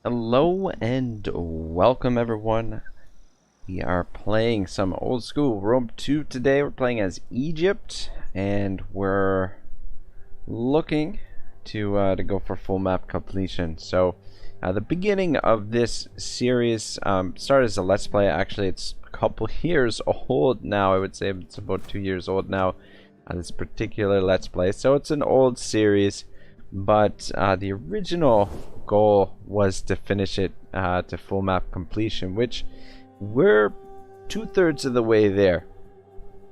Hello and welcome everyone. We are playing some old school Rome 2 today. We're playing as Egypt and we're looking to go for full map completion. So the beginning of this series started as a let's play. Actually, it's a couple years old now. I would say it's about 2 years old now, this particular let's play. So it's an old series, but the original goal was to finish it to full map completion, which we're 2/3 of the way there.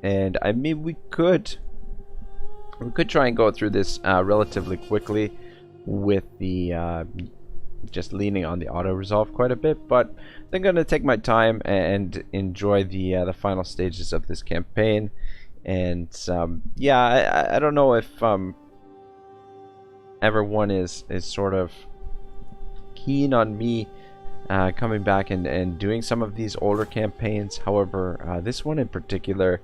And I mean, we could try and go through this relatively quickly with the just leaning on the auto resolve quite a bit, but I'm gonna take my time and enjoy the final stages of this campaign. And yeah, I don't know if everyone is sort of keen on me coming back and doing some of these older campaigns. However, this one in particular,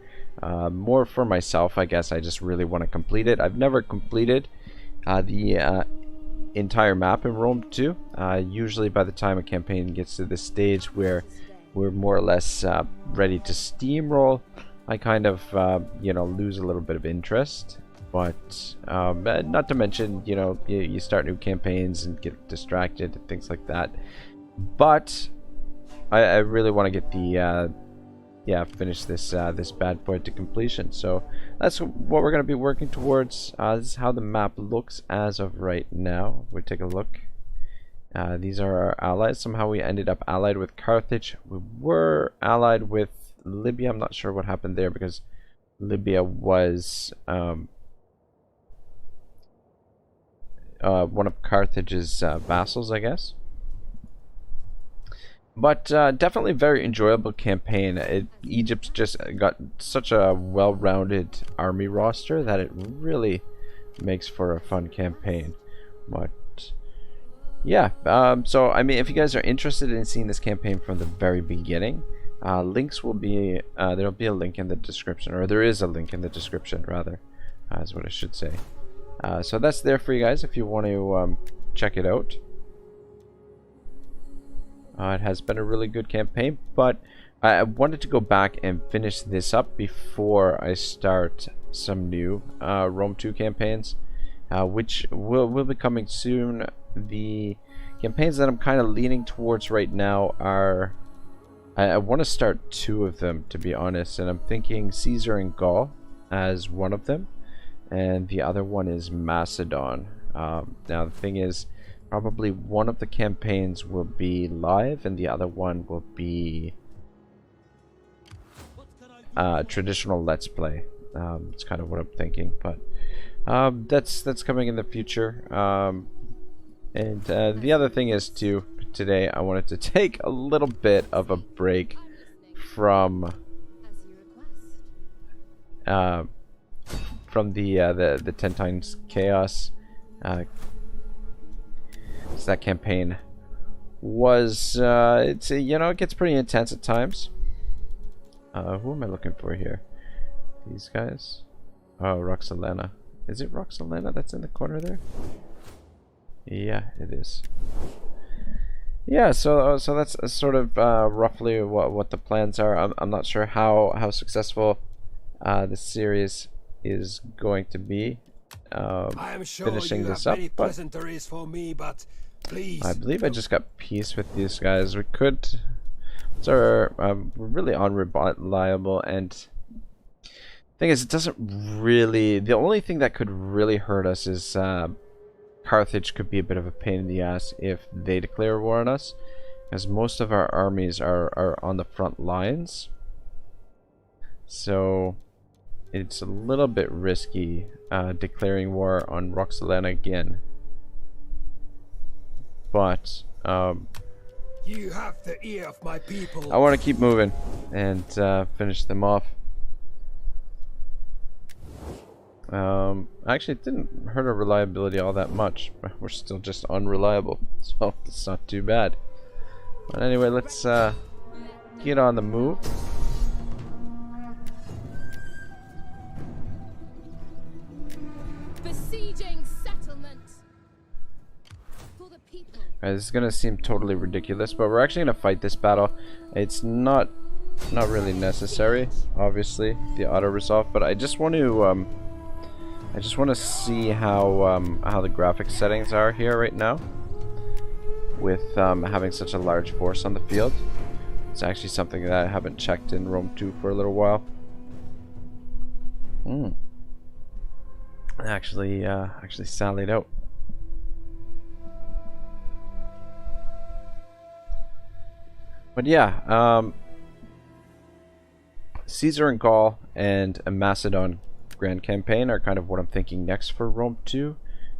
more for myself, I guess. I just really want to complete it. I've never completed the entire map in Rome 2. Usually by the time a campaign gets to this stage where we're more or less ready to steamroll, I kind of lose a little bit of interest. But not to mention, you start new campaigns and get distracted and things like that. But I really want to get the finish this this bad boy to completion. So that's what we're going to be working towards. This is how the map looks as of right now. We take a look. These are our allies. Somehow we ended up allied with Carthage. We were allied with Libya. I'm not sure what happened there because Libya was one of Carthage's vassals, I guess. But definitely very enjoyable campaign. Egypt's just got such a well-rounded army roster that it really makes for a fun campaign. But yeah, so I mean, if you guys are interested in seeing this campaign from the very beginning, links will be there'll be a link in the description, or there is a link in the description rather, is what I should say. So that's there for you guys if you want to check it out. It has been a really good campaign, but I wanted to go back and finish this up before I start some new Rome 2 campaigns, which will be coming soon. The campaigns that I'm kind of leaning towards right now are, I want to start 2 of them, to be honest, and I'm thinking Caesar and Gaul as one of them, and the other one is Macedon. Now the thing is, probably one of the campaigns will be live and the other one will be traditional let's play. It's kind of what I'm thinking, but that's coming in the future. And the other thing is too, today I wanted to take a little bit of a break from the 10 times chaos. So that campaign was it's it gets pretty intense at times. Who am I looking for here? These guys? Oh, Roxalena. Is it Roxalena that's in the corner there? Yeah, it is. Yeah, so that's sort of roughly what the plans are. I'm not sure how successful this series is going to be. I am sure finishing this up, but for me, but please, I believe I just got peace with these guys. We could. We're really unreliable, and thing is, it doesn't really. The only thing that could really hurt us is Carthage could be a bit of a pain in the ass if they declare war on us, as most of our armies are on the front lines. So it's a little bit risky declaring war on Roxalena again. But you have the ear of my people. I want to keep moving and finish them off. Actually, it didn't hurt our reliability all that much. We're still just unreliable, so it's not too bad. But anyway, let's get on the move. Besieging settlement for the people. This is gonna seem totally ridiculous, but we're actually gonna fight this battle. It's not really necessary, obviously, the auto resolve, but I just want to see how the graphic settings are here right now with having such a large force on the field. It's actually something that I haven't checked in Rome 2 for a little while. Actually sallied out. But yeah, Caesar and Gaul and a Macedon Grand Campaign are kind of what I'm thinking next for Rome 2.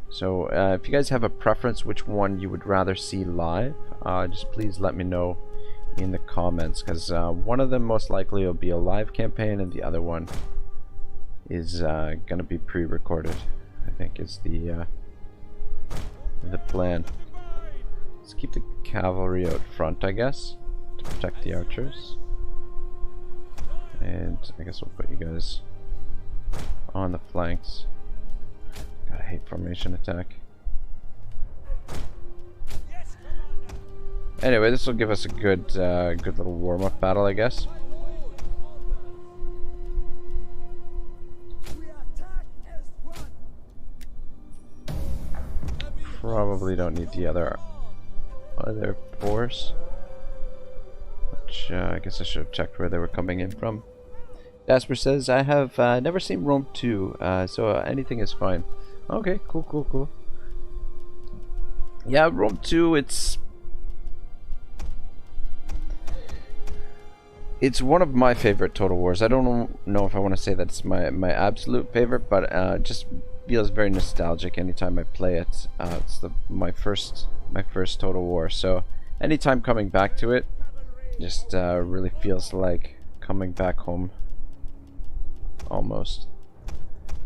So if you guys have a preference which one you would rather see live, just please let me know in the comments, because one of them most likely will be a live campaign and the other one is gonna be pre-recorded, I think is the plan. Let's keep the cavalry out front, I guess, to protect the archers. And I guess we'll put you guys on the flanks. God, I hate formation attack. Anyway, this will give us a good little warm-up battle, I guess. Probably don't need the other force. Which I guess I should have checked where they were coming in from. Jasper says, I have never seen Rome 2, so anything is fine. Okay, cool. Yeah, Rome 2, it's one of my favorite Total Wars. I don't know if I want to say that it's my absolute favorite, but just feels very nostalgic anytime I play it. It's my first Total War, so anytime coming back to it, just really feels like coming back home. Almost.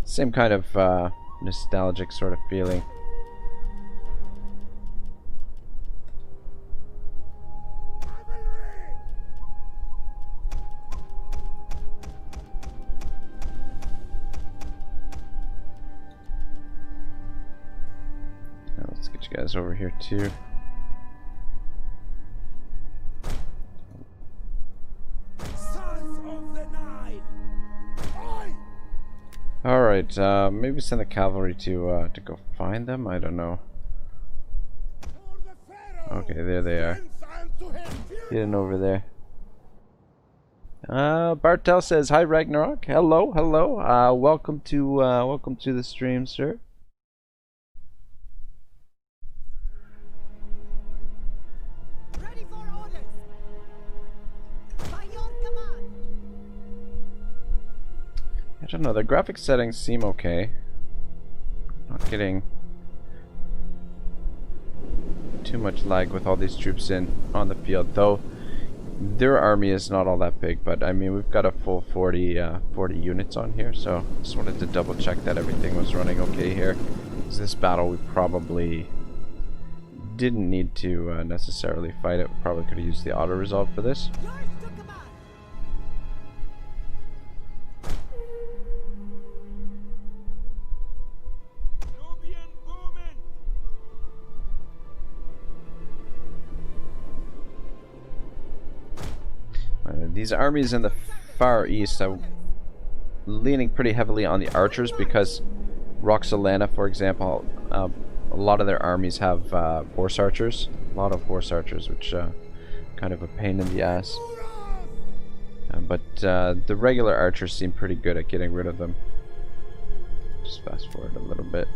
Same kind of nostalgic sort of feeling. Now let's get you guys over here too. Alright, maybe send the cavalry to go find them? I don't know. Okay, there they are. Getting over there. Bartel says, hi Ragnarok. Hello. Welcome to the stream, sir. Ready for orders. By your command. I don't know, the graphic settings seem okay. Not getting too much lag with all these troops on the field, though their army is not all that big, but I mean we've got a full 40 units on here, so just wanted to double check that everything was running okay here. Because this battle we probably didn't need to necessarily fight it. We probably could have used the auto resolve for this. Yours to command. These armies in the far east are leaning pretty heavily on the archers because Roxolana, for example, a lot of their armies have horse archers. A lot of horse archers, which kind of a pain in the ass. But the regular archers seem pretty good at getting rid of them. Just fast forward a little bit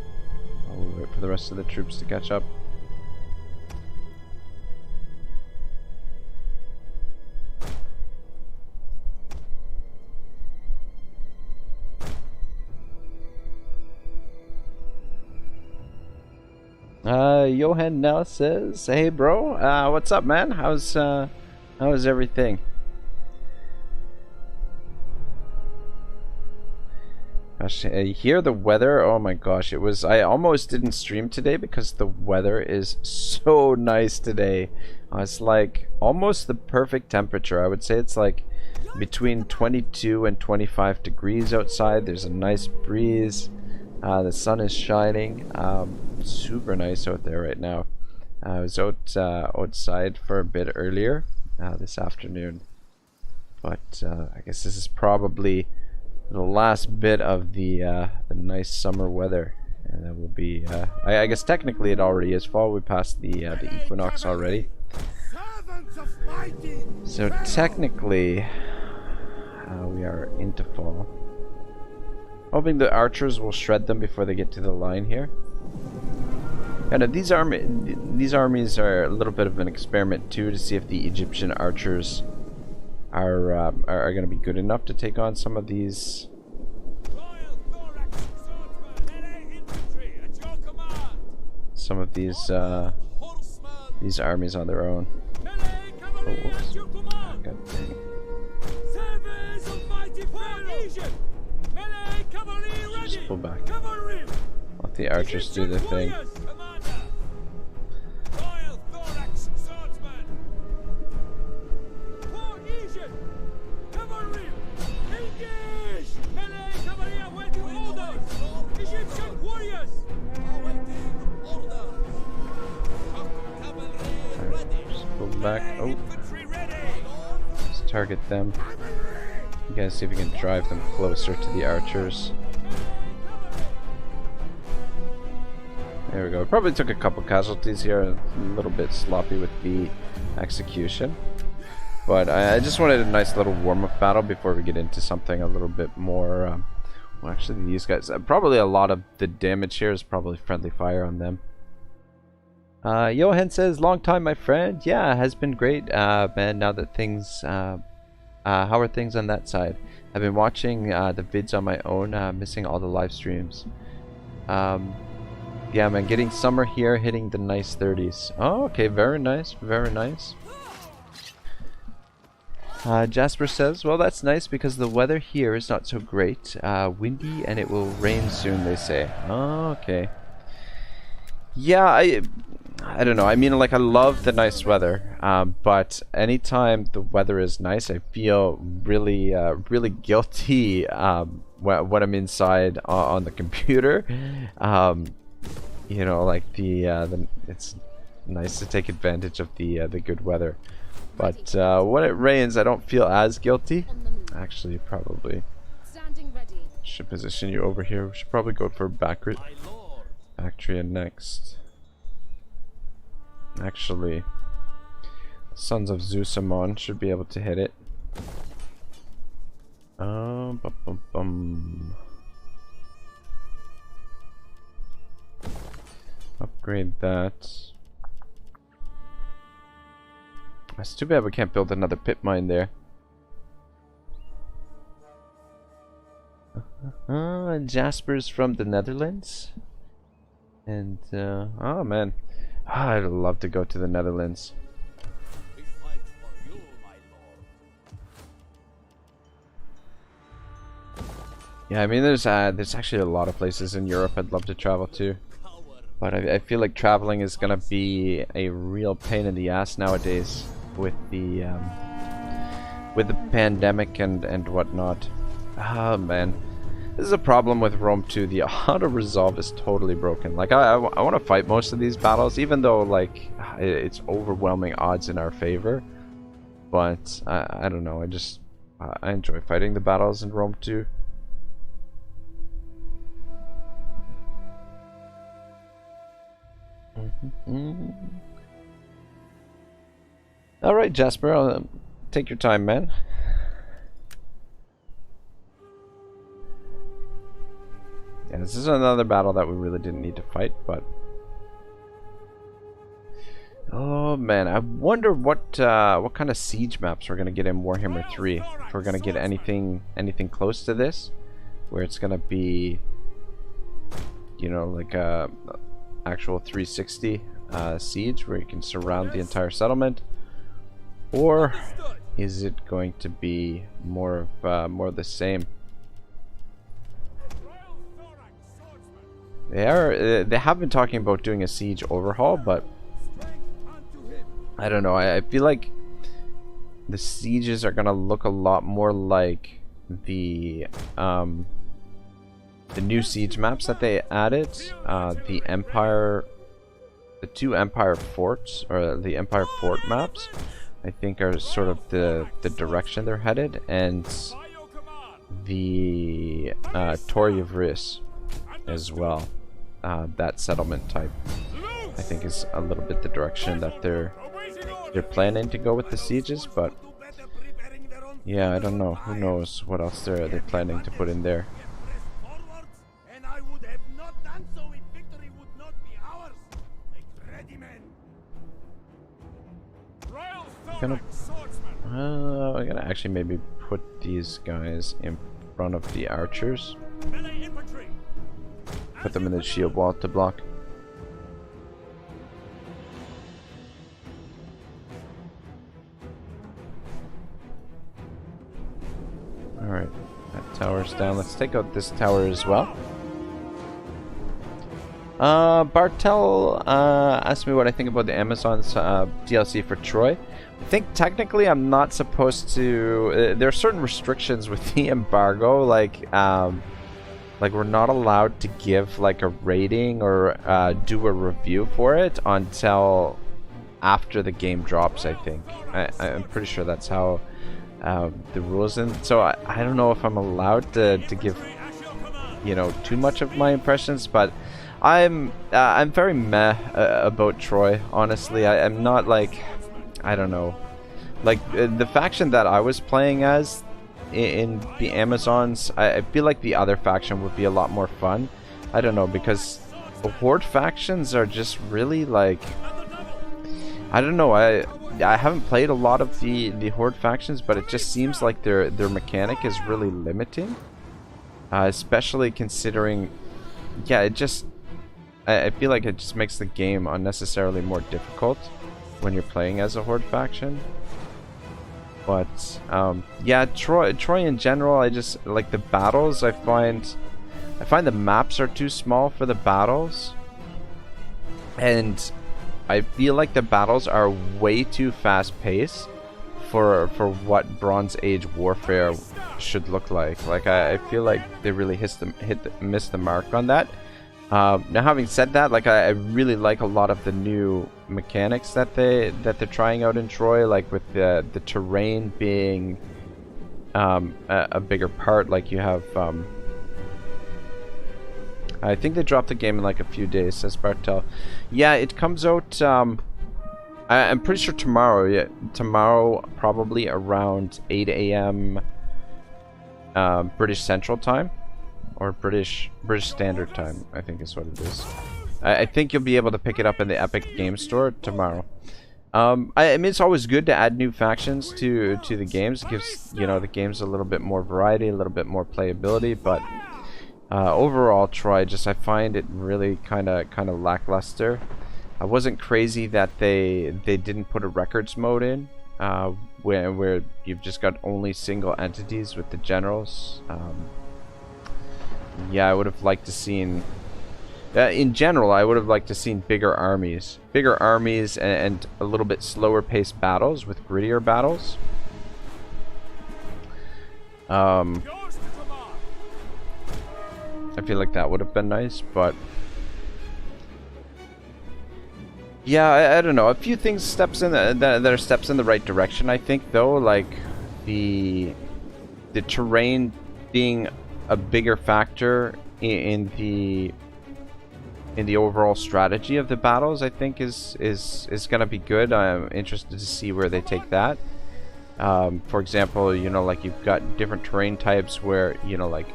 while we wait for the rest of the troops to catch up. Johan now says, hey bro, what's up man? How's everything? Gosh, here the weather, oh my gosh, I almost didn't stream today because the weather is so nice today. It's like almost the perfect temperature. I would say it's like between 22 and 25 degrees outside. There's a nice breeze. The sun is shining. Super nice out there right now. I was outside for a bit earlier this afternoon, but I guess this is probably the last bit of the nice summer weather, and then we'll be. I guess technically it already is fall. We passed the equinox already, so technically we are into fall. Hoping the archers will shred them before they get to the line here. And these armies are a little bit of an experiment too, to see if the Egyptian archers are going to be good enough to take on some of these. Some of these armies on their own. Oh, whoops. God dang. Just pull back. Let the archers do their thing. Back. Oh, let's target them. You guys see if we can drive them closer to the archers. There we go. Probably took a couple casualties here. A little bit sloppy with the execution, but I just wanted a nice little warm-up battle before we get into something a little bit more. Well, actually, these guys. Probably a lot of the damage here is probably friendly fire on them. Johan says, long time my friend. Yeah, it has been great, man. Now that things, how are things on that side? I've been watching the vids on my own, missing all the live streams. Yeah, man, getting summer here, hitting the nice 30s. Oh, okay, very nice, very nice. Jasper says, well, that's nice because the weather here is not so great. Windy and it will rain soon, they say. Oh, okay. Yeah, I don't know. I mean, like, I love the nice weather, but anytime the weather is nice, I feel really, really guilty when I'm inside on the computer. You know, like it's nice to take advantage of the good weather, but when it rains, I don't feel as guilty. Actually, probably should position you over here. We should probably go for Bactria next. Actually, Sons of Zeusamon should be able to hit it. Upgrade that. It's too bad we can't build another pit mine there. Jasper's from the Netherlands. And, oh man. I'd love to go to the Netherlands. Yeah, I mean, there's actually a lot of places in Europe I'd love to travel to, but I feel like traveling is gonna be a real pain in the ass nowadays with the pandemic and whatnot. Oh man. This is a problem with Rome 2. The auto-resolve is totally broken. Like, I want to fight most of these battles, even though, like, it's overwhelming odds in our favor. But, I don't know. I enjoy fighting the battles in Rome 2. Alright, Jasper. Take your time, man. Yeah, this is another battle that we really didn't need to fight, but oh man, I wonder what kind of siege maps we're gonna get in Warhammer 3. If we're gonna get anything close to this, where it's gonna be, you know, like a actual 360 siege where you can surround the entire settlement, or is it going to be more of the same? They have been talking about doing a siege overhaul, but I don't know. I feel like the sieges are gonna look a lot more like the new siege maps that they added. The Empire, two Empire forts, or the Empire fort maps, I think are sort of the direction they're headed, and the Torre of Rhys as well. That settlement type, I think, is a little bit the direction that they're planning to go with the sieges, but yeah, I don't know. Who knows what else they're planning to put in there. I'm gonna actually maybe put these guys in front of the archers. Put them in the shield wall to block. Alright, that tower's down. Let's take out this tower as well. Bartel asked me what I think about the Amazon's DLC for Troy. I think technically I'm not supposed to... there are certain restrictions with the embargo, like we're not allowed to give like a rating or do a review for it until after the game drops, I think. I'm pretty sure that's how the rules in. So I don't know if I'm allowed to give, you know, too much of my impressions, but I'm very meh about Troy, honestly. I'm not like, I don't know, like the faction that I was playing as in the Amazons, I feel like the other faction would be a lot more fun. I don't know, because the Horde factions are just really like, I don't know, I haven't played a lot of the Horde factions, but it just seems like their mechanic is really limiting, especially considering, yeah, it just, I feel like it just makes the game unnecessarily more difficult when you're playing as a Horde faction. But yeah, Troy in general, I just like the battles. I find the maps are too small for the battles, and I feel like the battles are way too fast paced for what Bronze Age warfare should look like. Like I feel like they really missed the mark on that. Now, having said that, like I really like a lot of the new mechanics that they're trying out in Troy, like with the terrain being a bigger part. Like you have, I think they dropped the game in like a few days, says Bartel. Yeah, it comes out. I'm pretty sure tomorrow. Yeah, tomorrow probably around 8 a.m. British Central Time. Or British Standard Time, I think is what it is. I think you'll be able to pick it up in the Epic Game Store tomorrow. I mean, it's always good to add new factions to the games. It gives, you know, the games a little bit more variety, a little bit more playability. But overall, Troy, I find it really kind of lackluster. I wasn't crazy that they didn't put a records mode in, where you've just got only single entities with the generals. Yeah, I would have liked to seen, in general, I would have liked to seen bigger armies and a little bit slower paced battles with grittier battles. I feel like that would have been nice, but yeah, I don't know. A few things that are steps in the right direction, I think, though, like the terrain being a bigger factor in the overall strategy of the battles, I think is gonna be good. I'm interested to see where they take that. For example, you know, like you've got different terrain types where, you know, like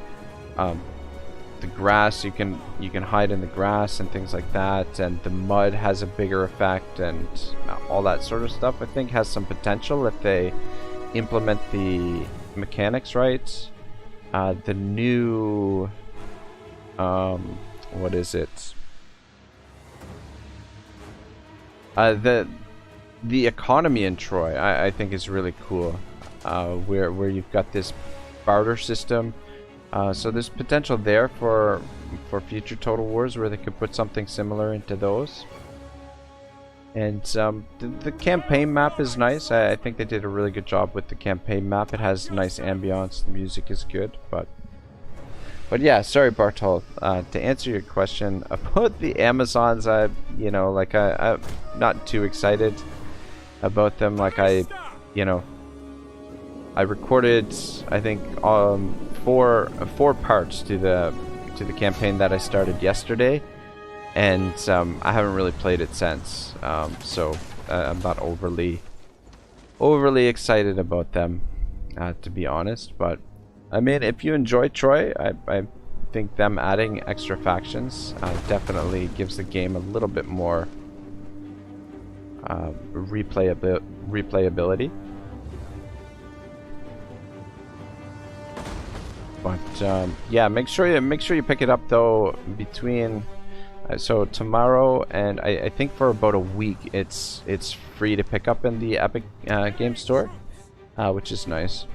the grass, you can hide in the grass and things like that, and the mud has a bigger effect, and all that sort of stuff. I think has some potential if they implement the mechanics right. The new, what is it? The economy in Troy, I think, is really cool. Where you've got this barter system. So there's potential there for future Total Wars where they could put something similar into those. And the campaign map is nice. I think they did a really good job with the campaign map. It has nice ambiance. The music is good, but But yeah, sorry Bartol. To answer your question about the Amazons, you know, like I'm not too excited about them. Like you know, I recorded I think four parts to the campaign that I started yesterday, and I haven't really played it since. So I'm not overly excited about them, to be honest. But I mean, if you enjoy Troy, I think them adding extra factions definitely gives the game a little bit more replayability. But yeah, make sure you pick it up though between so tomorrow and I think for about a week it's free to pick up in the Epic Game Store, which is nice.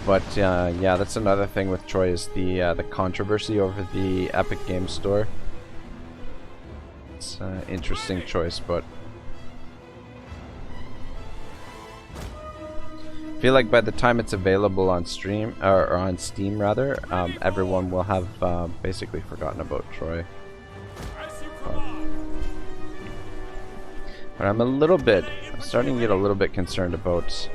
But yeah, that's another thing with Troy is the controversy over the Epic Game Store. It's an interesting choice, but I feel like by the time it's available on stream or on Steam rather, everyone will have basically forgotten about Troy. But I'm starting to get a little bit concerned about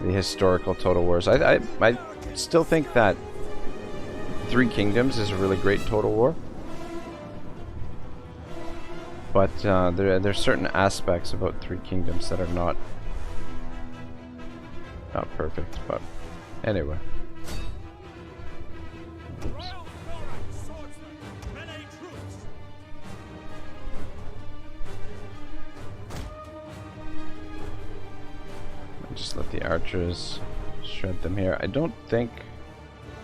the historical Total Wars. I still think that Three Kingdoms is a really great Total War, but there's certain aspects about Three Kingdoms that are not perfect. But anyway. Oops. Just let the archers shred them here. I don't think...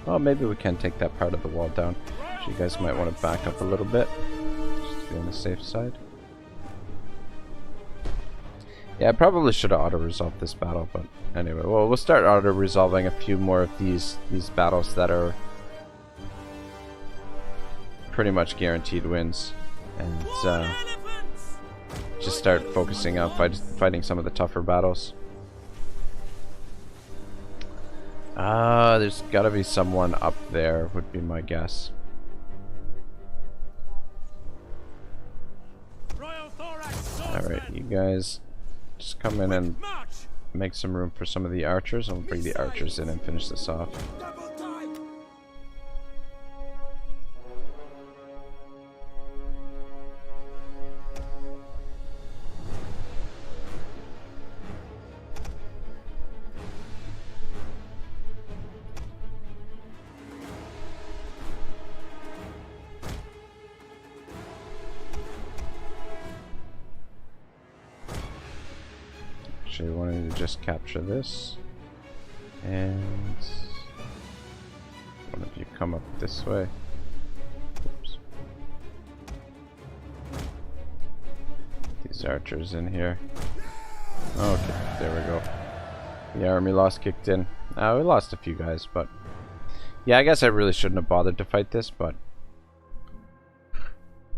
Oh, maybe we can take that part of the wall down. So you guys might want to back up a little bit, just to be on the safe side. Yeah, I probably should have auto-resolved this battle, but anyway. Well, we'll start auto-resolving a few more of these battles that are pretty much guaranteed wins. And just start focusing on fighting some of the tougher battles. There's gotta be someone up there, would be my guess. Alright, you guys just come in and make some room for some of the archers, and we'll bring the archers in and finish this off. Actually, wanting to just capture this, and one of you come up this way. Oops. These archers in here. Okay, there we go. The army loss kicked in. We lost a few guys, but yeah, I guess I really shouldn't have bothered to fight this, but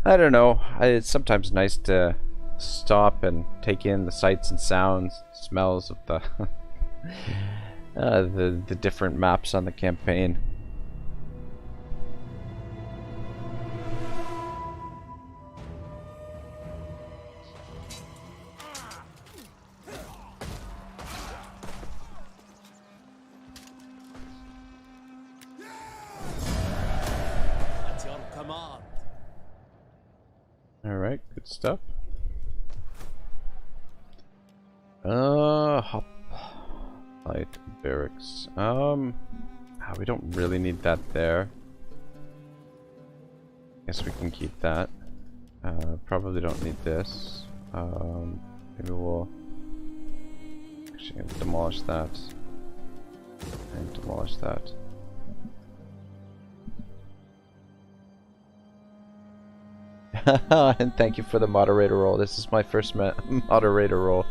I don't know. It's sometimes nice to stop and take in the sights and sounds, smells of the the different maps on the campaign. At your command. All right, good stuff. Light barracks. We don't really need that there. Guess we can keep that. Probably don't need this. Maybe we'll actually demolish that and demolish that. And thank you for the moderator role. This is my first moderator role.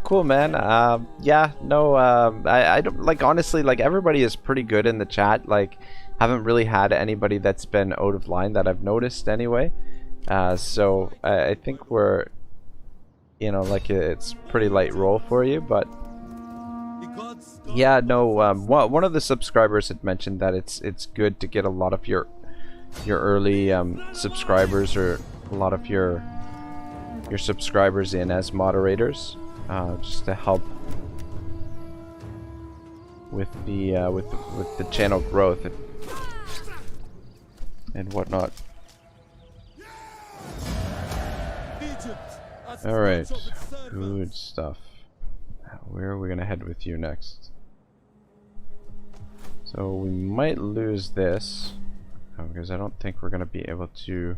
Cool, man. Yeah, no, I don't, like, honestly, like, everybody is pretty good in the chat. Like, haven't really had anybody that's been out of line that I've noticed anyway. So I think we're you know, like it's pretty light roll for you, but The gods stop. yeah, no. One of the subscribers had mentioned that it's good to get a lot of your early subscribers, or a lot of your subscribers in as moderators, just to help with the with the channel growth and whatnot. Egypt as All right, much of its servants. good stuff. Where are we gonna head with you next? So we might lose this because I don't think we're gonna be able to.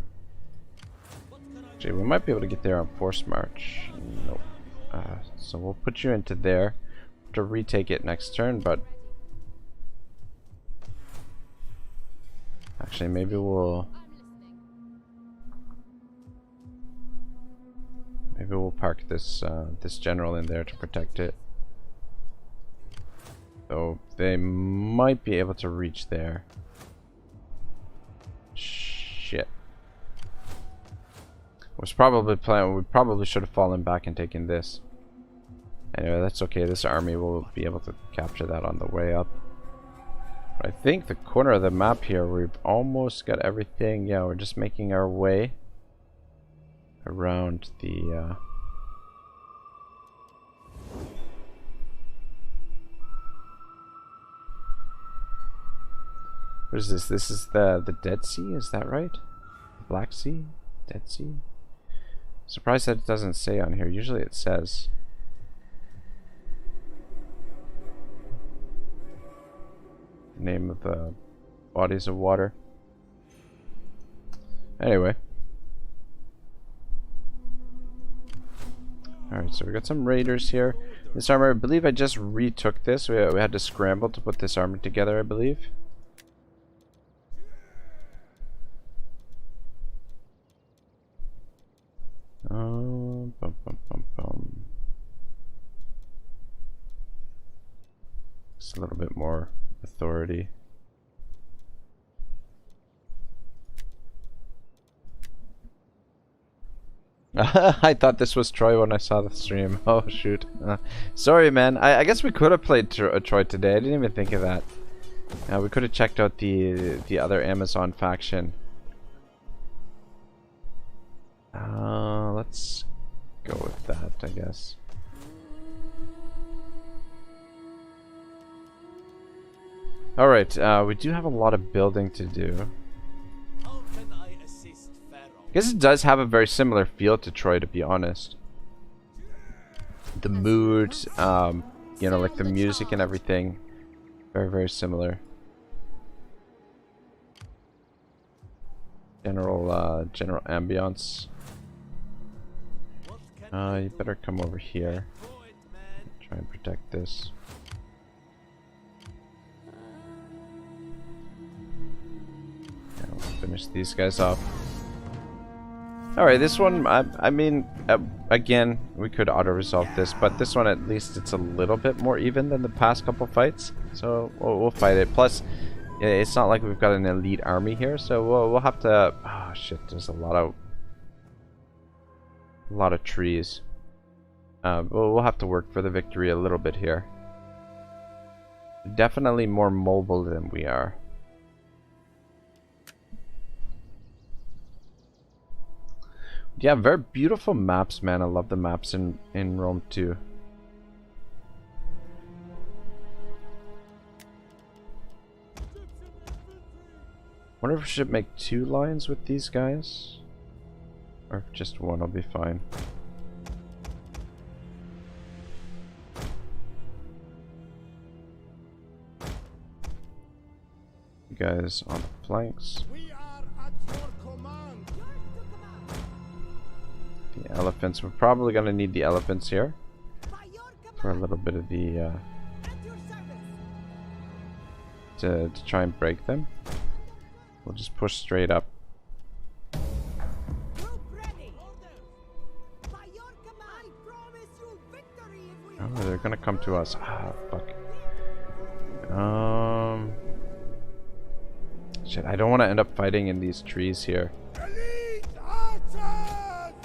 Actually, we might be able to get there on force march. Nope. So we'll put you into there to retake it next turn, but actually maybe we'll park this this general in there to protect it. So they might be able to reach there. Shit. Was probably planning. We probably should have fallen back and taken this. Anyway, that's okay. This army will be able to capture that on the way up. But I think the corner of the map here, we've almost got everything. Yeah, we're just making our way around the. What is this? This is the Dead Sea. Is that right? Black Sea, Dead Sea. Surprised that it doesn't say on here. Usually it says. The name of the bodies of water. Anyway. Alright, so we got some raiders here. This armor, I believe I just retook this. We had to scramble to put this armor together, I believe. Bum, bum, bum, bum. Just a little bit more authority. I thought this was Troy when I saw the stream. Oh shoot. Sorry man. I guess we could have played Troy today. I didn't even think of that. We could have checked out the other Amazon faction. Let's go with that, I guess. Alright, we do have a lot of building to do. How can I assist Pharaoh? I guess it does have a very similar feel to Troy, to be honest. The mood, you know, like the music and everything, very, very similar. General ambience. What can You better come over here. for it, man? Try and protect this. Yeah, we'll finish these guys off. Alright, this one, I mean, again, we could auto-resolve this, but this one at least it's a little bit more even than the past couple fights. So we'll fight it. Plus, it's not like we've got an elite army here, so we'll have to. Oh shit! There's a lot of trees. We'll have to work for the victory a little bit here. Definitely more mobile than we are. Yeah, very beautiful maps, man. I love the maps in Rome too. Wonder if we should make 2 lines with these guys, or if just one will be fine. You guys on the flanks. We are at your command. The elephants. We're probably gonna need the elephants here By your for a command, little bit of the at your service. to try and break them. We'll just push straight up. Troop ready. By your command, I promise you victory if we Oh, they're gonna come to us. Ah, fuck. Shit, I don't want to end up fighting in these trees here. Elite archers!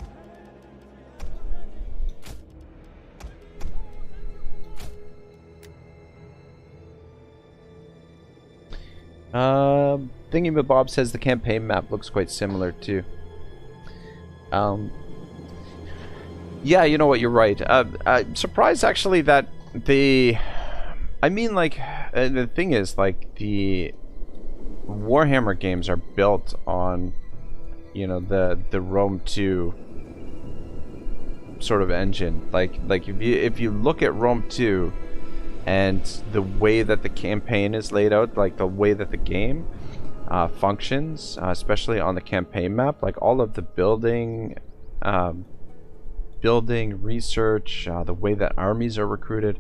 Thingy-Bob says the campaign map looks quite similar too. Yeah, you know what, you're right. I'm surprised actually that I mean, like, the thing is, like, the Warhammer games are built on, you know, the Rome 2 sort of engine. Like if you look at Rome 2 and the way that the campaign is laid out, like the way that the game functions, especially on the campaign map, like all of the building research, the way that armies are recruited,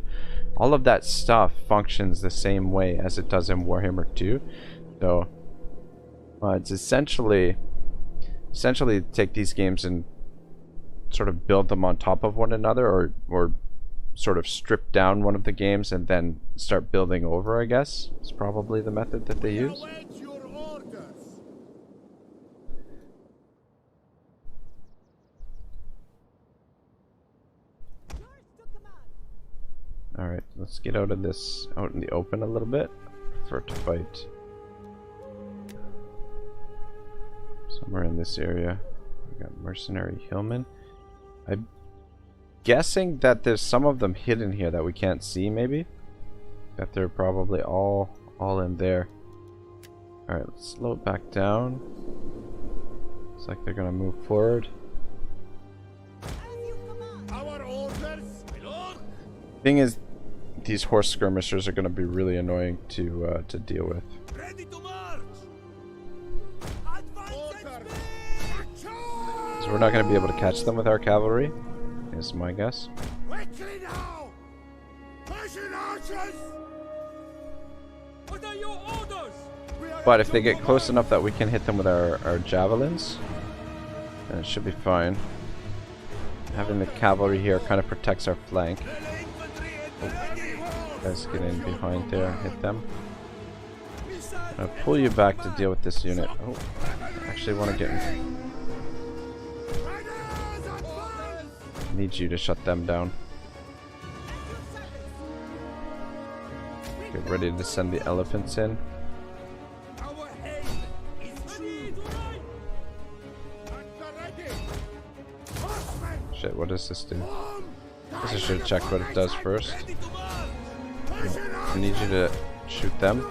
all of that stuff functions the same way as it does in Warhammer 2. So it's essentially take these games and sort of build them on top of one another, or sort of strip down one of the games and then start building over, I guess. It's probably the method that they use. Alright, let's get out of this, out in the open a little bit. Prefer to fight somewhere in this area. We got mercenary hillmen. I'm guessing that there's some of them hidden here that we can't see, maybe? That they're probably all in there. Alright, let's slow it back down. Looks like they're gonna move forward. Our orders, my lord. Thing is, these horse skirmishers are gonna be really annoying to deal with. Ready to march. So we're not gonna be able to catch them with our cavalry, is my guess. Quickly now. Persian archers. What are your orders? But if they get close enough that we can hit them with our javelins, then it should be fine. Having the cavalry here kind of protects our flank. Guys, get in behind there, hit them. I'll pull you back to deal with this unit. Oh, actually want to get in. Need you to shut them down. Get ready to send the elephants in. Our head is true. Shit, what does this do? I guess I should have checked what it does first. I need you to shoot them.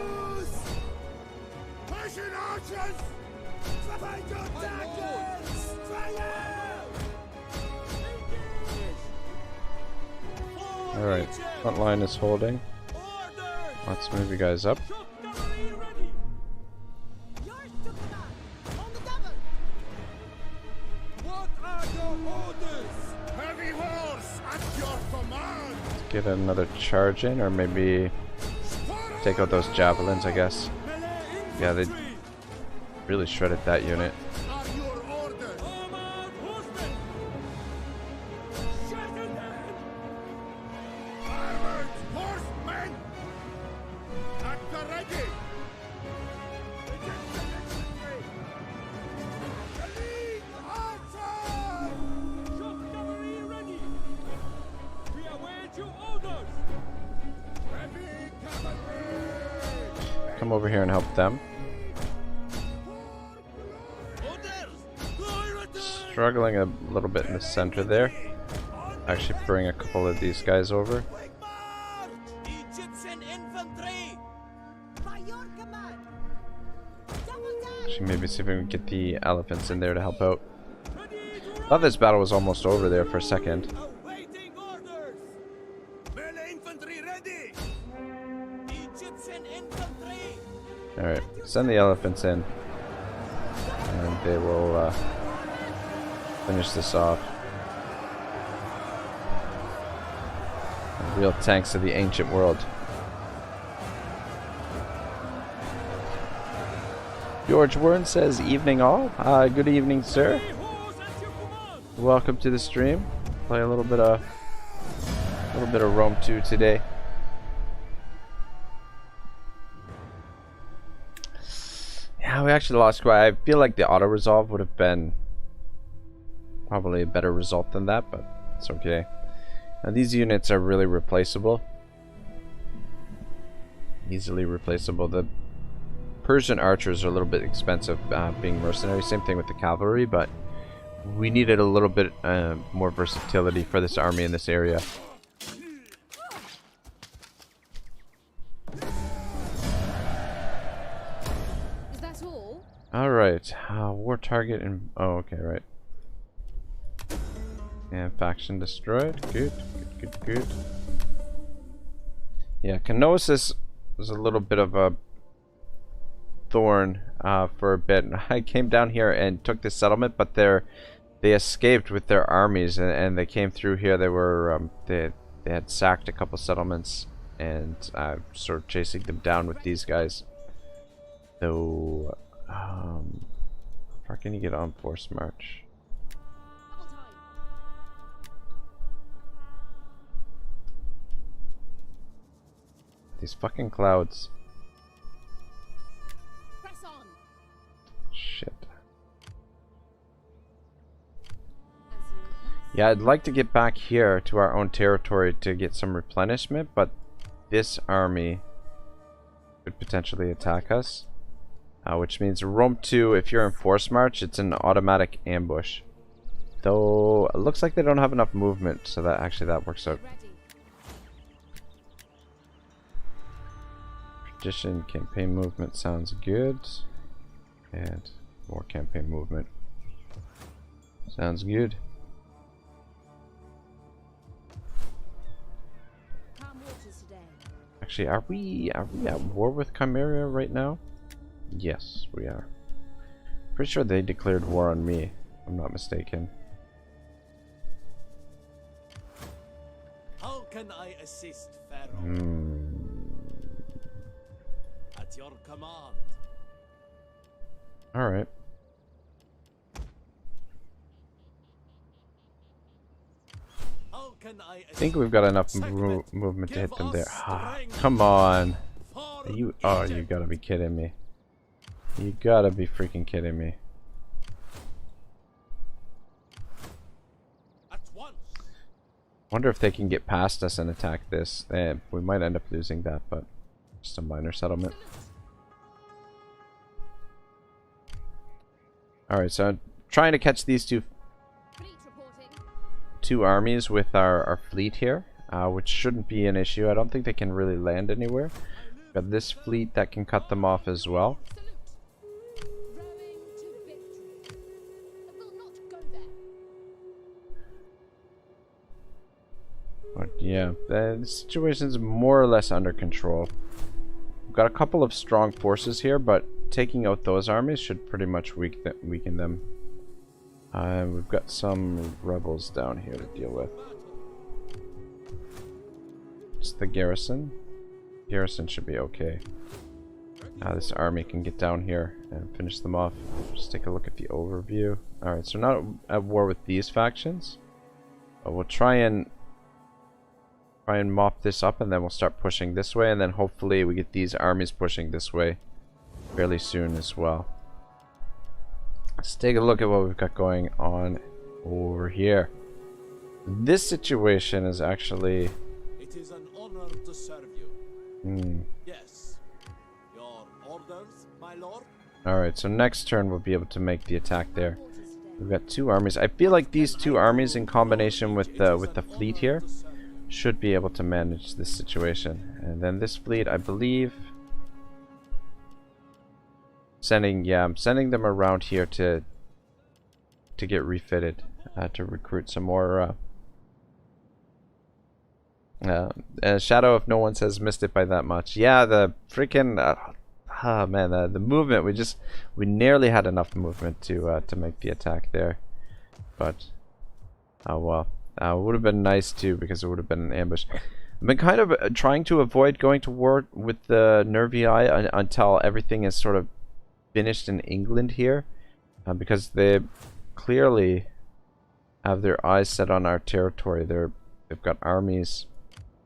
Alright, front line is holding. Let's move you guys up. What are your orders? Heavy horse at your command. Get another charge in, or maybe take out those javelins, I guess. Yeah, they really shredded that unit. Are your orders? Armored horsemen at the ready. Elite archers. Shock cavalry ready. We await your orders. Heavy cavalry. Come over here and help them. Struggling a little bit in the center there. Actually bring a couple of these guys over. Egyptian infantry. By your command. Double down. Actually, maybe see if we can get the elephants in there to help out. Thought this battle was almost over there for a second. Awaiting orders. Melee infantry ready. Egyptian infantry. Alright, send the elephants in. And they will finish this off. Real tanks of the ancient world. George Warren says, evening all. Good evening, sir. Horse at your command. Welcome to the stream. Play a little bit of Rome 2 today. Yeah, we actually lost quite. I feel like the auto resolve would have been probably a better result than that, but it's okay. Now these units are really replaceable. Easily replaceable. The Persian archers are a little bit expensive being mercenaries. Same thing with the cavalry, but we needed a little bit more versatility for this army in this area. Is that all? Alright, war target and... oh, okay, right. And faction destroyed. Good, good, good, good. Yeah, Kenosis was a little bit of a thorn for a bit. I came down here and took this settlement, but they escaped with their armies, and they came through here. They were they had sacked a couple settlements, and sort of chasing them down with these guys. So, how far can you get on force march? These fucking clouds. Press on. Shit. As you request. Yeah, I'd like to get back here to our own territory to get some replenishment, but this army could potentially attack us. Which means Rome 2, if you're in force march, it's an automatic ambush. Though, it looks like they don't have enough movement, so that actually that works out. Ready. Tradition, campaign movement sounds good. And more campaign movement. Sounds good. Calm waters today. Actually, are we at war with Chimera right now? Yes, we are. Pretty sure they declared war on me, if I'm not mistaken. How can I assist, Pharaoh? At your command. Alright. How can I I think we've got enough movement to hit them there. Come on. You gotta be kidding me. You gotta be freaking kidding me. At once. Wonder if they can get past us and attack this. We might end up losing that, but just a minor settlement. Alright, so I'm trying to catch these Fleet reporting. two armies with our fleet here, which shouldn't be an issue. I don't think they can really land anywhere. Got this fleet that can cut them off as well. Salute. Rowing to victory. I will not go there. But yeah, the situation's more or less under control. We've got a couple of strong forces here, but taking out those armies should pretty much weaken them. We've got some rebels down here to deal with. It's the garrison. Garrison should be okay. This army can get down here and finish them off. Just take a look at the overview. Alright, so not at war with these factions. But we'll try and mop this up, and then we'll start pushing this way, and then hopefully we get these armies pushing this way fairly soon as well. Let's take a look at what we've got going on over here. This situation is actually... It is an honor to serve you. Yes. Your orders, my lord? Alright, so next turn we'll be able to make the attack there. We've got two armies. I feel like these two armies in combination with the fleet here should be able to manage this situation. And then this fleet, I believe... I'm sending them around here to get refitted, to recruit some more Shadow, if no one says, missed it by that much. Yeah, the freaking man, the movement, we nearly had enough movement to make the attack there, but oh well. It would have been nice too, because it would have been an ambush. I've been kind of trying to avoid going to war with the Nervii until everything is sort of finished in England here, because they clearly have their eyes set on our territory. They've got armies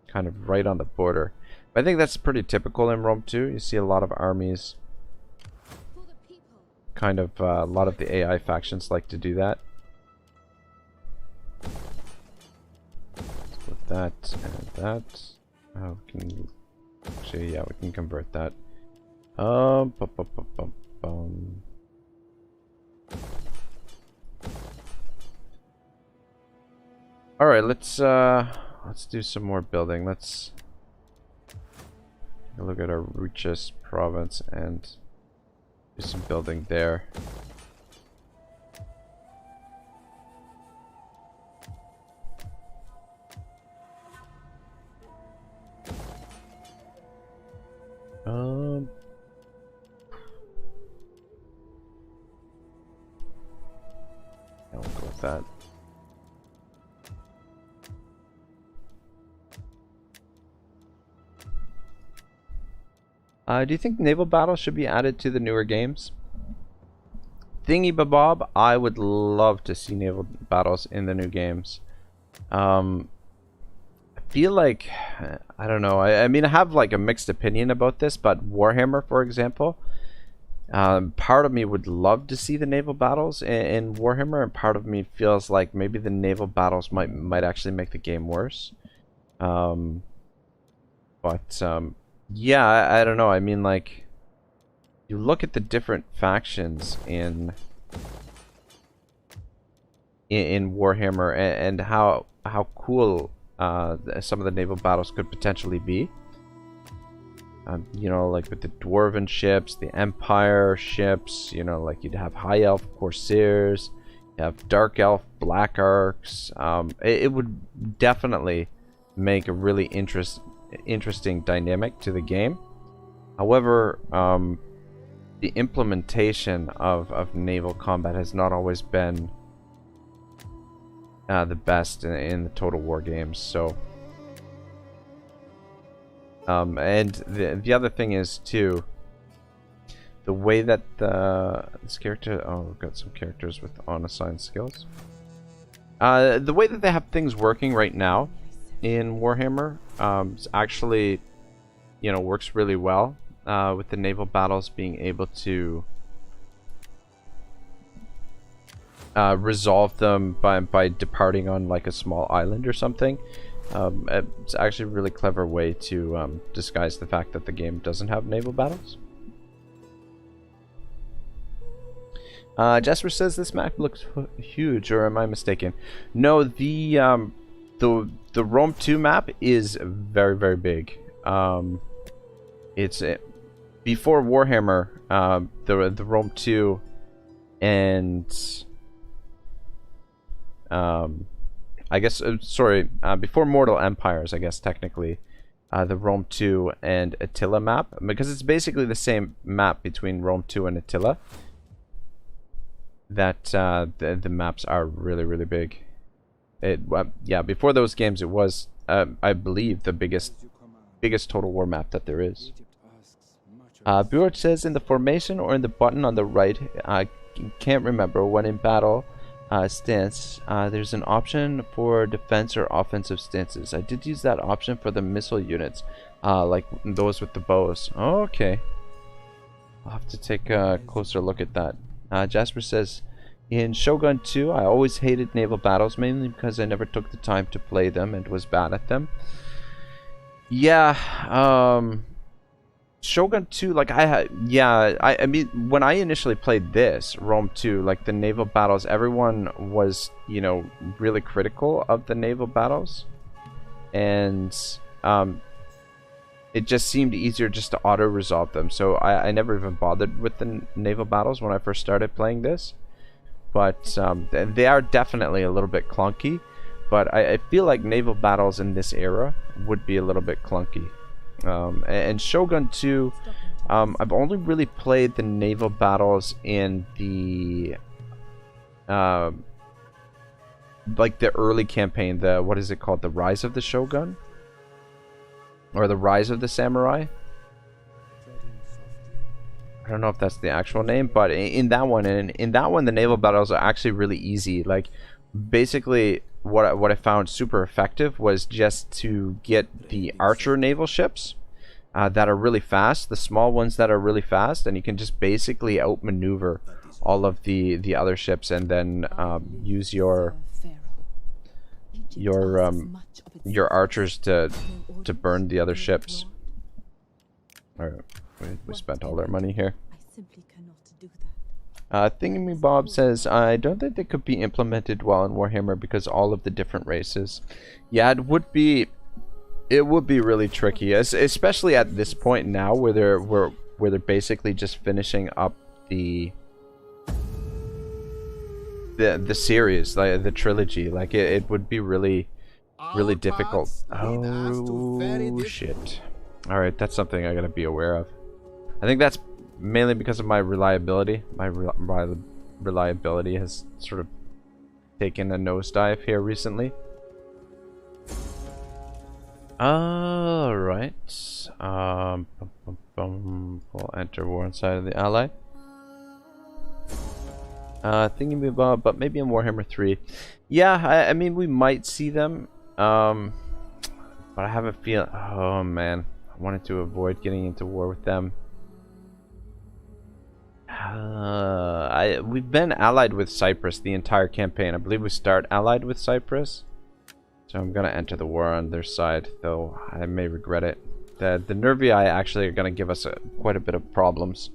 kind of right on the border. But I think that's pretty typical in Rome too. You see a lot of armies, For the people. kind of a lot of the AI factions like to do that. With that and that, we can actually, yeah, we can convert that. Bum, bum, bum, bum, bum. All right, let's do some more building. Let's take a look at our richest province and do some building there. I'll go with that. Do you think naval battles should be added to the newer games? Thingy babob, I would love to see naval battles in the new games. I feel like, I don't know, I mean I have like a mixed opinion about this, but Warhammer, for example, part of me would love to see the naval battles in Warhammer, and part of me feels like maybe the naval battles might actually make the game worse. Yeah, I don't know. I mean, like, you look at the different factions in Warhammer and how cool some of the naval battles could potentially be. You know, like with the Dwarven ships, the Empire ships, you know, like you'd have High Elf Corsairs, you have Dark Elf Black Arcs. It would definitely make a really interesting dynamic to the game. However, the implementation of naval combat has not always been the best in the Total War games. So, and the other thing is too, the way that this character, oh, we've got some characters with unassigned skills. The way that they have things working right now in Warhammer is actually, you know, works really well with the naval battles being able to resolve them by departing on like a small island or something. It's actually a really clever way to disguise the fact that the game doesn't have naval battles. Jasper says this map looks huge, or am I mistaken? No, the Rome 2 map is very, very big. It's before Warhammer, the Rome 2 and I guess before Mortal Empires, I guess technically, the Rome 2 and Attila map, because it's basically the same map between Rome 2 and Attila. That the maps are really, really big. Yeah, before those games, it was I believe the biggest Total War map that there is. Burch says in the formation or in the button on the right, I can't remember, when in battle stance, there's an option for defense or offensive stances. I did use that option for the missile units, like those with the bows. Oh, okay. I'll have to take a closer look at that. Jasper says, in Shogun 2, I always hated naval battles, mainly because I never took the time to play them and was bad at them. Yeah, Shogun 2, like I mean, when I initially played this, Rome 2, like the naval battles, everyone was, you know, really critical of the naval battles. And, it just seemed easier just to auto-resolve them. So I never even bothered with the naval battles when I first started playing this. But they are definitely a little bit clunky. But I feel like naval battles in this era would be a little bit clunky. And Shogun 2, I've only really played the naval battles in the like the early campaign, the, what is it called, the Rise of the Shogun, or the Rise of the Samurai. I don't know if that's the actual name, but in that one, the naval battles are actually really easy. Like, basically, what I found super effective was just to get the archer naval ships that are really fast, the small ones that are really fast, and you can just basically outmaneuver all of the other ships, and then use your archers to burn the other ships. All right. We spent all our money here. I simply cannot do that. Thingamabob says, I don't think they could be implemented well in Warhammer because all of the different races. Yeah, it would be really tricky, especially at this point now where they're basically just finishing up the series, like the trilogy. Like it would be really difficult. Oh shit. Alright, that's something I gotta be aware of. I think that's mainly because of my reliability. My reliability has sort of taken a nosedive here recently. Alright. We'll enter war inside of the ally. Thingamabob, but maybe in Warhammer 3. Yeah, I mean, we might see them. But I have a feeling. Oh man, I wanted to avoid getting into war with them. We've been allied with Cyprus the entire campaign. I believe we start allied with Cyprus. So I'm gonna enter the war on their side, though I may regret it. The Nervii actually are gonna give us quite a bit of problems.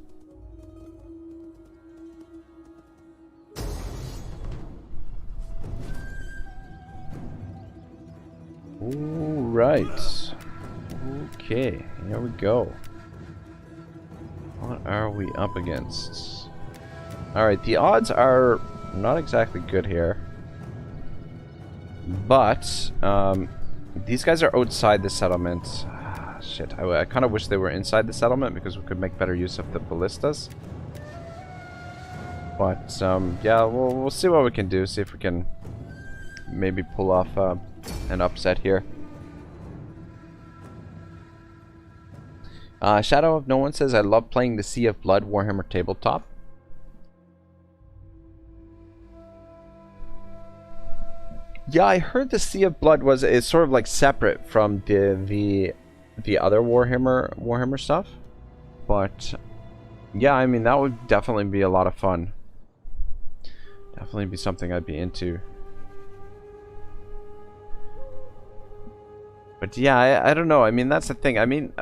Alright. Okay, here we go. What are we up against? Alright, the odds are not exactly good here. But, these guys are outside the settlement. Shit, I kind of wish they were inside the settlement because we could make better use of the ballistas. But, yeah, we'll see what we can do. See if we can maybe pull off an upset here. Shadow of No One says, I love playing the Sea of Blood Warhammer tabletop. Yeah, I heard the Sea of Blood is sort of like separate from the other Warhammer stuff. But yeah, I mean that would definitely be a lot of fun. Definitely be something I'd be into. But yeah, I don't know. I mean that's the thing. I mean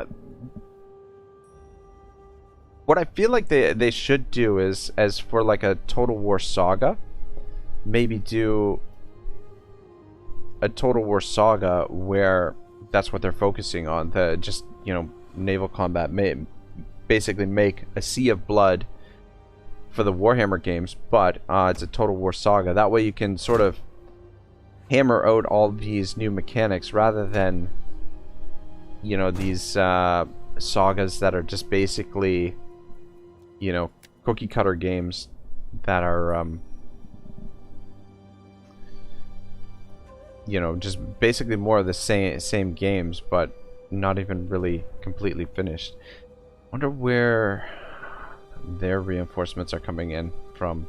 what I feel like they should do is, as for like a Total War Saga, maybe do a Total War Saga where that's what they're focusing on. The just, you know, naval combat. Basically make a Sea of Blood for the Warhammer games, but it's a Total War Saga. That way you can sort of hammer out all these new mechanics rather than, you know, these sagas that are just basically, you know, cookie cutter games that are you know, just basically more of the same games, but not even really completely finished. Wonder where their reinforcements are coming in from.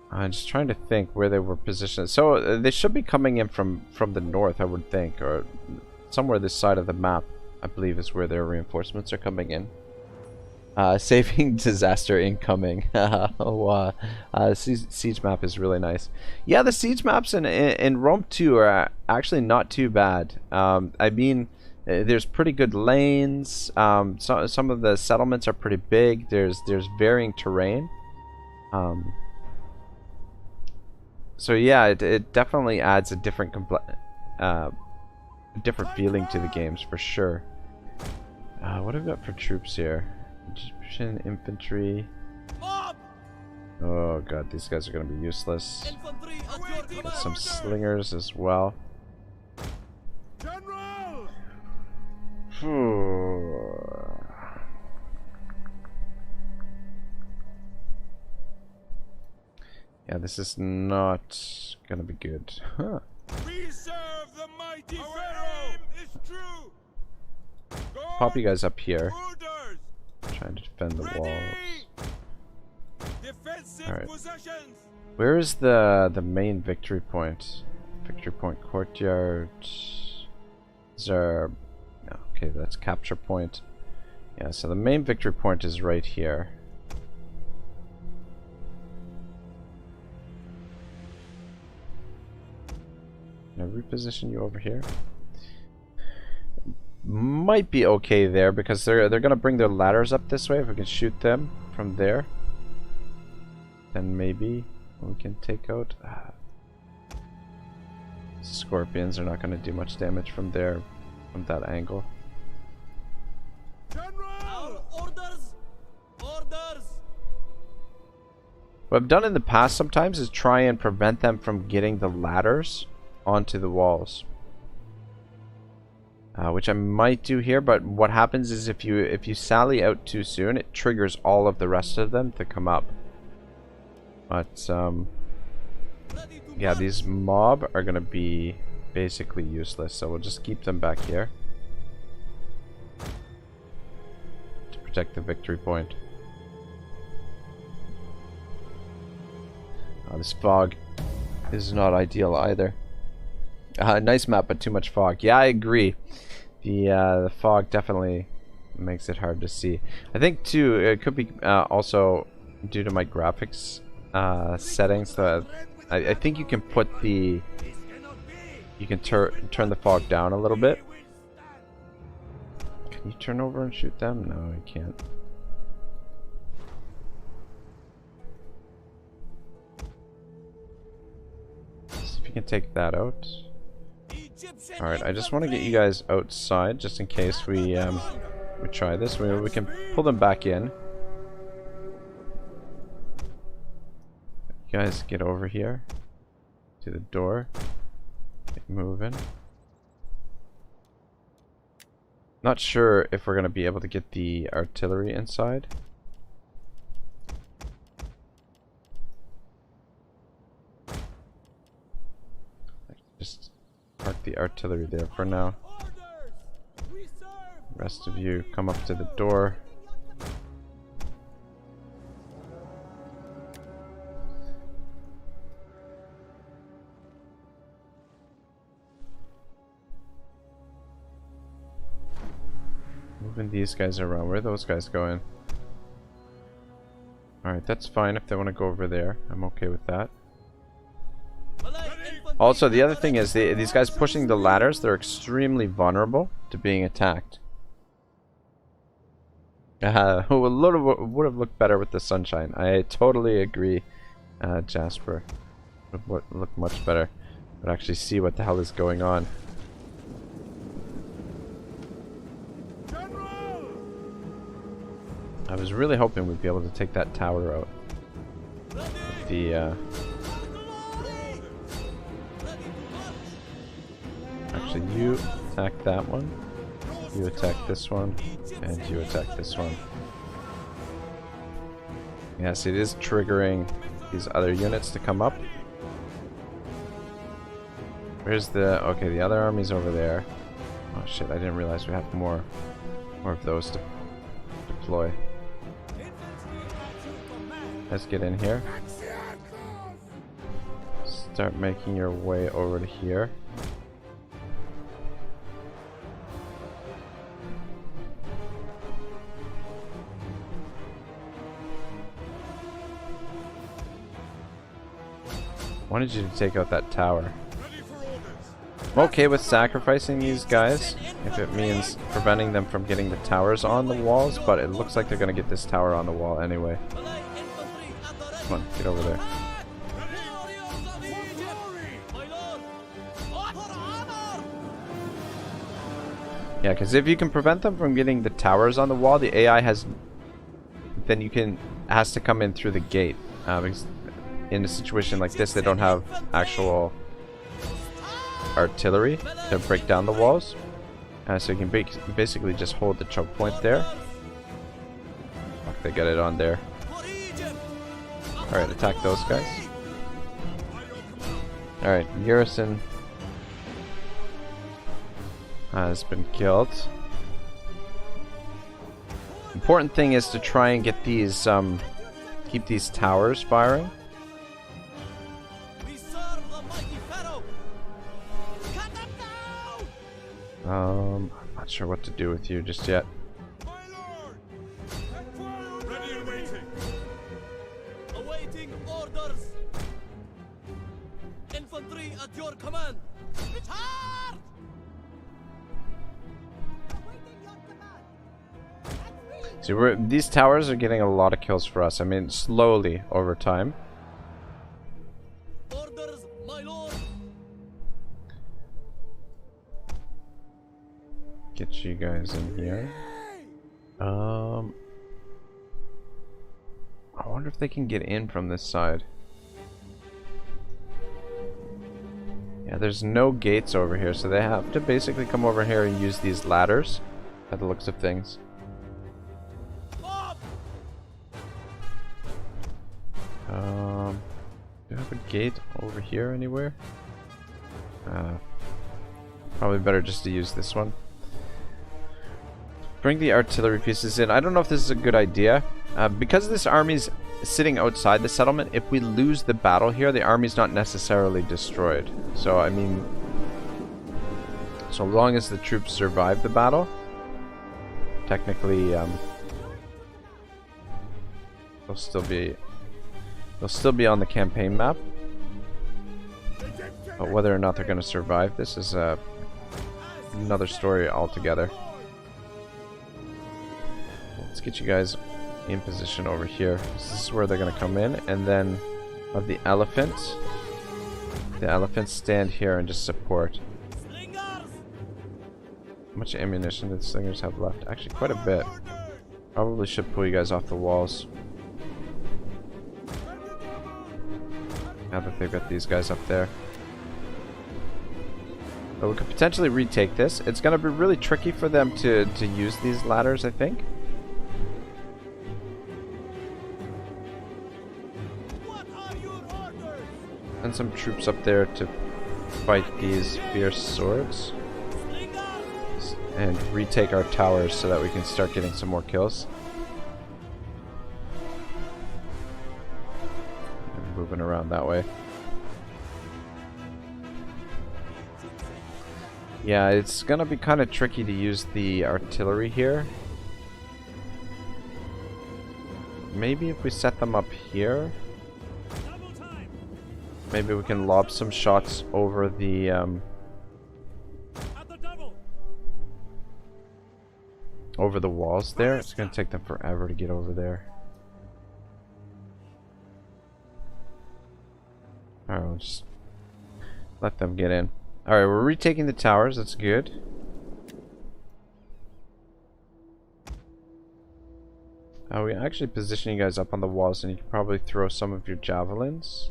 I'm just trying to think where they were positioned. So they should be coming in from the north, I would think, or somewhere this side of the map, I believe, is where their reinforcements are coming in. Saving disaster incoming. Oh, siege map is really nice. Yeah, the siege maps in Rome 2 are actually not too bad. I mean, there's pretty good lanes. Some of the settlements are pretty big. There's varying terrain. So yeah, it definitely adds a different feeling to the games for sure. What have we got for troops here? Egyptian infantry. Oh god, these guys are gonna be useless. Got some slingers as well. General! Yeah, this is not gonna be good. Huh. We serve the mighty Pharaoh! Is true! Pop you guys up here. Orders! Trying to defend the walls. Defensive Alright. possessions! Where is the main victory point? Victory point courtyard. Is there... Okay, that's capture point. Yeah, so the main victory point is right here. Can I reposition you over here? might be okay there because they're gonna bring their ladders up this way. If we can shoot them from there, then maybe we can take out. Scorpions are not gonna do much damage from there, from that angle. Our orders! Orders! What I've done in the past sometimes is try and prevent them from getting the ladders onto the walls. Which I might do here, but what happens is if you sally out too soon, it triggers all of the rest of them to come up. But yeah, these mob are gonna be basically useless, so we'll just keep them back here to protect the victory point. This fog is not ideal either. Nice map, but too much fog. Yeah, I agree. The fog definitely makes it hard to see. I think too it could be also due to my graphics settings. That I think you can put the turn the fog down a little bit. Can you turn over and shoot them? No, I can't. See if you can take that out. Alright, I just want to get you guys outside just in case we try this. We can pull them back in. You guys get over here to the door. Get moving. Not sure if we're going to be able to get the artillery inside. Just park the artillery there for now. Rest of you come up to the door. Moving these guys around. Where are those guys going? Alright, that's fine if they want to go over there. I'm okay with that. Also, the other thing is these guys pushing the ladders, they're extremely vulnerable to being attacked. Would have looked better with the sunshine. I totally agree, Jasper. Would look much better. But actually see what the hell is going on. I was really hoping we'd be able to take that tower out. With the actually, you attack that one, you attack this one, and you attack this one. Yes, it is triggering these other units to come up. Where's the... okay, the other army's over there. Oh shit, I didn't realize we have more of those to deploy. Let's get in here. Start making your way over to here. Wanted you to take out that tower. I'm okay with sacrificing these guys if it means preventing them from getting the towers on the walls, but it looks like they're gonna get this tower on the wall anyway. Come on, get over there. Yeah, because if you can prevent them from getting the towers on the wall, the AI has to come in through the gate. Because in a situation like this, they don't have actual artillery to break down the walls. So you can basically just hold the choke point there. Fuck, they got it on there. Alright, attack those guys. Alright, Garrison has been killed. Important thing is to try and get these, keep these towers firing. I'm not sure what to do with you just yet. Ready and waiting. Awaiting orders. Infantry at your command. Charge! See, these towers are getting a lot of kills for us. I mean, slowly over time. Orders, my lord. Get you guys in here. I wonder if they can get in from this side. Yeah, there's no gates over here, so they have to basically come over here and use these ladders, by the looks of things. Do you have a gate over here anywhere? Probably better just to use this one. Bring the artillery pieces in. I don't know if this is a good idea. Because this army's sitting outside the settlement, if we lose the battle here, the army's not necessarily destroyed. So, I mean, so long as the troops survive the battle, technically, they'll still be on the campaign map. But whether or not they're going to survive this is another story altogether. Let's get you guys in position over here. This is where they're going to come in, and then of the elephants stand here and just support. How much ammunition do the slingers have left? Actually, quite a bit. Probably should pull you guys off the walls. Now that they've got these guys up there. But we could potentially retake this. It's going to be really tricky for them to use these ladders, I think. And some troops up there to fight these fierce swords. And retake our towers so that we can start getting some more kills. And moving around that way. Yeah, it's gonna be kind of tricky to use the artillery here. Maybe if we set them up here, maybe we can lob some shots over the walls there. It's gonna take them forever to get over there. Alright, we'll just let them get in. Alright, we're retaking the towers, that's good. We actually position you guys up on the walls, and you can probably throw some of your javelins.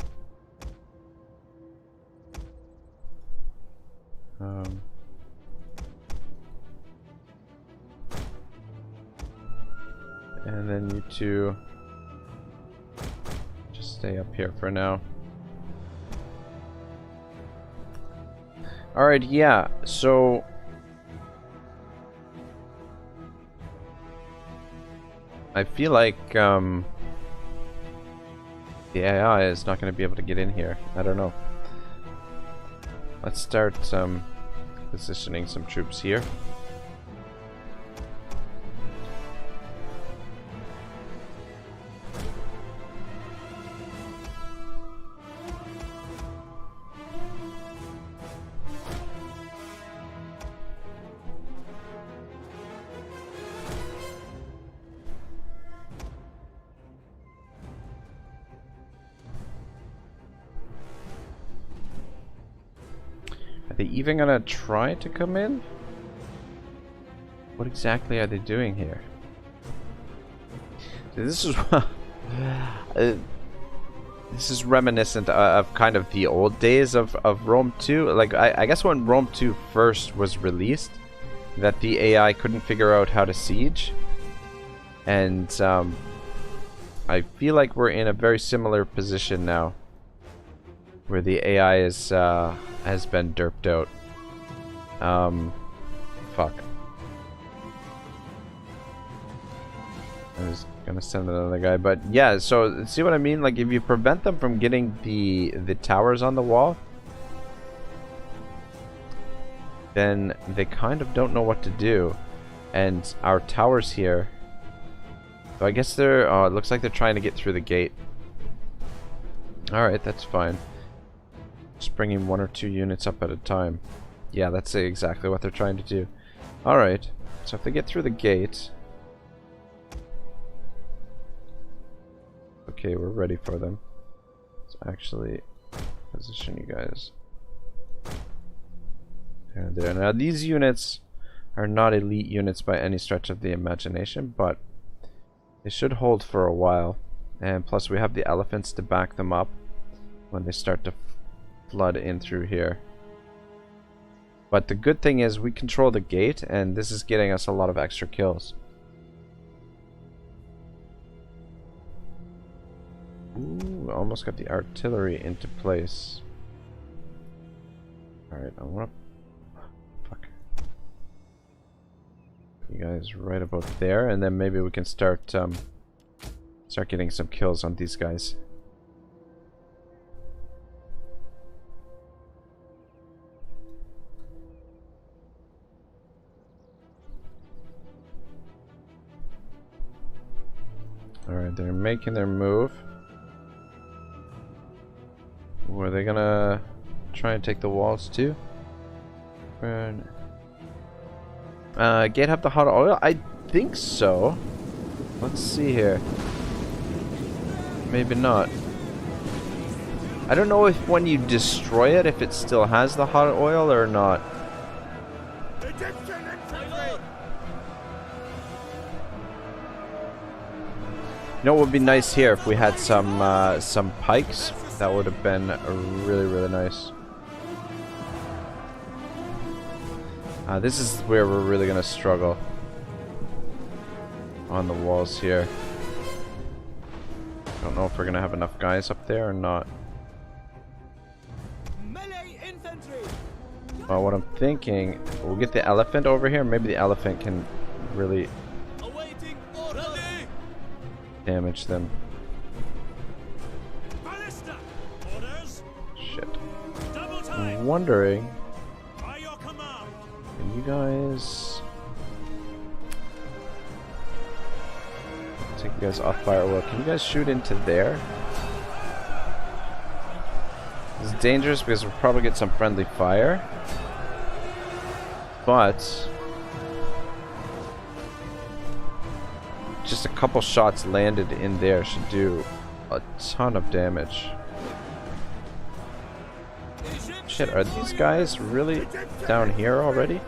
And then you two just stay up here for now. Alright, yeah, so I feel like the AI is not going to be able to get in here. I don't know. Let's start positioning some troops here. Are they even gonna try to come in? What exactly are they doing here? So this is this is reminiscent of kind of the old days of Rome 2. Like I guess when Rome 2 first was released, that the AI couldn't figure out how to siege, and I feel like we're in a very similar position now, where the AI is has been derped out. Fuck. I was gonna send another guy, but yeah. So see what I mean? Like if you prevent them from getting the towers on the wall, then they kind of don't know what to do. And our towers here. So I guess they're. Oh, it looks like they're trying to get through the gate. All right, that's fine. Just bringing 1 or 2 units up at a time. Yeah, that's exactly what they're trying to do. Alright, so if they get through the gate, Okay, we're ready for them. Let's actually position you guys. There and there. Now these units are not elite units by any stretch of the imagination, but they should hold for a while. And plus we have the elephants to back them up when they start to flood in through here. But the good thing is we control the gate, and this is getting us a lot of extra kills. Ooh, almost got the artillery into place. Alright, I wanna... Fuck. You guys right about there, and then maybe we can start getting some kills on these guys. Alright, they're making their move. Were they gonna try and take the walls too? Burn. Gate have the hot oil? I think so. Let's see here. Maybe not. I don't know if when you destroy it, if it still has the hot oil or not. Egyptian infantry! You know what would be nice here if we had some pikes? That would have been really, really nice. This is where we're really gonna struggle on the walls here. Don't know if we're gonna have enough guys up there or not. Melee infantry. Well, what I'm thinking, we'll get the elephant over here. Maybe the elephant can really Awaiting order. damage them. Ballista! Orders! Shit. Double I'm time! wondering, By your command! can you guys take you guys off firewall? Can you guys shoot into there? This is dangerous because we'll probably get some friendly fire. But just a couple shots landed in there should do a ton of damage. Shit, are these guys really down here already?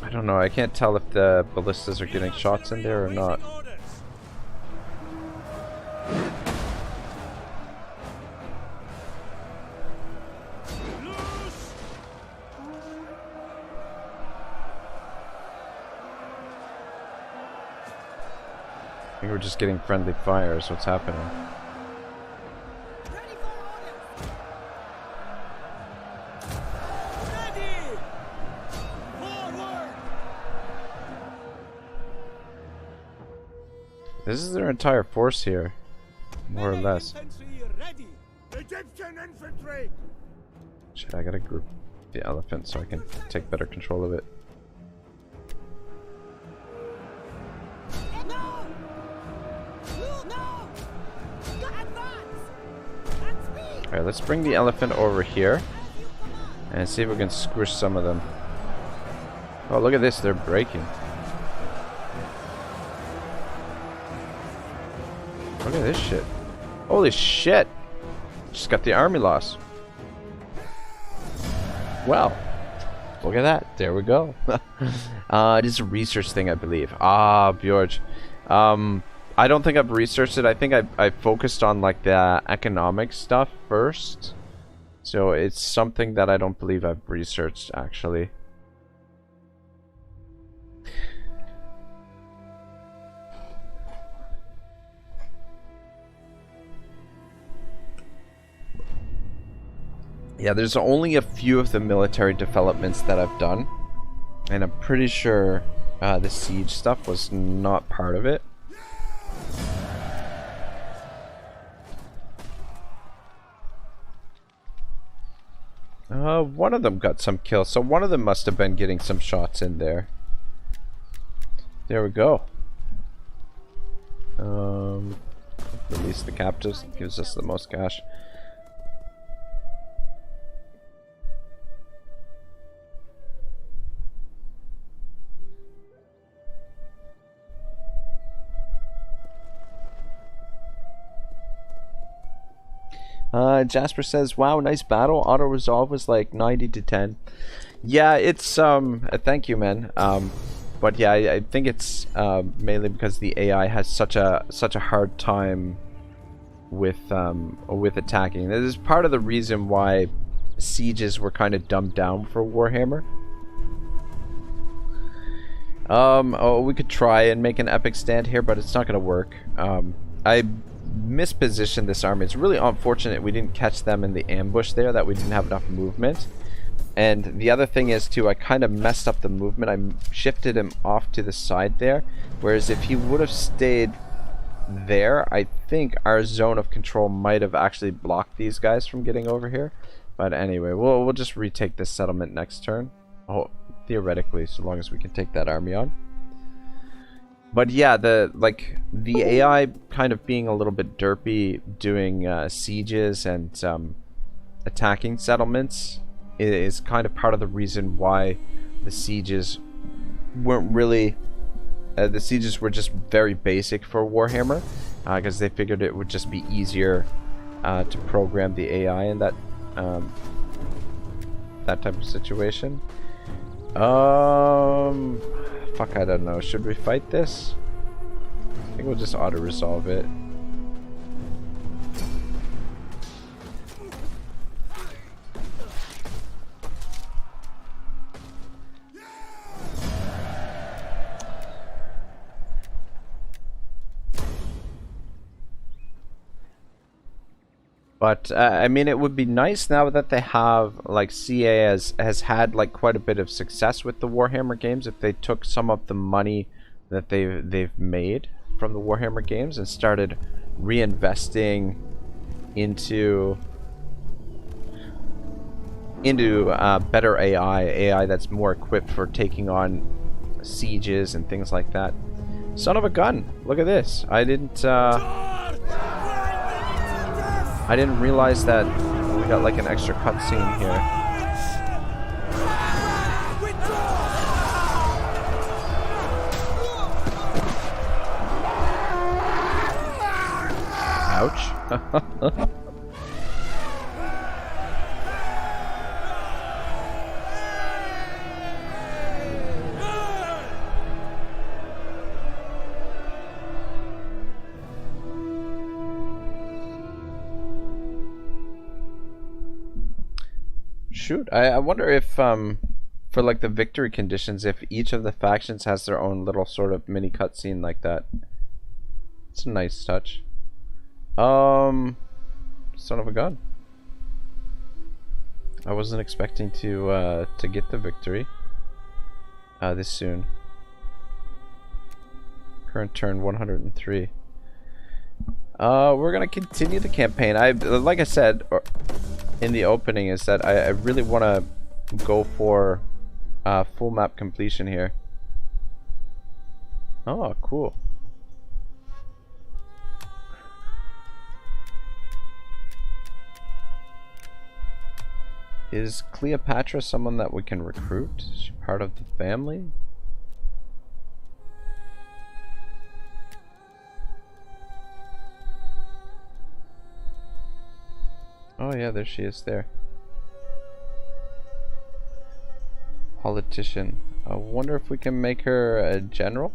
I don't know, I can't tell if the ballistas are getting shots in there or not. I think we're just getting friendly fire is what's happening. Ready for orders. Ready. Forward. This is their entire force here, more or Melee less. Infantry ready. Egyptian infantry! Shit, I gotta group the elephant so I can take better control of it. No! No! Advance! That's me! Alright, let's bring the elephant over here and see if we can squish some of them. Oh, look at this, they're breaking. Look at this shit. Holy shit! Just got the army loss. Well, look at that. There we go. It is a research thing, I believe. Ah, Bjorg. I don't think I've researched it. I think I focused on like the economic stuff first. So it's something that I don't believe I've researched actually. Yeah, there's only a few of the military developments that I've done, and I'm pretty sure the siege stuff was not part of it. One of them got some kills, so one of them must have been getting some shots in there. There we go. Release the captives, gives us the most cash. Jasper says, "Wow, nice battle. Auto resolve was like 90 to 10." Yeah, it's thank you, man. But yeah, I think it's mainly because the AI has such a hard time with attacking. This is part of the reason why sieges were kind of dumbed down for Warhammer. Oh, we could try and make an epic stand here, but it's not gonna work. I mispositioned this army. It's really unfortunate we didn't catch them in the ambush there, that we didn't have enough movement. And the other thing is too, I kind of messed up the movement. I shifted him off to the side there, whereas if he would have stayed there, I think our zone of control might have actually blocked these guys from getting over here. But anyway, we'll just retake this settlement next turn. Oh, theoretically, so long as we can take that army on. But yeah, the AI kind of being a little bit derpy, doing sieges and attacking settlements is kind of part of the reason why the sieges weren't really the sieges were just very basic for Warhammer, because they figured it would just be easier to program the AI in that that type of situation. Fuck, I don't know. Should we fight this? I think we'll just auto-resolve it. But I mean, it would be nice now that they have, like, CA has had like quite a bit of success with the Warhammer games, if they took some of the money that they've made from the Warhammer games and started reinvesting into better AI that's more equipped for taking on sieges and things like that. Son of a gun! Look at this. I didn't realize that we got like an extra cutscene here. Ouch. Shoot, I wonder if for like the victory conditions, if each of the factions has their own little sort of mini cutscene like that. It's a nice touch. Son of a gun. I wasn't expecting to get the victory this soon. Current turn 103. We're gonna continue the campaign. Like I said in the opening, is that I really want to go for full map completion here. Oh, cool. Is Cleopatra someone that we can recruit? Is she part of the family? Oh yeah, there she is there. Politician. I wonder if we can make her a general?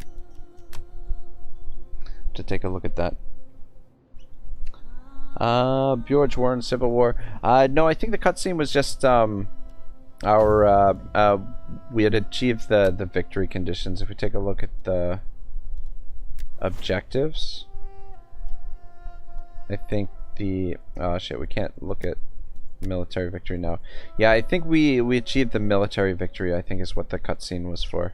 To take a look at that. Bjorge War and Civil War. No, I think the cutscene was just we had achieved the victory conditions. If we take a look at the objectives, I think the shit, we can't look at military victory now. Yeah, I think we achieved the military victory, I think is what the cutscene was for.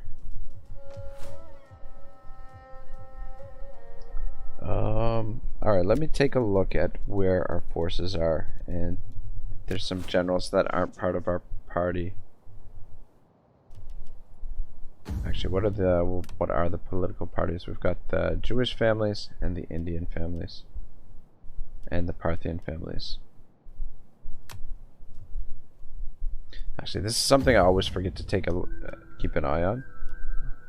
Alright, let me take a look at where our forces are, and there's some generals that aren't part of our party. Actually, what are the political parties? We've got the Jewish families and the Indian families and the Parthian families. Actually, this is something I always forget to take keep an eye on.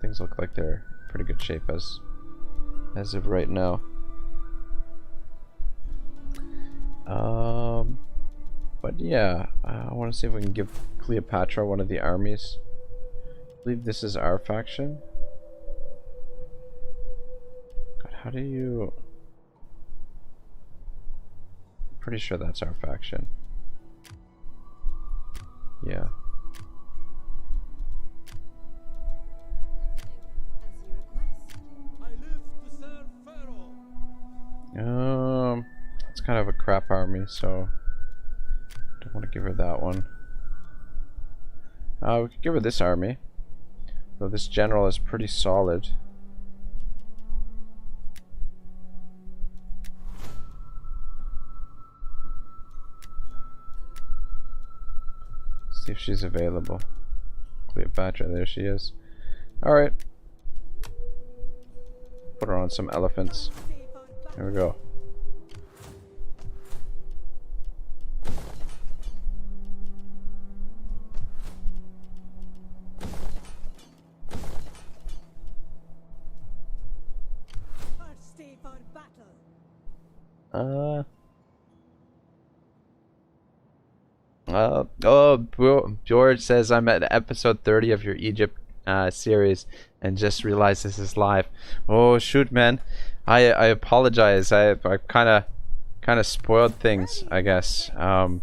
Things look like they're in pretty good shape as of right now. But yeah, I want to see if we can give Cleopatra one of the armies. I believe this is our faction. God, how do you... Pretty sure that's our faction. Yeah. As you request. I live to serve Pharaoh. It's kind of a crap army, so don't want to give her that one. We could give her this army. Though this general is pretty solid. See if she's available. Cleopatra, there she is. Alright. Put her on some elephants. Here we go. Stay for battle. George says I'm at episode 30 of your Egypt series and just realized this is live. Oh shoot, man! I apologize. I kind of spoiled things, I guess. Yeah,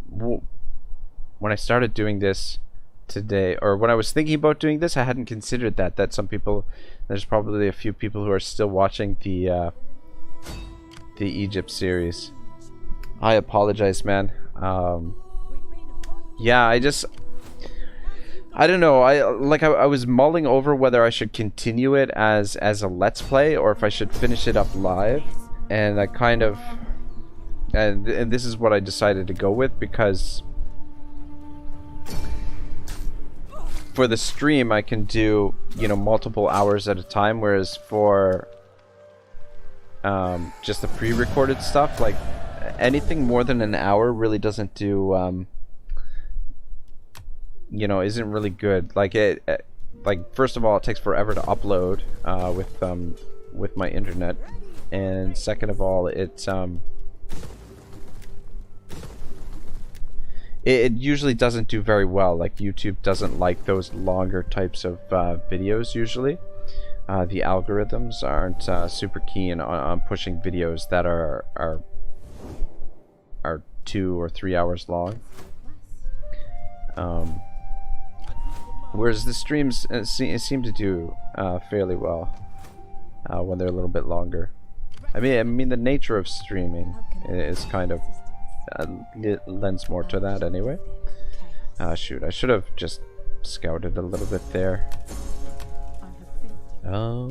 when I started doing this today, or when I was thinking about doing this, I hadn't considered that some people, there's probably a few people who are still watching the Egypt series. I apologize, man. Yeah, I don't know. I was mulling over whether I should continue it as a let's play or if I should finish it up live, and I kind of and this is what I decided to go with, because for the stream I can do, you know, multiple hours at a time, whereas for just the pre-recorded stuff, like anything more than an hour really doesn't do you know, isn't really good. Like like first of all, it takes forever to upload with my internet, and second of all, it usually doesn't do very well. Like YouTube doesn't like those longer types of videos usually. The algorithms aren't super keen on pushing videos that are 2 or 3 hours long. Whereas the streams seem to do fairly well when they're a little bit longer. I mean the nature of streaming is kind of lends more to that anyway. Shoot, I should have just scouted a little bit there. I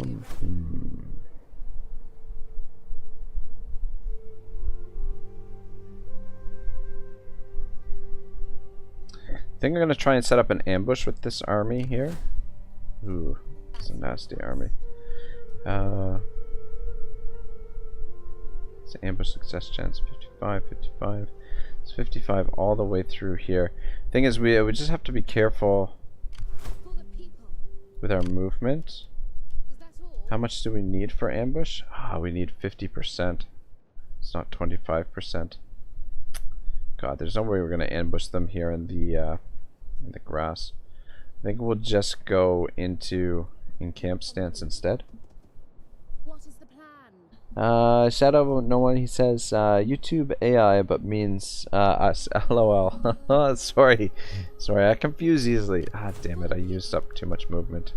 think I'm gonna try and set up an ambush with this army here. Ooh, it's a nasty army. It's an ambush success chance 55, 55. It's 55 all the way through here. Thing is, we just have to be careful with our movement. How much do we need for ambush? We need 50%. It's not 25%. God, there's no way we're gonna ambush them here in the grass. I think we'll just go in camp stance instead. What is the plan? Shadow no one, he says YouTube AI but means us. LOL. Sorry, I confuse easily. Damn it, I used up too much movement.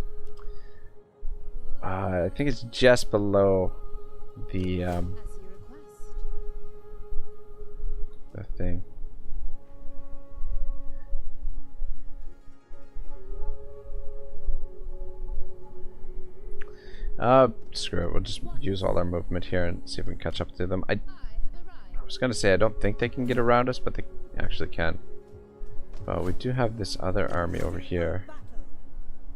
I think it's just below the As you request. the thing. Screw it, we'll just use all our movement here and see if we can catch up to them. I was gonna say I don't think they can get around us, but they actually can. But we do have this other army over here.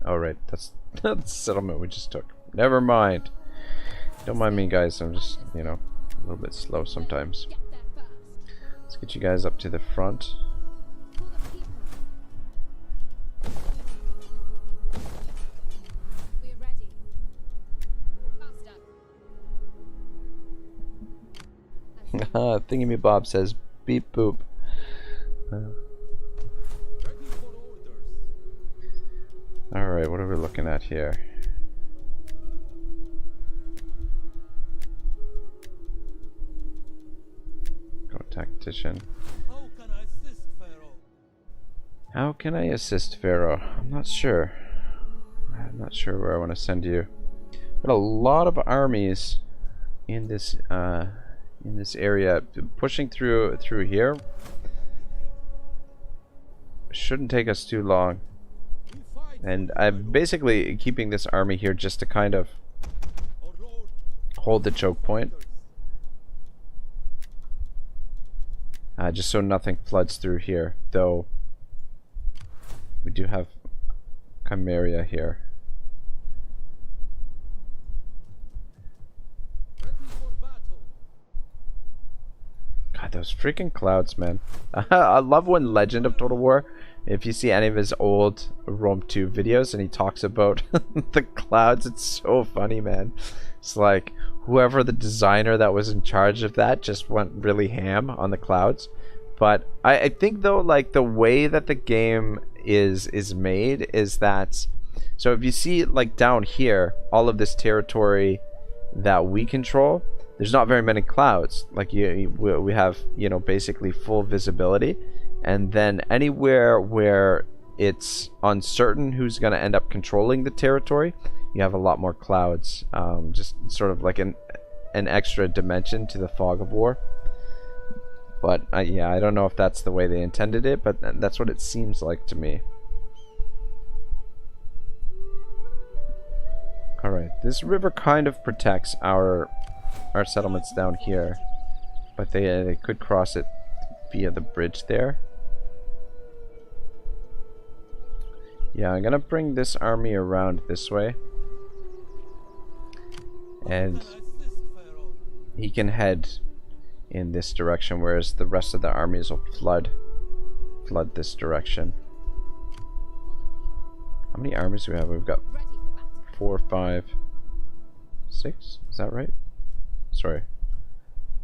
Oh right, that's the settlement we just took. Never mind. Don't mind me, guys, I'm just, you know, a little bit slow sometimes. Get there first. Let's get you guys up to the front. For the people. We're ready. Faster. As Thingy-me-bob says beep boop. Ready for orders. Alright, what are we looking at here? Go tactician. How can I assist, Pharaoh? How can I assist Pharaoh? I'm not sure. I'm not sure where I want to send you. Got a lot of armies in this area. Pushing through here shouldn't take us too long. We fight. And I'm basically keeping this army here just to kind of Our lord. hold the choke point. Just so nothing floods through here. Though we do have Chimeria here. Ready for battle. God, those freaking clouds, man. I love when Legend of Total War, if you see any of his old Rome 2 videos and he talks about the clouds, it's so funny, man. It's like whoever the designer that was in charge of that just went really ham on the clouds. But I think though, like the way that the game is made is that, so if you see like down here, all of this territory that we control, there's not very many clouds. Like we have, you know, basically full visibility, and then anywhere where it's uncertain who's going to end up controlling the territory, you have a lot more clouds. Just sort of like an extra dimension to the fog of war. But yeah, I don't know if that's the way they intended it, but that's what it seems like to me. Alright, this river kind of protects our settlements down here, but they could cross it via the bridge there. Yeah, I'm gonna bring this army around this way, and he can head in this direction, whereas the rest of the armies will flood this direction. How many armies do we have? We've got Ready for battle. 4, 5, 6. Is that right? Sorry,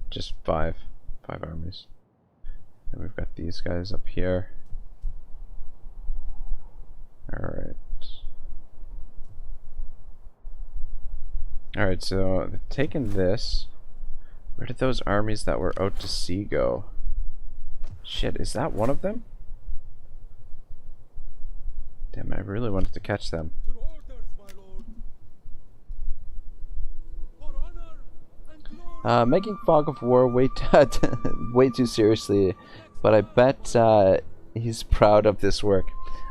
just 5 armies. And we've got these guys up here. Alright. Alright, so they've taken this. Where did those armies that were out to sea go? Shit, is that one of them? Damn, I really wanted to catch them. Your orders, my lord. For honor and glory. Making Fog of War way too seriously, but I bet he's proud of this work.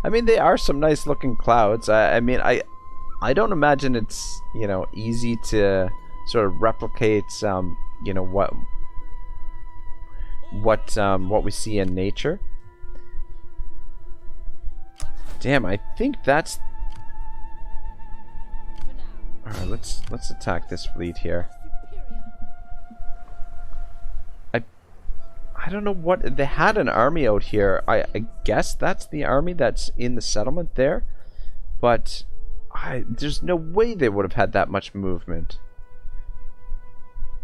I mean, they are some nice looking clouds. I mean, I don't imagine it's, you know, easy to sort of replicate you know, what we see in nature. Damn, I think that's. For now. All right, let's attack this fleet here. Superior. I don't know what they had an army out here. I guess that's the army that's in the settlement there, but there's no way they would have had that much movement.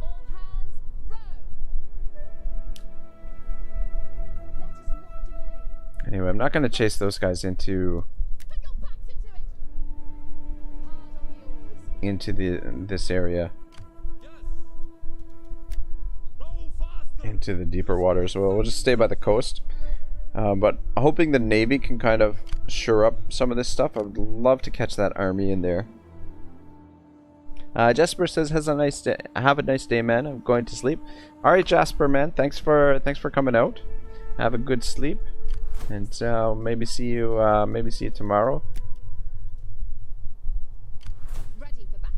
All hands, row. Let us not delay. Anyway, I'm not going to chase those guys into Put your backs into it. Hard on the oars. this area, Yes. Row faster. into the deeper waters. Well, we'll just stay by the coast. But hoping the Navy can kind of shore up some of this stuff. I would love to catch that army in there. Jasper says, have a nice day, man. I'm going to sleep. All right, Jasper, man. Thanks for coming out. Have a good sleep, and maybe see you tomorrow. Ready for battle.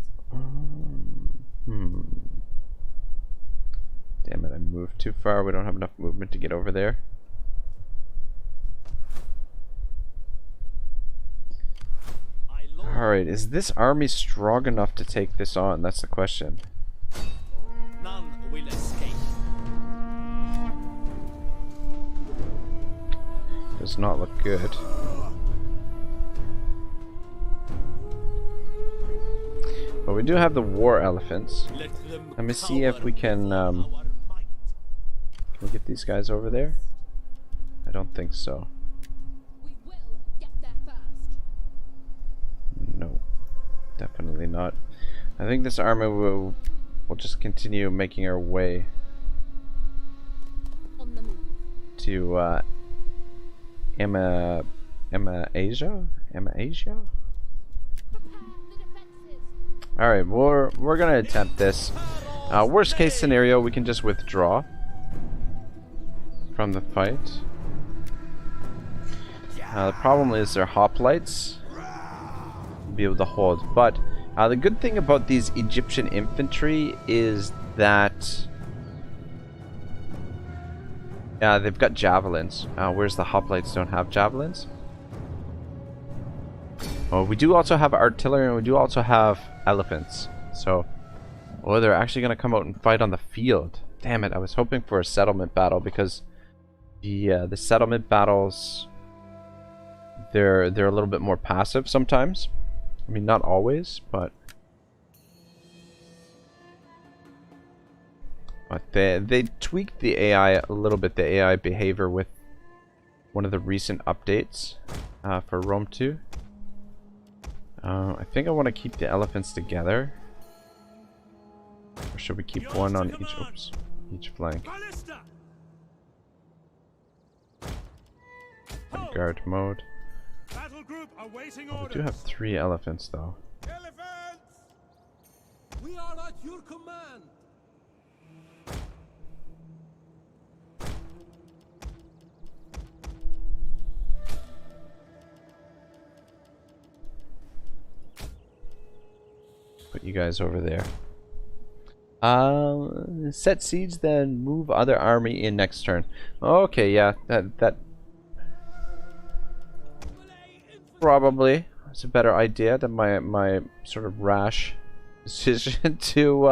Damn it! I moved too far. We don't have enough movement to get over there. Alright, is this army strong enough to take this on? That's the question. None will escape. Does not look good. But we do have the war elephants. Let them Let me see if we can cower before our might. we get these guys over there? I don't think so. We will get there first. No, definitely not. I think this army will just continue making our way On the move. to Asia? Prepare the defenses. Alright, we're gonna attempt this. Worst case scenario, we can just withdraw from the fight. The problem is their hoplites be able to hold, but the good thing about these Egyptian infantry is that they've got javelins, whereas the hoplites don't have javelins. Oh, we do also have artillery, and we do also have elephants. So, oh, they're actually going to come out and fight on the field. Damn it! I was hoping for a settlement battle, because the settlement battles, they're a little bit more passive sometimes. I mean, not always, but they tweaked the AI a little bit, the AI behavior, with one of the recent updates for Rome 2. I think I want to keep the elephants together, or should we keep one on each flank? Ballista! In guard mode. Battle group awaiting We orders. do have 3 elephants though. Elephants! We are at your command. Put you guys over there. Set siege, then move other army in next turn. Okay, yeah, that probably is a better idea than my sort of rash decision to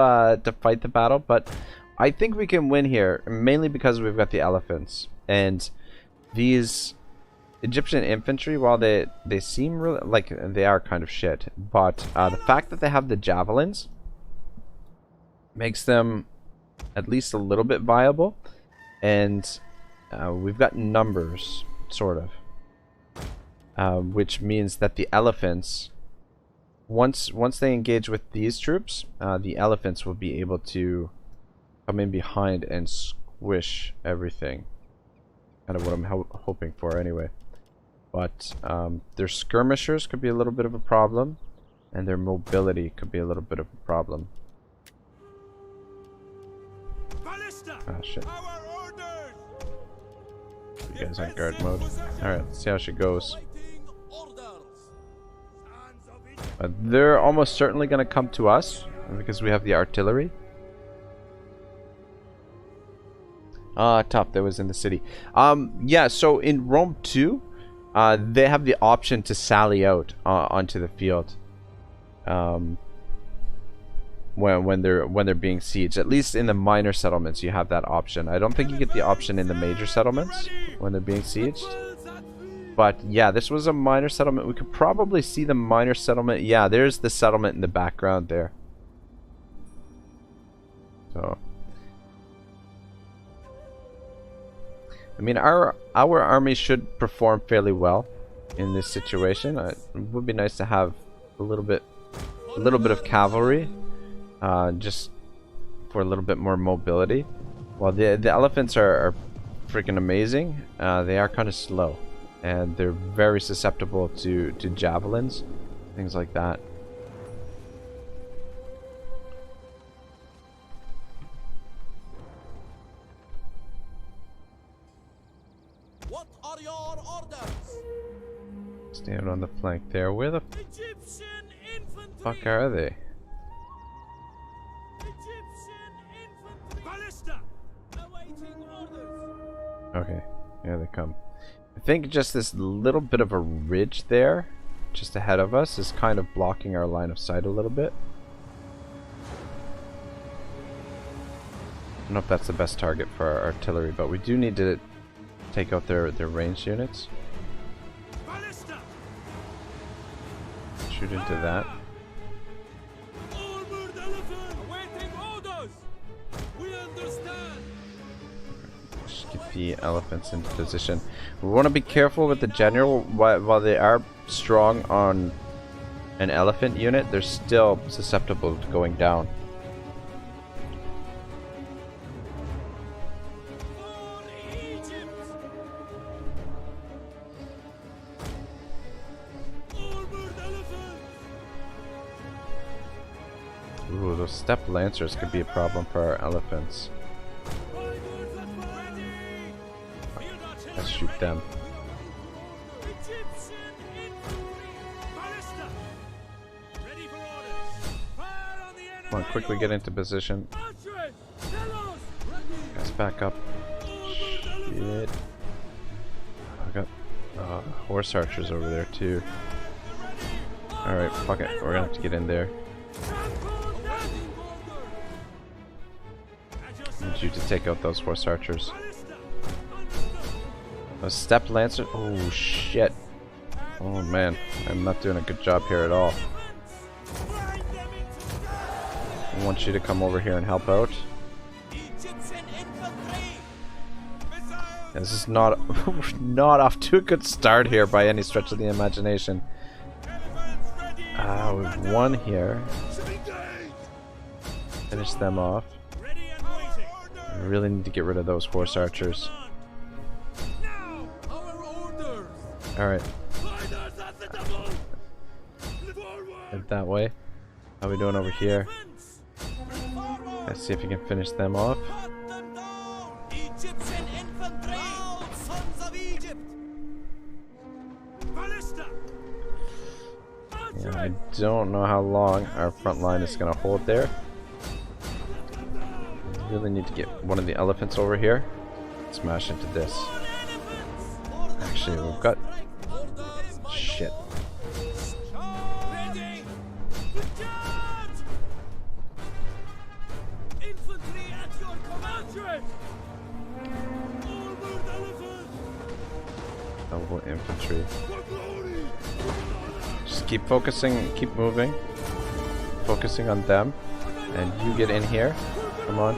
fight the battle. But I think we can win here, mainly because we've got the elephants, and these Egyptian infantry, while they seem really like they are kind of shit, but the fact that they have the javelins makes them at least a little bit viable, and we've got numbers, sort of, which means that the elephants, once they engage with these troops, the elephants will be able to come in behind and squish everything. Kind of what I'm hoping for, anyway. But their skirmishers could be a little bit of a problem, and their mobility could be a little bit of a problem. Ballista! Ah, shit. Our orders! You guys on guard mode. Alright, let's see how she goes. Awaiting orders. Sons of Egypt! They're almost certainly going to come to us, because we have the artillery. Top, that was in the city. Yeah, so in Rome 2, they have the option to sally out onto the field when they're being sieged. At least in the minor settlements, you have that option. I don't think you get the option in the major settlements when they're being sieged. But yeah, this was a minor settlement. We could probably see the minor settlement. Yeah, there's the settlement in the background there. So, I mean, our army should perform fairly well in this situation. It would be nice to have a little bit of cavalry, just for a little bit more mobility. While the elephants are freaking amazing, they are kind of slow, and they're very susceptible to javelins, things like that. What are your orders? Stand on the flank there. Where the Egyptian infantry! fuck are they? Egyptian infantry! Ballista! Awaiting orders. Okay, here they come. I think just this little bit of a ridge there, just ahead of us, is kind of blocking our line of sight a little bit. I don't know if that's the best target for our artillery, but we do need to take out their ranged units. Ballista! Shoot into that. Armored elephant! Awaiting orders! We understand! the elephants into position. We want to be careful with the general. While they are strong on an elephant unit, they're still susceptible to going down. Ooh, those steppe lancers could be a problem for our elephants. Let's shoot them. Come on, quickly get into position. Guys, back up. Shit. I got horse archers over there too. Alright, fuck it. We're gonna have to get in there. I need you to take out those horse archers. Those steppe lancers. Oh shit. Oh man, I'm not doing a good job here at all. I want you to come over here and help out. This is not not off to a good start here by any stretch of the imagination. We've won here. Finish them off. I really need to get rid of those horse archers. Alright. Head that way. How are we doing over here? Let's see if we can finish them off. Yeah, I don't know how long our front line is going to hold there. Really need to get one of the elephants over here. Smash into this. Actually, we've got... Shit. Double infantry. Just keep focusing, keep moving. Focusing on them. And you get in here. Come on.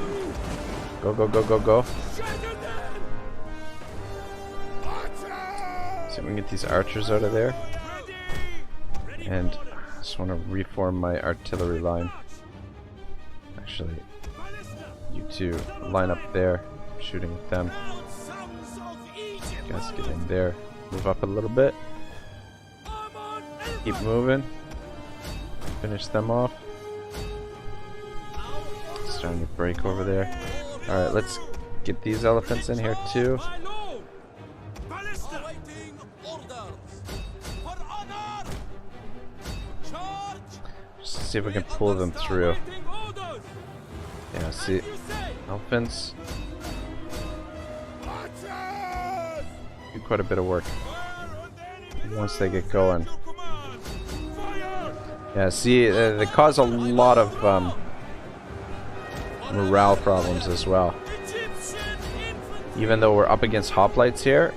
Go, go, go, go, go. See if we can get these archers out of there. And I just want to reform my artillery line. Actually, you two line up there, shooting at them. You guys get in there. Move up a little bit. Keep moving. Finish them off. Starting to break over there. Alright, let's get these elephants in here too. Just see if we can pull them through. Yeah, see, elephants do quite a bit of work once they get going. Yeah, see, they cause a lot of morale problems as well. Even though we're up against hoplites here,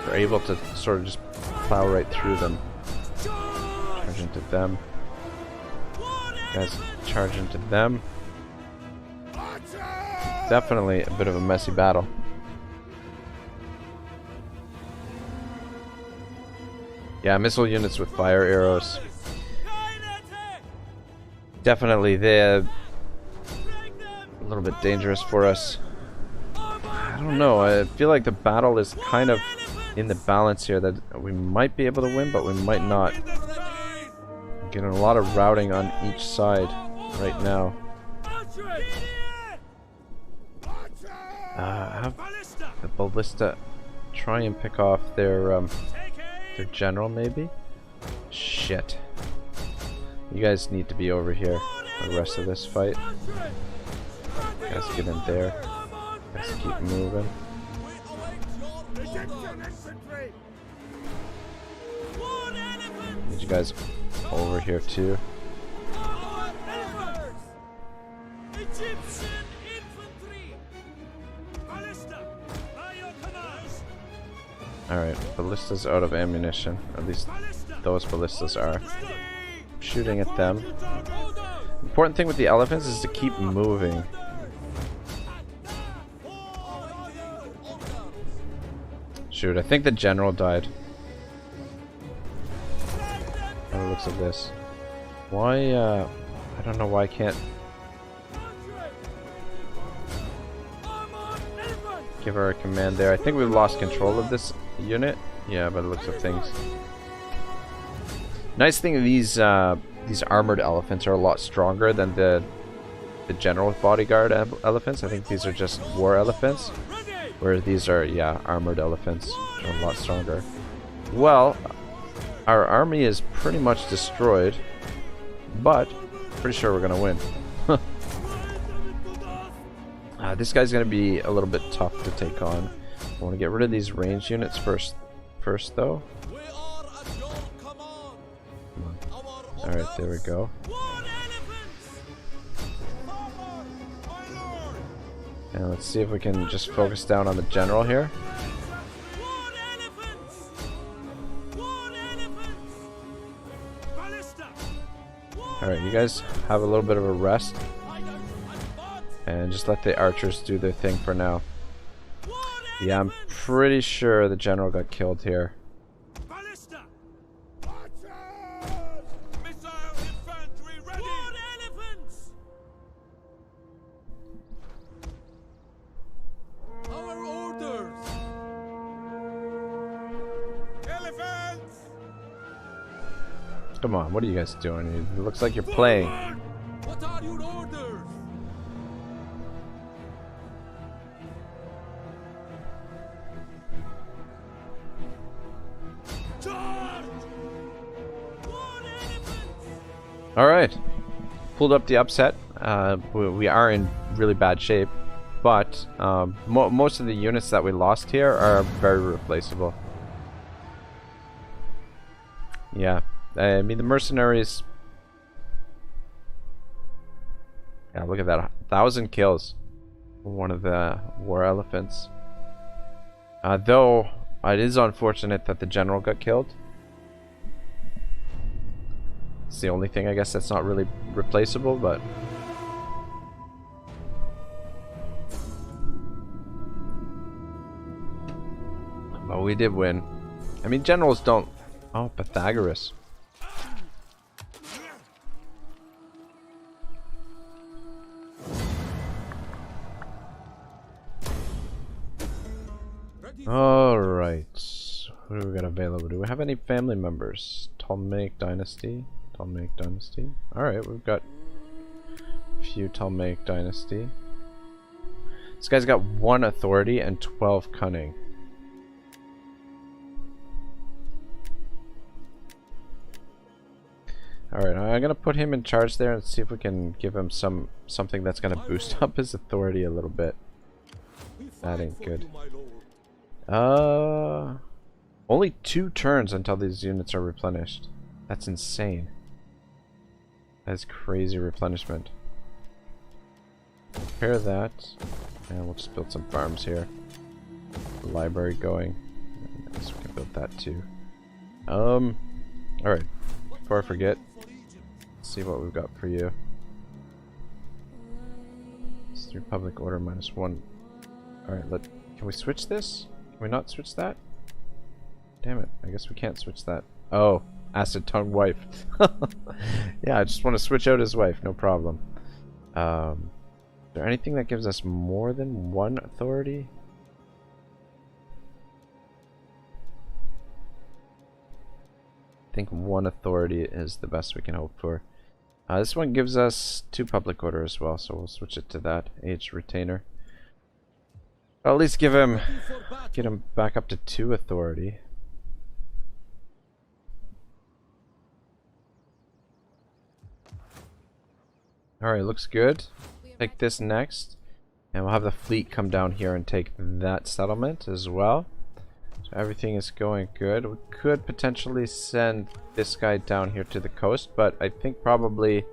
we're able to sort of just plow right through them. Charge into them. Guys, charge into them. Definitely a bit of a messy battle. Yeah, missile units with fire arrows. Definitely they're a little bit dangerous for us. I don't know, I feel like the battle is kind of in the balance here, that we might be able to win, but we might not. Getting a lot of routing on each side right now. Have the ballista try and pick off their general, maybe? Shit. You guys need to be over here the rest of this fight. You guys get in there. You guys keep moving. Need you guys over here too. Alright, ballista's out of ammunition. At least those ballistas are. Shooting at them. Important thing with the elephants is to keep moving. Shoot, I think the general died. By the looks of this. Why, I don't know why I can't give her a command there. I think we've lost control of this unit. Yeah, by the looks of things. Nice thing, these armored elephants are a lot stronger than the general bodyguard elephants. I think these are just war elephants, where these are, yeah, armored elephants, which are a lot stronger. Well, our army is pretty much destroyed, but pretty sure we're gonna win. This guy's gonna be a little bit tough to take on. I want to get rid of these range units first though. Alright, there we go. And let's see if we can just focus down on the general here. Alright, you guys have a little bit of a rest. And just let the archers do their thing for now. Yeah, I'm pretty sure the general got killed here. Come on, what are you guys doing? It looks like you're playing. What are your orders? Alright. Pulled up the upset. We are in really bad shape. But most of the units that we lost here are very replaceable. Yeah. I mean, the mercenaries... Yeah, look at that. 1,000 kills. One of the war elephants. Though, it is unfortunate that the general got killed. It's the only thing, I guess, that's not really replaceable, but... But we did win. I mean, generals don't... Oh, Pythagoras. Alright. What do we got available? Do we have any family members? Ptolemaic Dynasty? Ptolemaic Dynasty? Alright, we've got a few Ptolemaic Dynasty. This guy's got 1 authority and 12 cunning. Alright, I'm gonna put him in charge there and see if we can give him something that's gonna boost up his authority a little bit. That ain't good. Only 2 turns until these units are replenished. That's insane. That's crazy replenishment. Repair that. And we'll just build some farms here. The library going. I guess we can build that too. Alright. Before I forget, let's see what we've got for you. It's 3 public order -1. Alright, can we switch this? Can we not switch that? Damn it, I guess we can't switch that. Oh, acid tongue wife. Yeah, I just want to switch out his wife, no problem. Is there anything that gives us more than 1 authority? I think 1 authority is the best we can hope for. This one gives us 2 public order as well, so we'll switch it to that. Age retainer. I'll at least get him back up to 2 authority. Alright, looks good. Take this next. And we'll have the fleet come down here and take that settlement as well. So everything is going good. We could potentially send this guy down here to the coast, but I think probably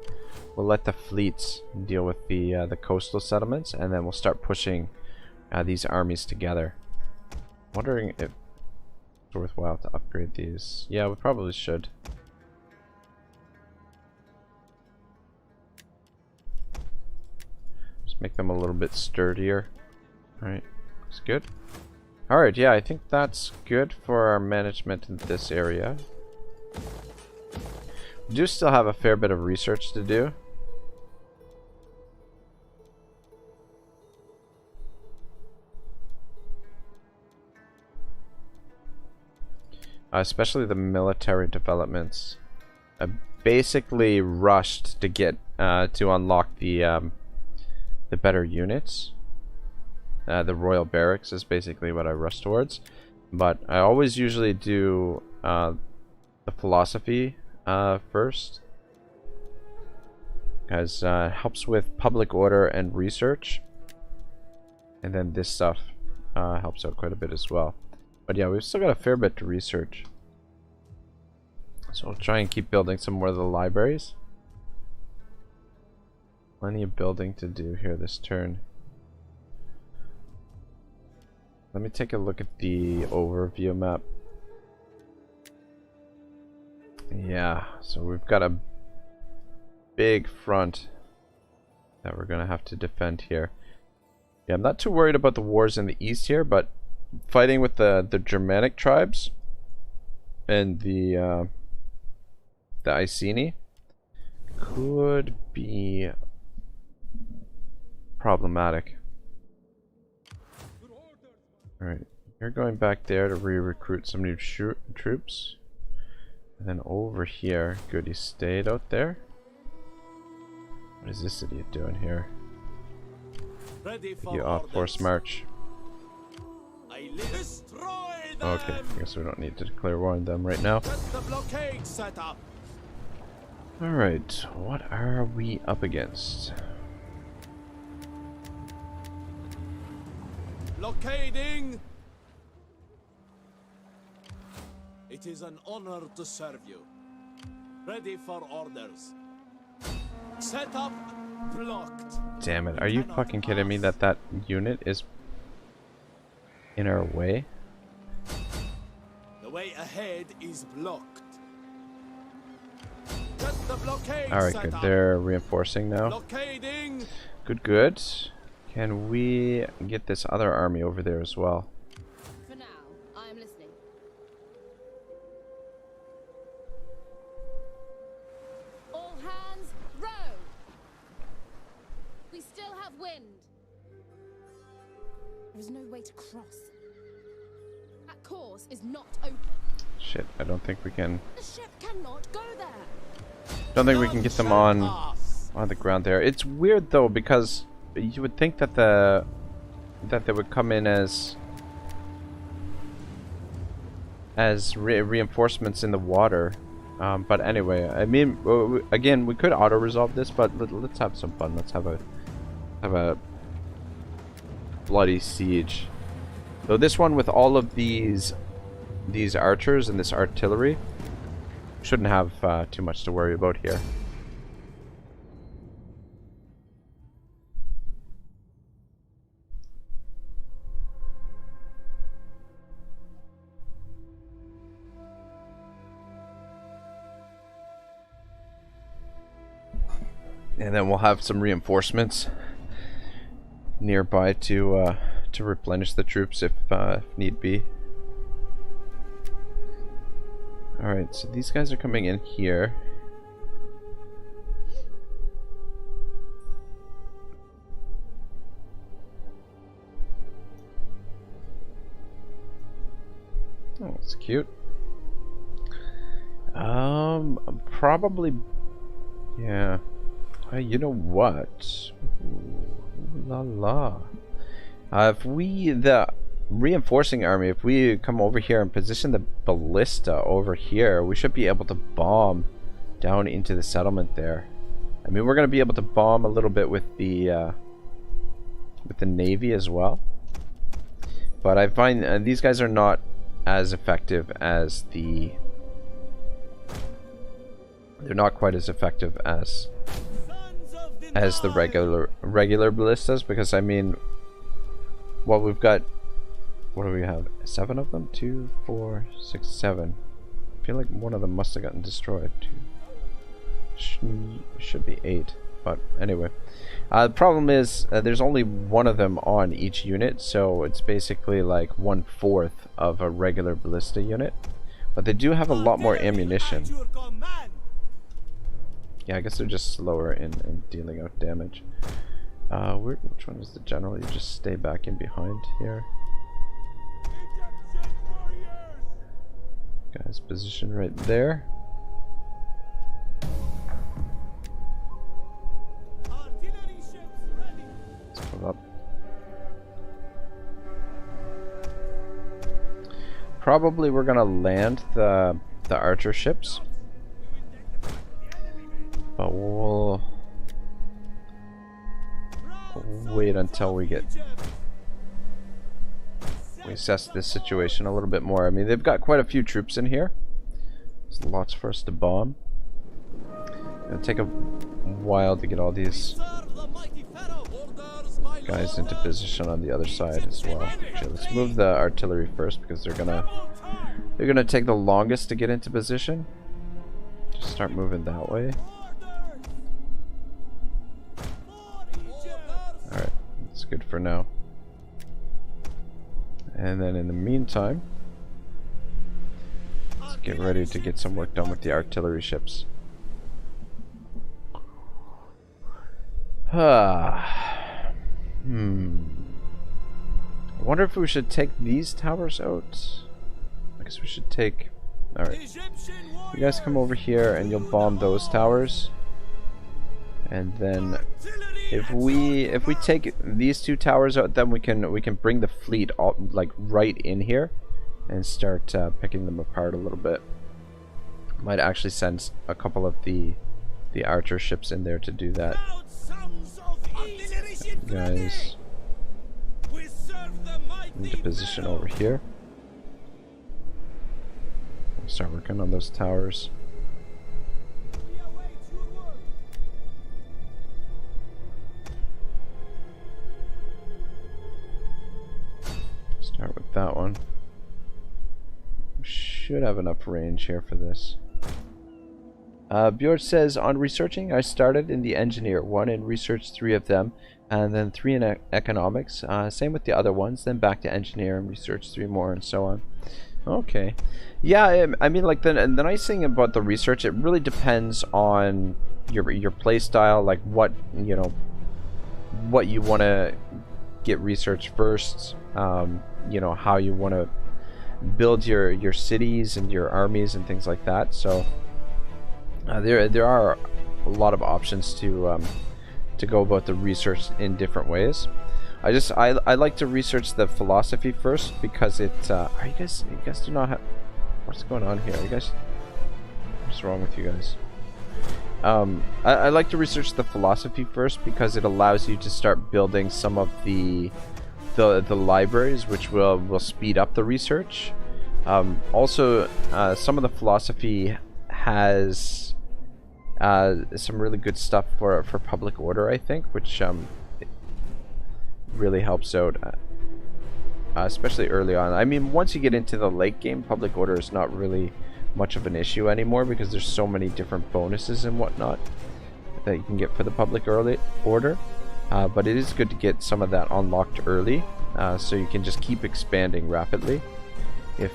we'll let the fleets deal with the coastal settlements, and then we'll start pushing these armies together. Wondering if it's worthwhile to upgrade these. Yeah, we probably should. Just make them a little bit sturdier. Alright, looks good. Alright, yeah, I think that's good for our management in this area. We do still have a fair bit of research to do. Especially the military developments. I basically rushed to get to unlock the better units. The Royal Barracks is basically what I rush towards, but I always usually do the philosophy first, because it helps with public order and research, and then this stuff helps out quite a bit as well. But yeah, we've still got a fair bit to research, so we'll try and keep building some more of the libraries. Plenty of building to do here this turn. Let me take a look at the overview map. Yeah, so we've got a big front that we're gonna have to defend here. Yeah, I'm not too worried about the wars in the east here, but fighting with the Germanic tribes and the Iceni could be problematic. Alright, you're going back there to re-recruit some new troops. And then over here, good, he stayed out there. What is this idiot doing here? Ready for You off orders. force march. Destroy them. Okay, I guess we don't need to declare war on them right now. Get the blockade set up. Alright, what are we up against? Blockading. It is an honor to serve you. Ready for orders. Set up. Blocked. Damn it, are you fucking kidding me that that unit is in our way? The way ahead is blocked. Get the blockade Alright, set good, up. they're reinforcing now. Blockading. Good, good. Can we get this other army over there as well? For now, I am listening. All hands, row! We still have wind. There is no way to cross. That course is not open. Shit, I don't think we can. The ship cannot go there. Don't think we can get them None shall on pass. the ground there. It's weird though, because you would think that they would come in as reinforcements in the water. But anyway, I mean, again, we could auto resolve this, but let's have some fun. Let's have a bloody siege. Though this one with all of these archers and this artillery shouldn't have too much to worry about here. And then we'll have some reinforcements nearby to replenish the troops if need be. Alright, so these guys are coming in here. Oh, it's cute. Probably, yeah. You know what? Ooh, la la. If the reinforcing army, if we come over here and position the ballista over here, we should be able to bomb down into the settlement there. I mean, we're going to be able to bomb a little bit with the navy as well. But I find these guys are not as effective as they're not quite as effective as the regular ballistas, because I mean, what we've got, what do we have? 7 of them? 2, 4, 6, 7. I feel like one of them must have gotten destroyed. Should be 8. But anyway, the problem is there's only one of them on each unit, so it's basically like 1/4 of a regular ballista unit. But they do have a lot more ammunition. Yeah, I guess they're just slower in dealing out damage. Which one is the general? You just stay back in behind here. Guys, position right there. Let's put up. Probably we're gonna land the archer ships, but we'll wait until we assess this situation a little bit more. I mean, they've got quite a few troops in here. There's lots for us to bomb. It'll take a while to get all these guys into position on the other side as well. Actually, let's move the artillery first because they're gonna take the longest to get into position. Just start moving that way. Alright, that's good for now. And then in the meantime, let's get ready to get some work done with the artillery ships. I wonder if we should take these towers out. I guess we should take... Alright. You guys come over here and you'll bomb those towers. And then if we take these two towers out, then we can bring the fleet all, like right in here and start picking them apart a little bit. Might actually send a couple of the archer ships in there to do that. Guys, into position over here. Start working on those towers. Start with that one. We should have enough range here for this. Björn says, on researching, I started in the engineer one and researched 3 of them, and then 3 in economics. Same with the other ones, then back to engineer and research 3 more, and so on. Okay. Yeah, I mean, like the nice thing about the research, it really depends on your play style, like what you want to get researched first. You know, how you want to build your cities and your armies and things like that. So there are a lot of options to go about the research in different ways. I like to research the philosophy first because it you guys do not have, what's going on here? You guys, what's wrong with you guys? I like to research the philosophy first because it allows you to start building some of the libraries, which will speed up the research. Also, some of the philosophy has some really good stuff for public order, I think, which really helps out, especially early on. I mean, once you get into the late game, public order is not really much of an issue anymore because there's so many different bonuses and whatnot that you can get for the public order. But it is good to get some of that unlocked early, so you can just keep expanding rapidly if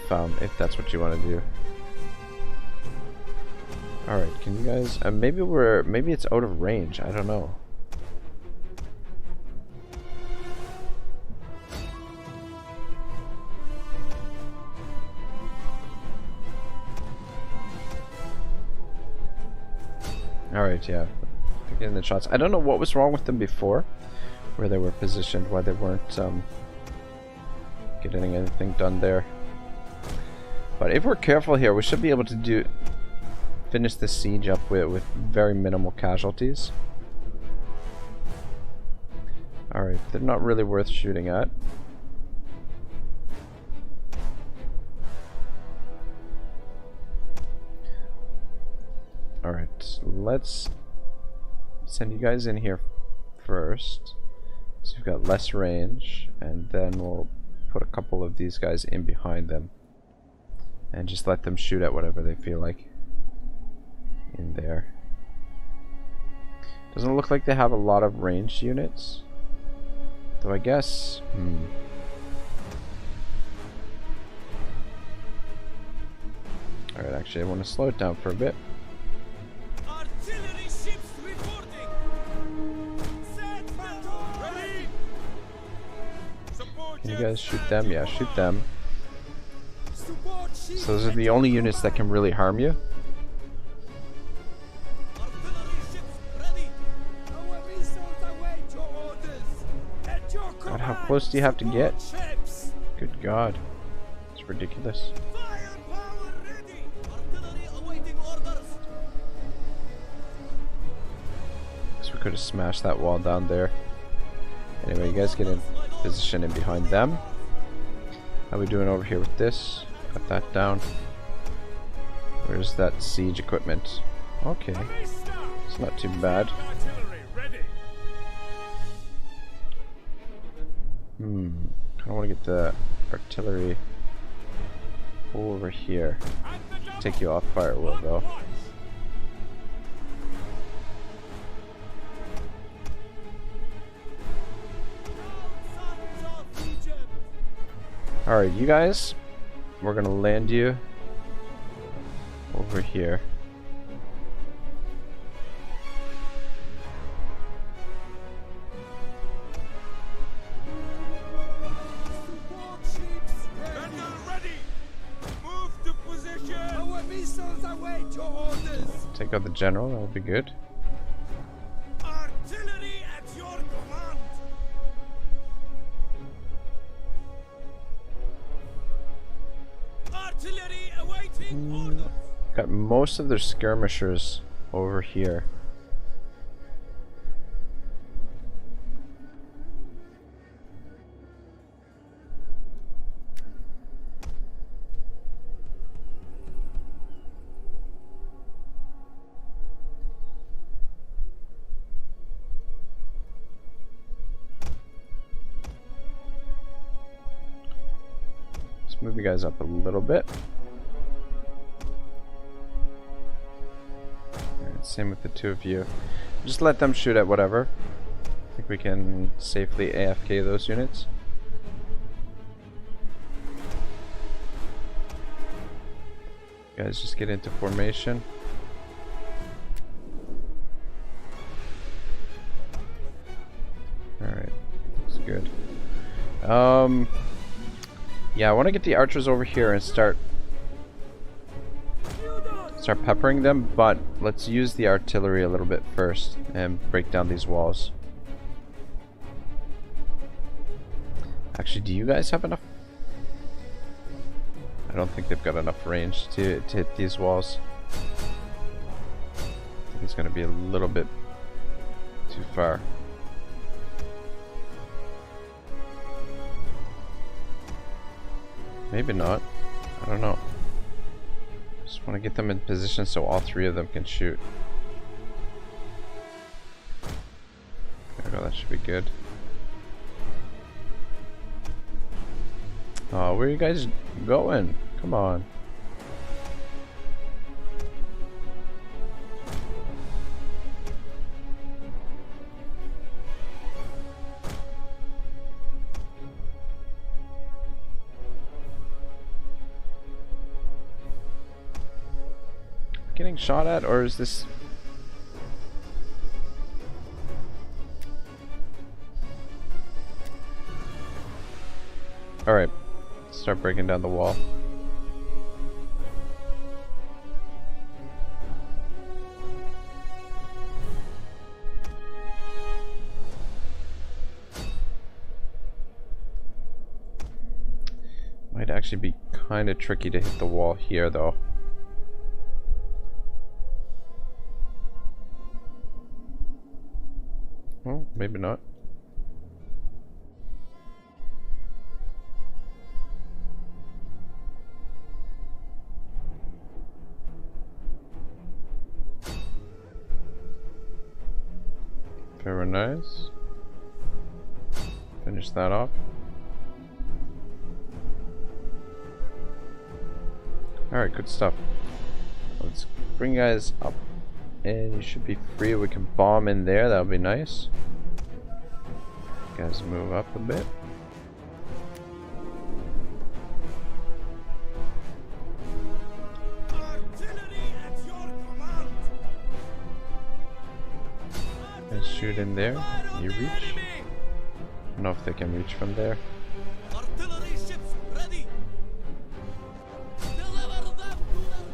that's what you want to do. All right, can you guys? Maybe it's out of range. I don't know. Alright, yeah. They're getting the shots. I don't know what was wrong with them before, where they were positioned, why they weren't getting anything done there. But if we're careful here, we should be able to finish the siege up with very minimal casualties. Alright, they're not really worth shooting at. Alright, let's send you guys in here first, so you've got less range, and then we'll put a couple of these guys in behind them and just let them shoot at whatever they feel like in there. Doesn't look like they have a lot of ranged units. Though I guess... Alright, actually I want to slow it down for a bit. Artillery ships reporting. Set battle ready. Support Can you units guys shoot them? Yeah, shoot them. Support ships. So those are the only units that can really harm you. Artillery ships ready. Our missiles await your orders. At your God, command. how close do you have to get? Ships. Good God. It's ridiculous. Firepower ready. Artillery awaiting orders. Guess we could have smashed that wall down there. Anyway, you guys get in position in behind them. How we doing over here with this? Got that down. Where's that siege equipment? Okay, it's not too bad. artillery ready. I want to get the artillery over here. Take you off firewall though. Sons of Egypt. Alright, you guys, we're gonna land you over here. Support ships. Gunner ready. Move to position. Our missiles await your orders. Take out the general, that would be good. Artillery at your command. Artillery awaiting orders. Got most of their skirmishers over here. Let's move you guys up a little bit. Alright, same with the two of you. Just let them shoot at whatever. I think we can safely AFK those units. Guys, just get into formation. Alright, looks good. Yeah, I want to get the archers over here and start peppering them, but let's use the artillery a little bit first and break down these walls. Actually, do you guys have enough? I don't think they've got enough range to hit these walls. I think it's going to be a little bit too far. Maybe not. I don't know. Just want to get them in position so all three of them can shoot. There we go, that should be good. Oh, where are you guys going? Come on. Getting shot at, or is this... Alright, start breaking down the wall. Might actually be kind of tricky to hit the wall here though. Well, maybe not. Very nice. Finish that off. Alright, good stuff. Let's bring you guys up and you should be free. We can bomb in there. That would be nice. Guys, move up a bit. Artillery at your command. And shoot in there. You reach. I don't know if they can reach from there. Artillery ships ready. Deliver them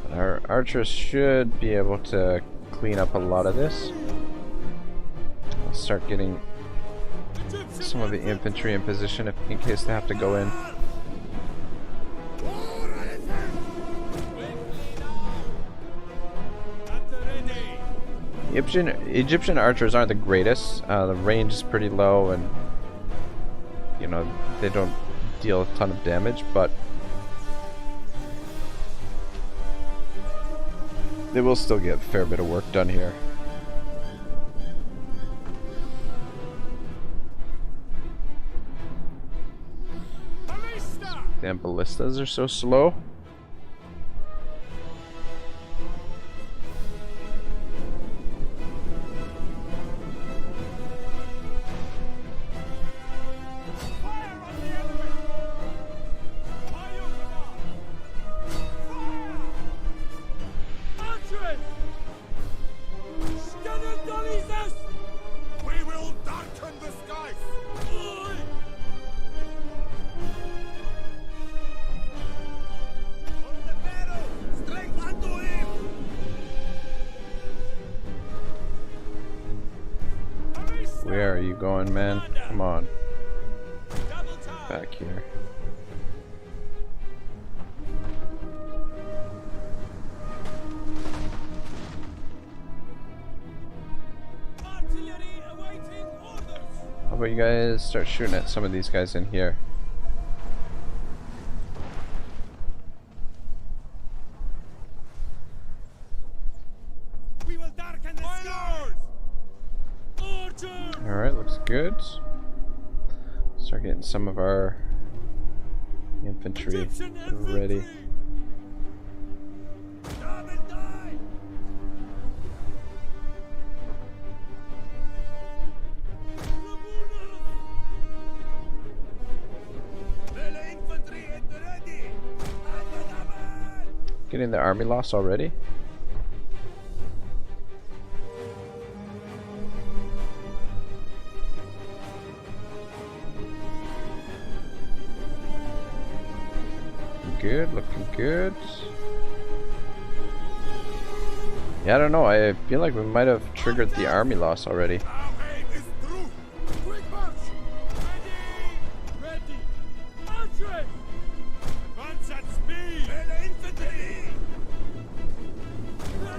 to the Our archers should be able to clean up a lot of this. I'll start getting some of the infantry in position in case they have to go in. Egyptian archers aren't the greatest. The range is pretty low, and you know they don't deal a ton of damage, but they will still get a fair bit of work done here. Damn, ballistas are so slow. We will darken the skies. On the barrel, strength unto him. Where are you going, man? Come on. Back here. artillery awaiting orders. How about you guys start shooting at some of these guys in here? We will darken the skies. Alright, looks good. Start getting some of our infantry ready. Double die. Melee infantry at the ready. At the double. Getting the army loss already? Good, looking good. Yeah, I don't know. I feel like we might have triggered the army loss already. Our aim is through. Quick march. Ready! Archers! Advance at speed. Melee infantry.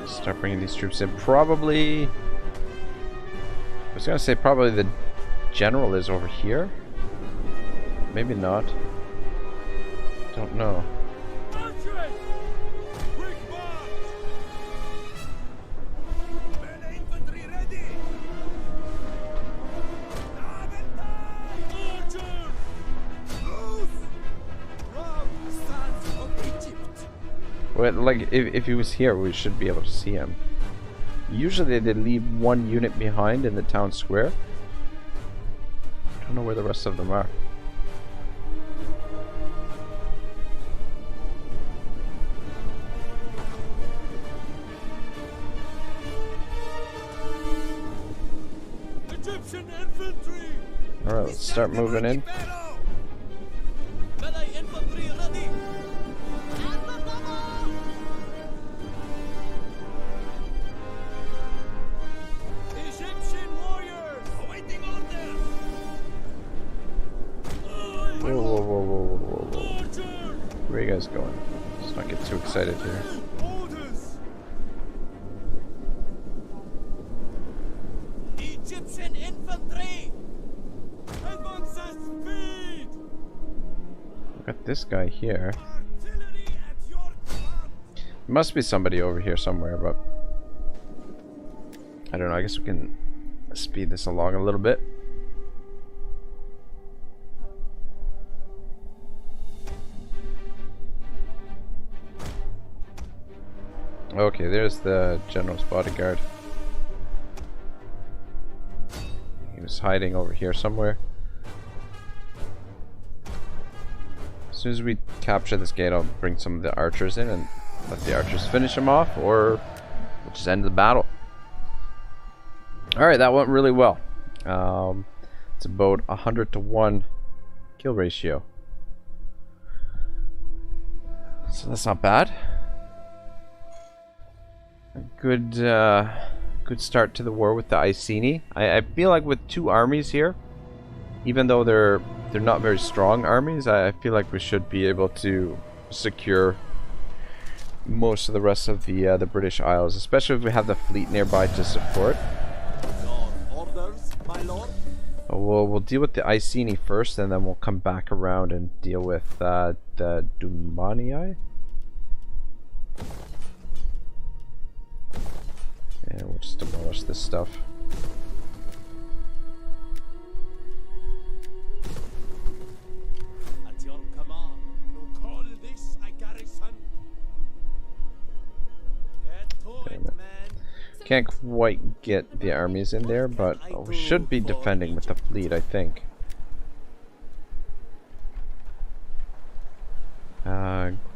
Start bringing these troops in. Probably. I was gonna say probably the general is over here. Maybe not. Don't know. Archers! Quick march. Melee infantry ready. Double die. Archers! Loose. Rob, sons of Egypt. Well, like if he was here, we should be able to see him. Usually they leave one unit behind in the town square. I don't know where the rest of them are. Egyptian infantry! Alright, let's start moving in. Melee infantry ready. Egyptian warriors! Awaiting orders. Whoa, whoa, whoa, whoa, whoa, whoa. Archers! Where are you guys going? Let's not get too excited here. Orders! Egyptian infantry. Advance at speed! We've got this guy here. Artillery at your command. Must be somebody over here somewhere, but I don't know. I guess we can speed this along a little bit. Okay, there's the general's bodyguard. was hiding over here somewhere. As soon as we capture this gate, I'll bring some of the archers in and let the archers finish him off, or we'll just end the battle. Alright, that went really well. It's about 100 to 1 kill ratio. So that's not bad. A good start to the war with the Iceni. I feel like with 2 armies here, even though they're not very strong armies, I feel like we should be able to secure most of the rest of the British Isles, especially if we have the fleet nearby to support. Your orders, my lord? We'll deal with the Iceni first, and then we'll come back around and deal with the Dumanii. And we'll just demolish this stuff. At your command, no call this a garrison. Get to Damn it, it. man. Can't quite get the armies in there, but we should be defending with the fleet, I think.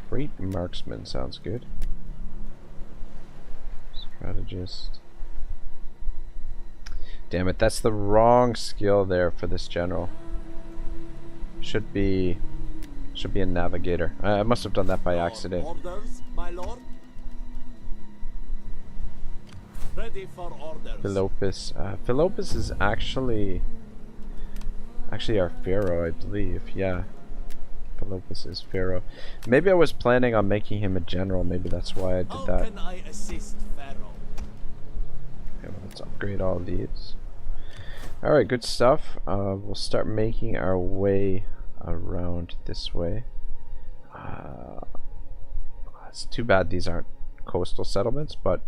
Great marksman sounds good. Strategist. Damn it, that's the wrong skill there for this general. Should be a navigator. I must have done that by accident. Orders, my lord? Ready for orders. Philopus. Philopus is actually our pharaoh, I believe. Yeah. Philopus is pharaoh. Maybe I was planning on making him a general. Maybe that's why I did How that. can I assist Pharaoh? Okay, well, let's upgrade all these. Alright, good stuff. We'll start making our way around this way. It's too bad these aren't coastal settlements, but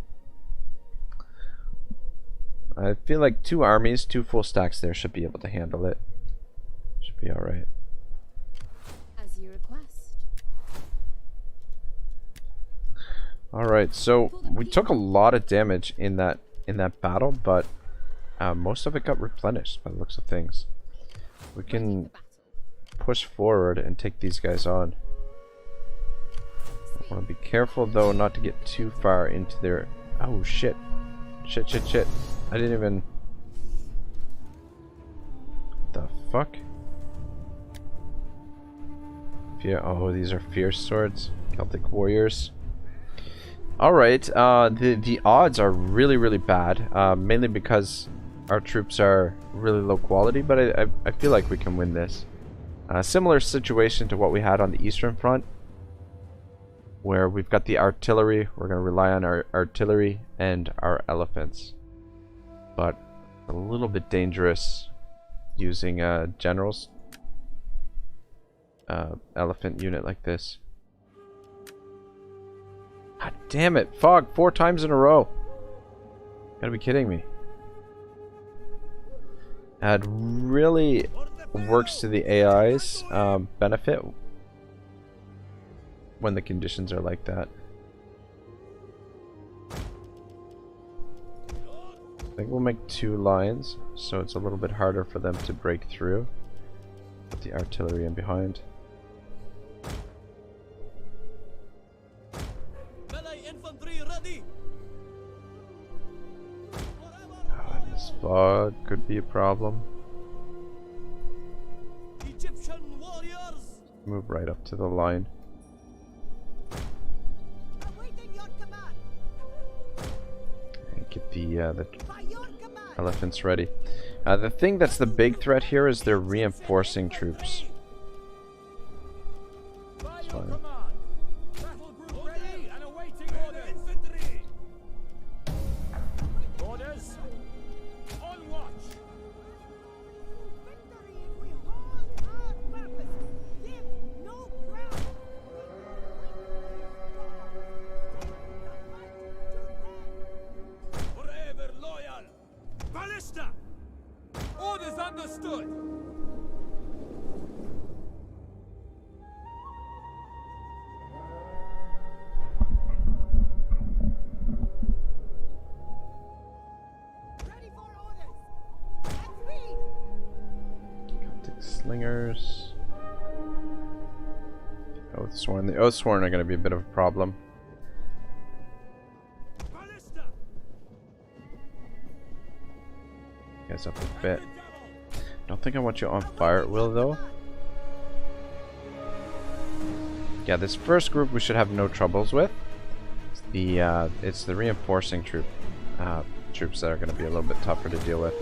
I feel like 2 armies, 2 full stacks there should be able to handle it. Should be alright. As you request. Alright, so we took a lot of damage in that battle, but most of it got replenished by the looks of things. We can push forward and take these guys on. I want to be careful though not to get too far into their... Oh shit. Shit. I didn't even... The fuck? Oh, these are fierce swords. Celtic warriors. Alright, the odds are really bad. Mainly because our troops are really low quality, but I feel like we can win this. Similar situation to what we had on the Eastern Front, where we've got the artillery. We're going to rely on our artillery and our elephants. But a little bit dangerous using generals. Elephant unit like this. God damn it, Fog, 4 times in a row. Gotta be kidding me. It really works to the AI's benefit when the conditions are like that. I think we'll make 2 lines, so it's a little bit harder for them to break through. Put the artillery in behind. Melee infantry ready. And this fog could be a problem. Egyptian warriors. Move right up to the line. Awaiting your command. And get the By your command. elephants ready. The thing that's the big threat here is they're reinforcing troops. By your fine. command. Battle group ready and awaiting orders. Infantry! Orders. On watch. Victory if we hold our purpose. Give no ground. Forever loyal! Ballista! Orders understood. Ready for orders. At speed. slingers. Oathsworn. The Oathsworn are going to be a bit of a problem. Ballista! You guys up a bit. Don't think I want you on fire at will though. Yeah, this first group we should have no troubles with. It's the reinforcing troops that are going to be a little bit tougher to deal with.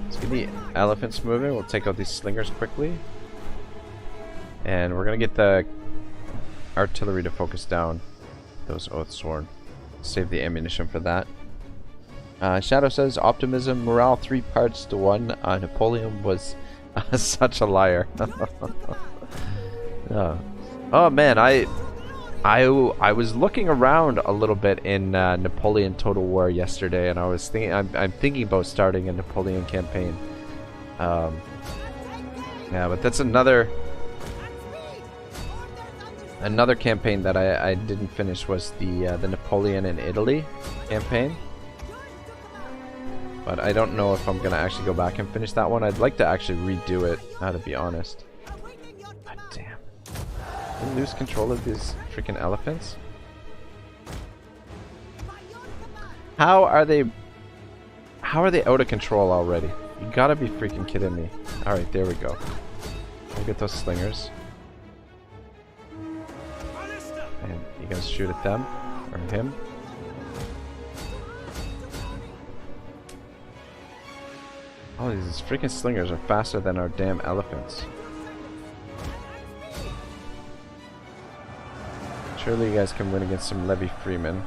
Let's get the elephants moving. We'll take out these slingers quickly. And we're going to get the artillery to focus down those Oathsworn. Save the ammunition for that. Shadow says, optimism, morale 3 parts to 1. Napoleon was such a liar. Oh man, I was looking around a little bit in Napoleon Total War yesterday, and I was thinking I'm thinking about starting a Napoleon campaign. Yeah, but that's another campaign that I didn't finish was the Napoleon in Italy campaign. But I don't know if I'm gonna actually go back and finish that one. I'd like to actually redo it, to be honest. God damn. Did I lose control of these freaking elephants? How are they out of control already? You gotta be freaking kidding me. Alright, there we go. We'll get those slingers. And you guys shoot at them. Or him. Oh, these freaking slingers are faster than our damn elephants. Surely you guys can win against some Levy Freemen.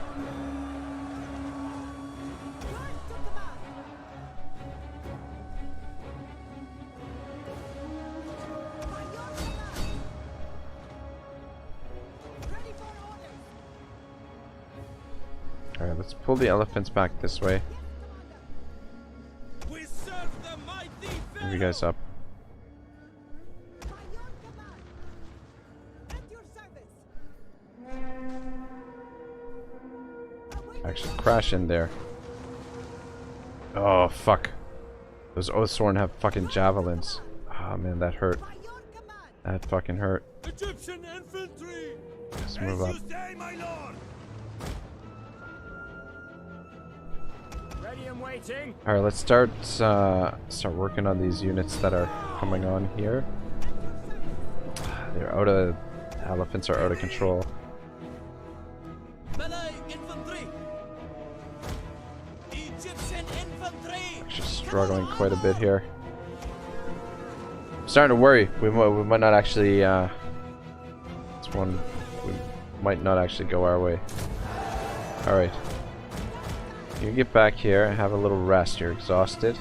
Alright, let's pull the elephants back this way. Move you guys up. Actually, crash in there. Oh, fuck. Those Oathsworn have fucking javelins. Oh, man, that hurt. That fucking hurt. Egyptian infantry! Let's move up. Ready and waiting. Alright, let's start working on these units that are coming on here. They're out of... Elephants are out of control. Actually struggling quite a bit here. I'm starting to worry. We might not actually... this one... We might not actually go our way. Alright. You can get back here and have a little rest. You're exhausted.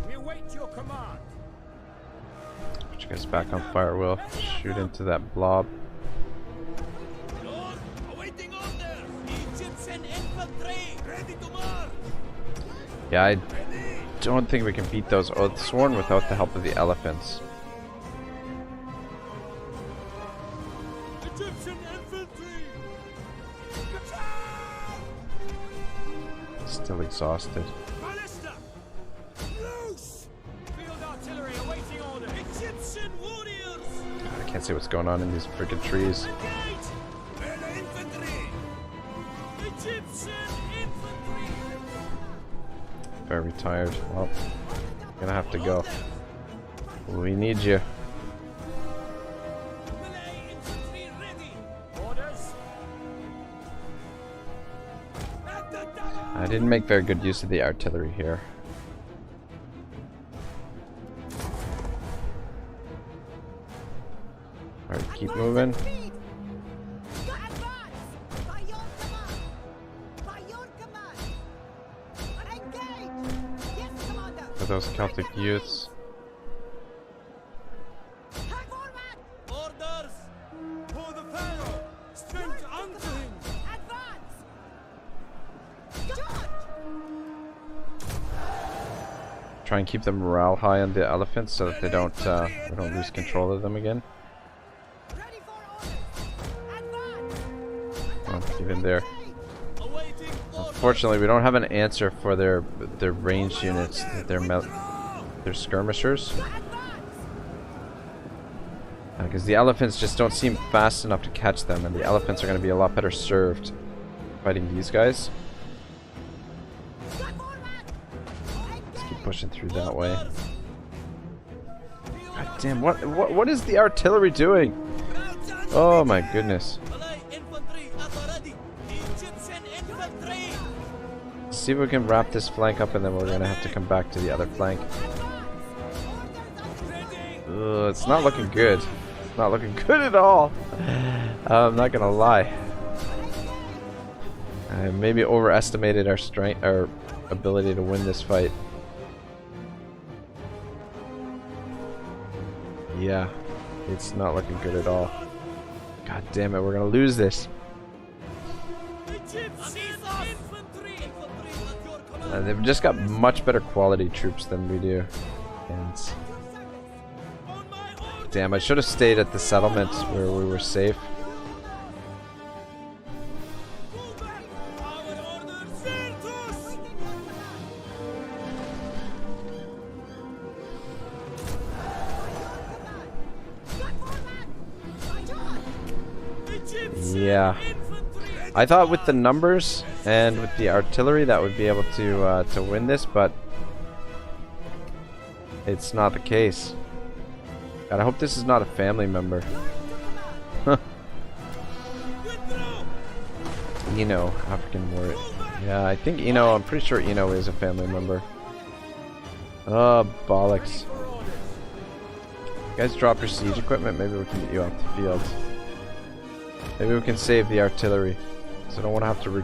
We await your command. Put you guys back on fire, Will. Shoot into that blob. Awaiting orders! Egyptian infantry! Ready to march! Yeah, I don't think we can beat those Oathsworn without the help of the elephants. Egyptian infantry! Still exhausted. Ballista! Loose! Field artillery awaiting orders. Egyptian warriors! I can't see what's going on in these freaking trees. Engage! Vela infantry! Egyptian infantry! Very tired. Well, gonna have to go. We need you. Malay infantry ready! Orders. At the double! I didn't make very good use of the artillery here. Alright, keep moving. For those Celtic youths. Orders! For the Pharaoh! Strength unto him! try and keep the morale high on the elephants so that they don't we don't lose control of them again. Ready for orders. Advance. Oh, get in there. Awaiting orders. Unfortunately, we don't have an answer for their ranged units. Their skirmishers. Because the elephants just don't seem fast enough to catch them, and the elephants are going to be a lot better served fighting these guys. Let's keep pushing through that way. God damn, what is the artillery doing? Oh my goodness. Malay infantry at the ready. Egyptian infantry. See if we can wrap this flank up, and then we're going to have to come back to the other flank. Ugh, it's not looking good. It's not looking good at all. I'm not gonna lie. I maybe overestimated our strength, our ability to win this fight. Yeah, it's not looking good at all. God damn it, we're gonna lose this. They've just got much better quality troops than we do. And damn, I should have stayed at the settlement where we were safe. Yeah. I thought with the numbers and with the artillery that would be able to win this, but it's not the case. God, I hope this is not a family member. Eno, African warrior. Yeah, I think Eno, I'm pretty sure Eno is a family member. Oh, bollocks. You guys drop your siege equipment, maybe we can get you off the field. Maybe we can save the artillery. So I don't want to have to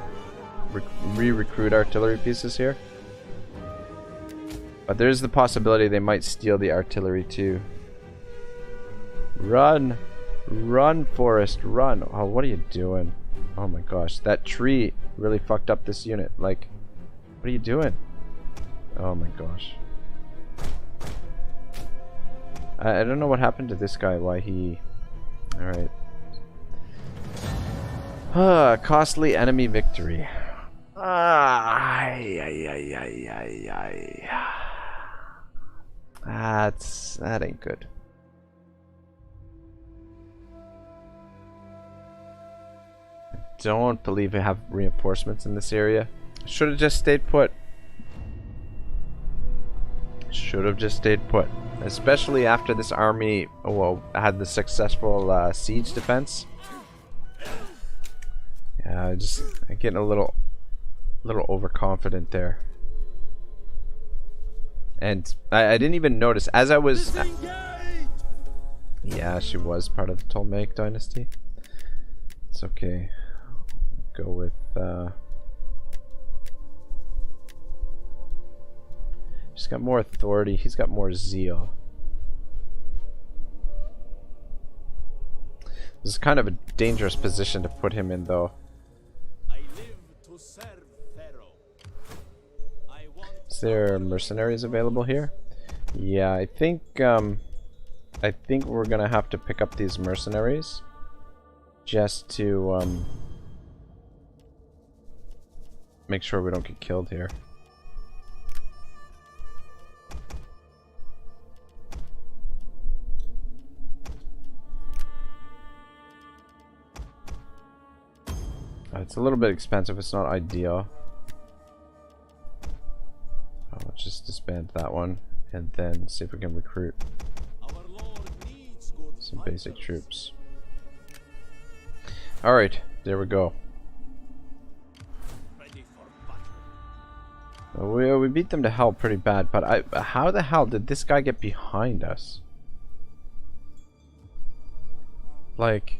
re-recruit artillery pieces here. But there's the possibility they might steal the artillery too. Run! Run, Forest, run! Oh, what are you doing? Oh my gosh, that tree really fucked up this unit. Like, what are you doing? Oh my gosh. I don't know what happened to this guy, why he... Alright. Costly enemy victory. That ain't good. Don't believe we have reinforcements in this area. Should have just stayed put. Should have just stayed put. Especially after this army, well, had the successful siege defense. Yeah, I'm getting a little overconfident there. And I didn't even notice as I was. Yeah, she was part of the Ptolemaic dynasty. It's okay. Go with she's got more authority, he's got more zeal. This is kind of a dangerous position to put him in though. I live to serve Pharaoh. Is there mercenaries available here? Yeah, I think we're gonna have to pick up these mercenaries just to make sure we don't get killed here. It's a little bit expensive, it's not ideal. Let's just disband that one and then see if we can recruit some basic troops. Alright, there we go. We beat them to hell pretty bad, but how the hell did this guy get behind us? Like,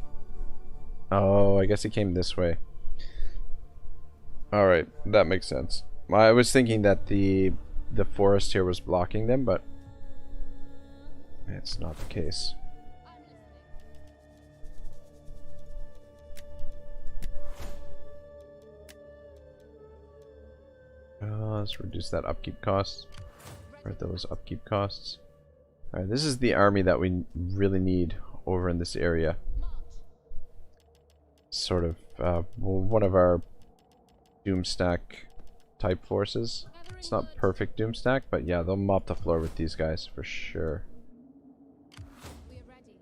oh, I guess he came this way. Alright, that makes sense. I was thinking that the forest here was blocking them, but it's not the case. Let's reduce that upkeep cost. Are those upkeep costs? Alright, this is the army that we really need over in this area. Sort of one of our Doomstack type forces. It's not perfect Doomstack, but yeah, they'll mop the floor with these guys for sure. We are ready.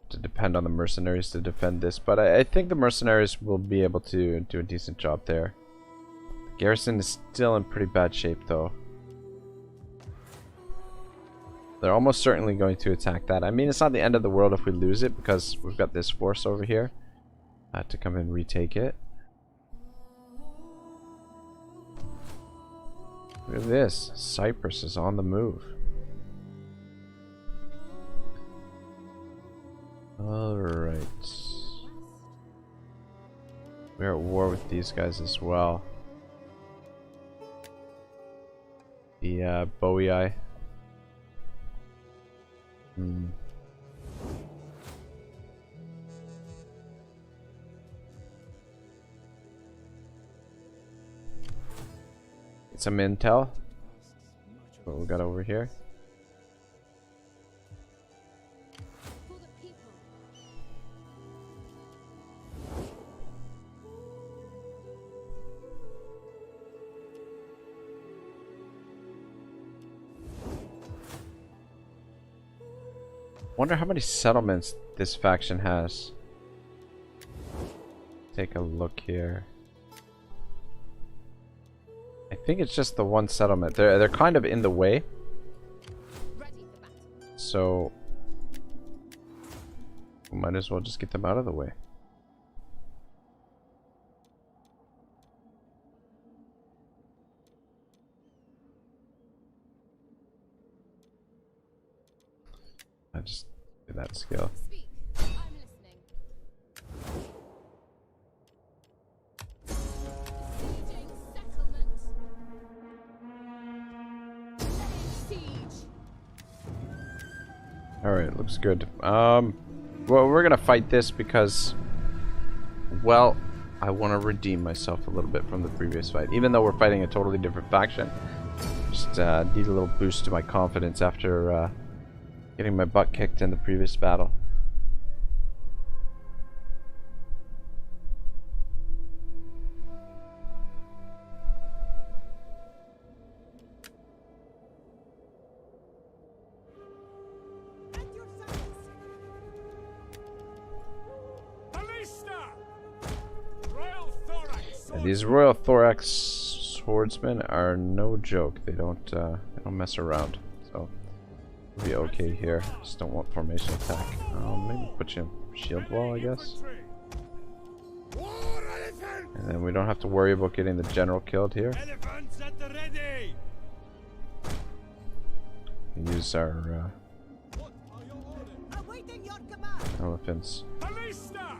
To depend on the mercenaries to defend this, but I think the mercenaries will be able to do a decent job there. The garrison is still in pretty bad shape though. They're almost certainly going to attack that. I mean, it's not the end of the world if we lose it, because we've got this force over here to come and retake it. Look at this. Cyprus is on the move. Alright. We're at war with these guys as well. The Boii. Get some intel. What we got over here? For the people. Wonder how many settlements this faction has. Take a look here. I think it's just the one settlement. They're kind of in the way. Ready for battle. So we might as well just get them out of the way. I just did that skill. Speak. I'm listening. Sieging settlement. Siege. Alright, looks good. Well, we're gonna fight this because, well, I want to redeem myself a little bit from the previous fight. Even though we're fighting a totally different faction. Just need a little boost to my confidence after getting my butt kicked in the previous battle. At your service. Ballista! Royal Thorax! Yeah, these Royal Thorax swordsmen are no joke. They don't mess around. So we'll be okay here. Just don't want formation attack. Maybe put you in shield wall, I guess. War elephant! And then we don't have to worry about getting the general killed here. Elephants at the ready! Use our Awaiting your command. elephants. Ballista!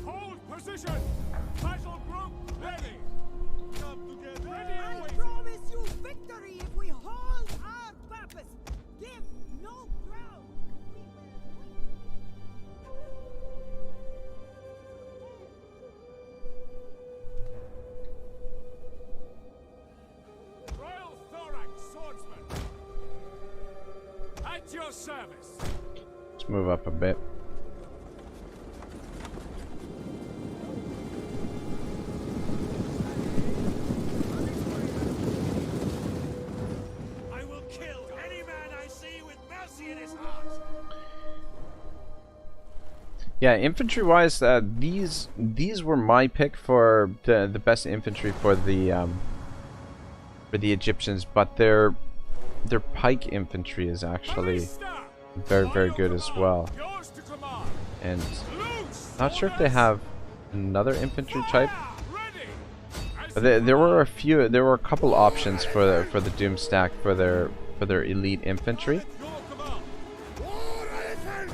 Hold position! Battle group ready! Come together! Ready I and waiting! promise you victory if we hold our purpose. Give no ground. Royal Thorax swordsman! At your service! Let's move up a bit. I will kill any man I see with mercy in his heart! Yeah, infantry-wise, these were my pick for the best infantry for the Egyptians, but their pike infantry is actually Ballista! very good as well. Yours to command! And Loose! not sure if they have another infantry type. Ready! As There were a couple options for the Doomstack for their elite infantry, your command! War elephant!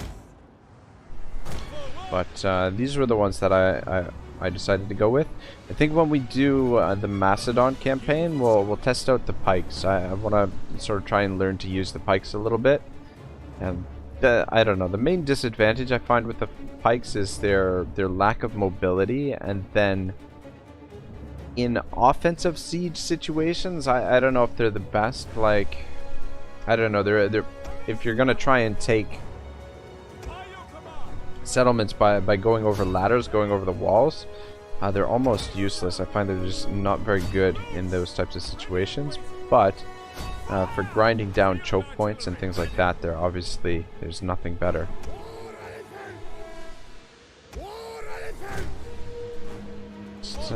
but these were the ones that I decided to go with. I think when we do the Macedon campaign, we'll test out the pikes. I want to sort of try and learn to use the pikes a little bit. And I don't know. The main disadvantage I find with the pikes is their lack of mobility, and then in offensive siege situations, I don't know if they're the best. Like, I don't know. They're if you're gonna try and take settlements by going over ladders, going over the walls, they're almost useless. I find they're just not very good in those types of situations. But for grinding down choke points and things like that, there's nothing better. Just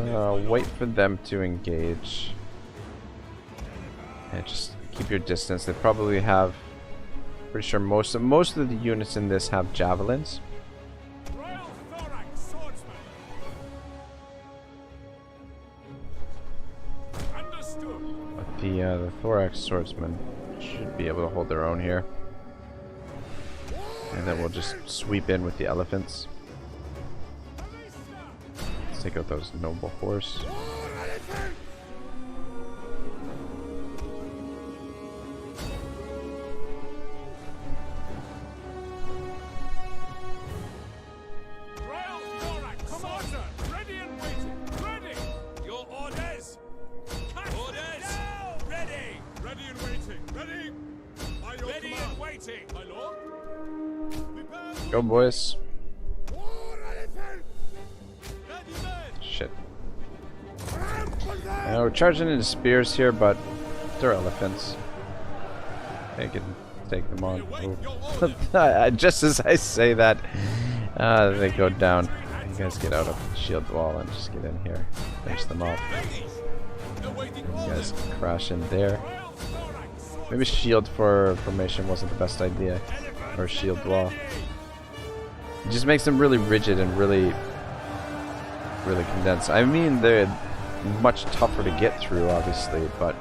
wait for them to engage. And just keep your distance. They probably have, pretty sure most of the units in this have javelins. But the thorax swordsmen should be able to hold their own here. And then we'll just sweep in with the elephants. Let's take out those noble horse. Go, boys. Shit. We're charging into spears here, but they're elephants. They can take them on. Just as I say that, they go down. You guys get out of the shield wall and just get in here. Finish them off. You guys crash in there. Maybe shield formation wasn't the best idea. Or shield wall. It just makes them really rigid and really condensed. I mean, they're much tougher to get through, obviously, but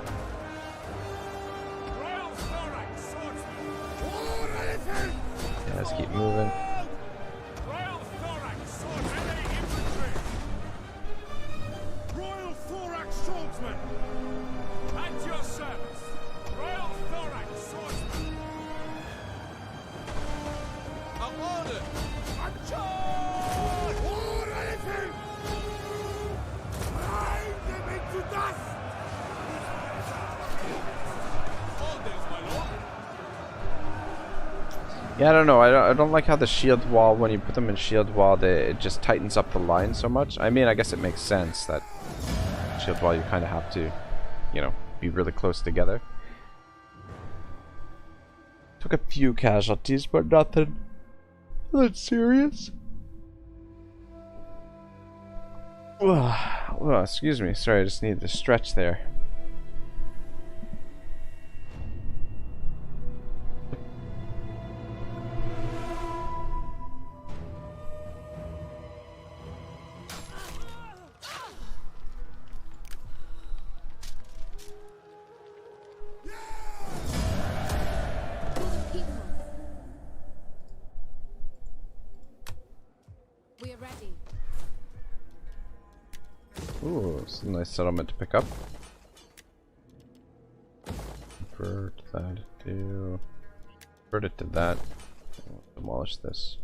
yeah, let's keep moving. Royal Thorax Swordsman! At your service! Royal Thorax Swordsman! I'm on it! Yeah, I don't know. I don't like how the shield wall, when you put them in shield wall, it just tightens up the line so much. I mean, I guess it makes sense that shield wall you kind of have to, you know, be really close together. Took a few casualties, but nothing serious. Oh, excuse me. Sorry, I just needed to stretch there. Ooh, it's a nice settlement to pick up. Convert that to... Convert it to that. We'll demolish this.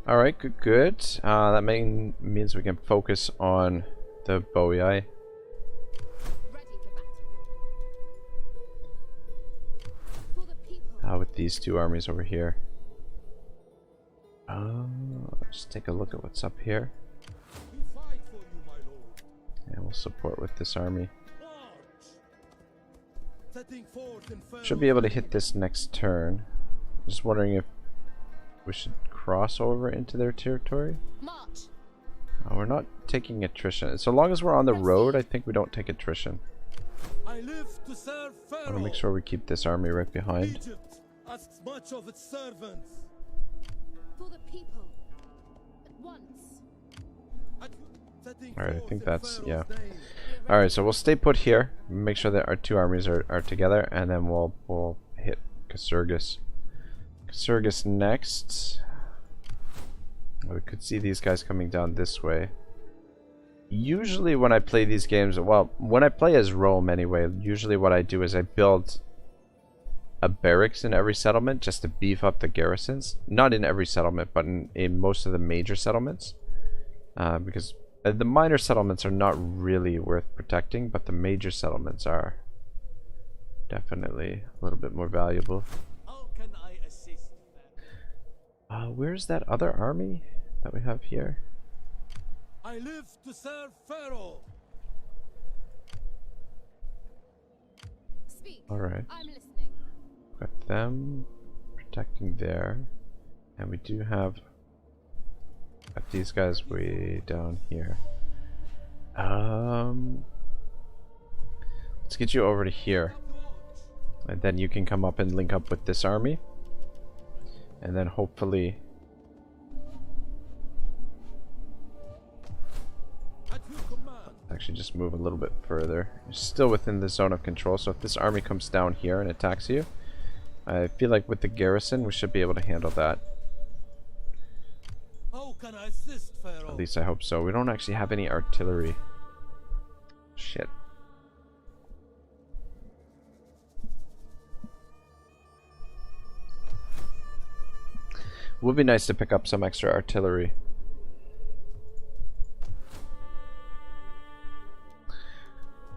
Alright, good. That means we can focus on the Boii. With these two armies over here. Let's take a look at what's up here. And we'll support with this army. Should be able to hit this next turn. Just wondering if we should cross over into their territory. We're not taking attrition. So long as we're on the road, I think we don't take attrition. I live to serve Pharaoh. I want to make sure we keep this army right behind. Egypt asks much of its servants. For the people. At once. Alright, I think that's, yeah. Alright, so we'll stay put here. Make sure that our two armies are together, and then we'll hit Casurgis. Casurgis next. We could see these guys coming down this way. Usually when I play these games, well, when I play as Rome anyway, usually what I do is I build a barracks in every settlement just to beef up the garrisons. Not in every settlement, but in most of the major settlements. Because the minor settlements are not really worth protecting, but the major settlements are definitely a little bit more valuable. How can I assist? Where's that other army that we have here? I live to serve Pharaoh. Speak. Alright. I'm listening. Got them protecting there. And we do have got these guys way down here. Let's get you over to here. And then you can come up and link up with this army. And then hopefully At your command. actually just move a little bit further. You're still within the zone of control, so if this army comes down here and attacks you, I feel like with the garrison we should be able to handle that. How can I assist Pharaoh? At least I hope so. We don't actually have any artillery. Shit. Would be nice to pick up some extra artillery.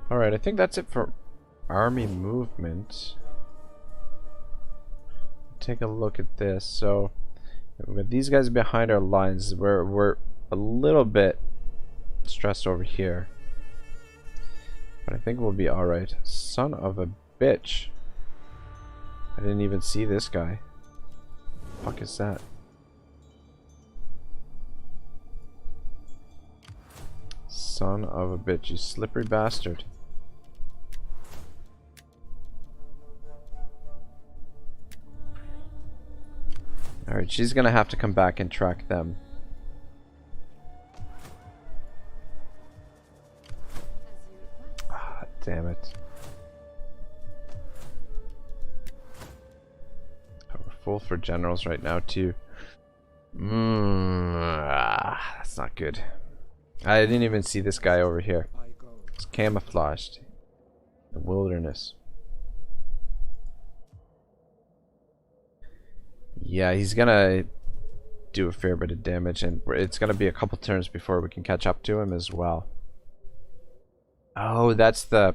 Alright, I think that's it for army movement. Take a look at this. So, with these guys behind our lines, we're a little bit stressed over here. But I think we'll be alright. Son of a bitch. I didn't even see this guy. The fuck is that? Son of a bitch, you slippery bastard. Alright, she's gonna have to come back and track them. Ah, damn it. Oh, we're full for generals right now, too. That's not good. I didn't even see this guy over here. It's camouflaged. The wilderness. Yeah, he's gonna do a fair bit of damage, and it's gonna be a couple turns before we can catch up to him as well. Oh, that's the...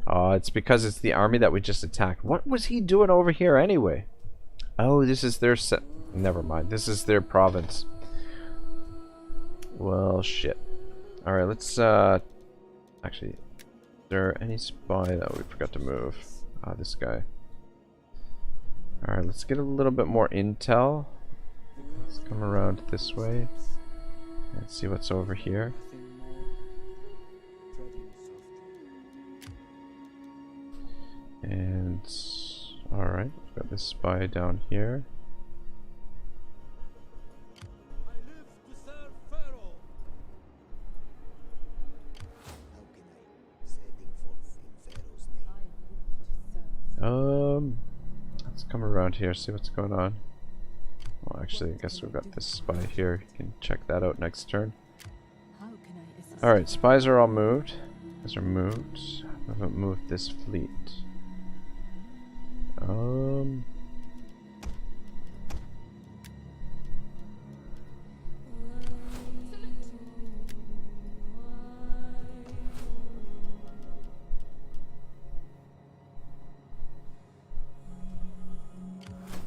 Oh, it's because it's the army that we just attacked. What was he doing over here anyway? Oh, this is their set. Never mind. This is their province. Well, shit. Alright, let's, actually, is there any spy that we forgot to move? Ah, this guy. Alright, let's get a little bit more intel. Let's come around this way and see what's over here. And alright, we've got this spy down here. I live to serve Pharaoh. How can I setting forth in Pharaoh's name? Let's come around here, see what's going on. Well, actually, I guess we've got this spy here. You can check that out next turn. Alright, spies are all moved. Spies are moved. I haven't moved this fleet.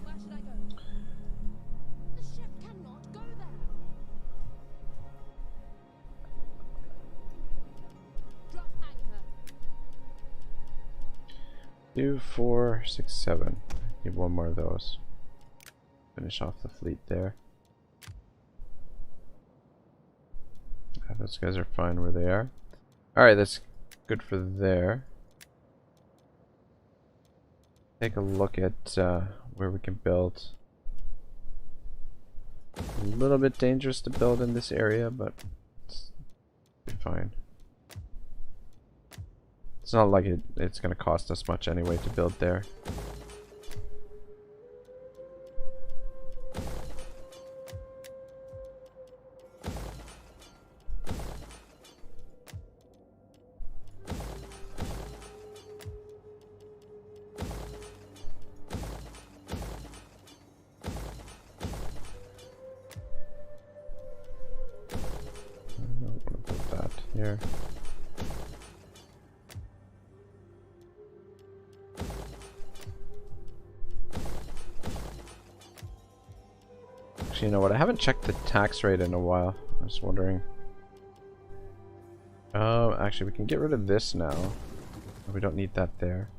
Where should I go? The ship cannot go there. Drop anchor. 2, 4, 6, 7. Need one more of those. Finish off the fleet there. Those guys are fine where they are. Alright, that's good for there. Take a look at where we can build. A little bit dangerous to build in this area, but it's be fine. It's not like it's going to cost us much anyway to build there. here. Actually, you know what? I haven't checked the tax rate in a while. I was wondering. Actually, we can get rid of this now. We don't need that there.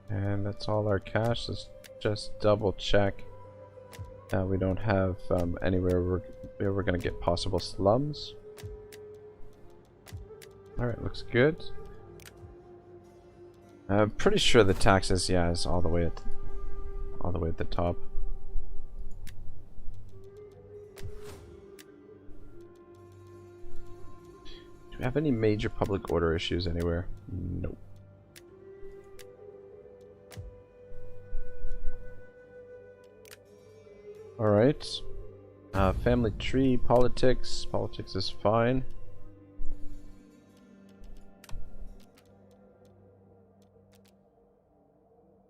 And that's all our cash. Let's just double check that we don't have anywhere where we're gonna get possible slums. Alright, looks good. I'm pretty sure the taxes, yeah, is all the way at the top. Do we have any major public order issues anywhere? Nope. Alright. Family tree, politics. Politics is fine.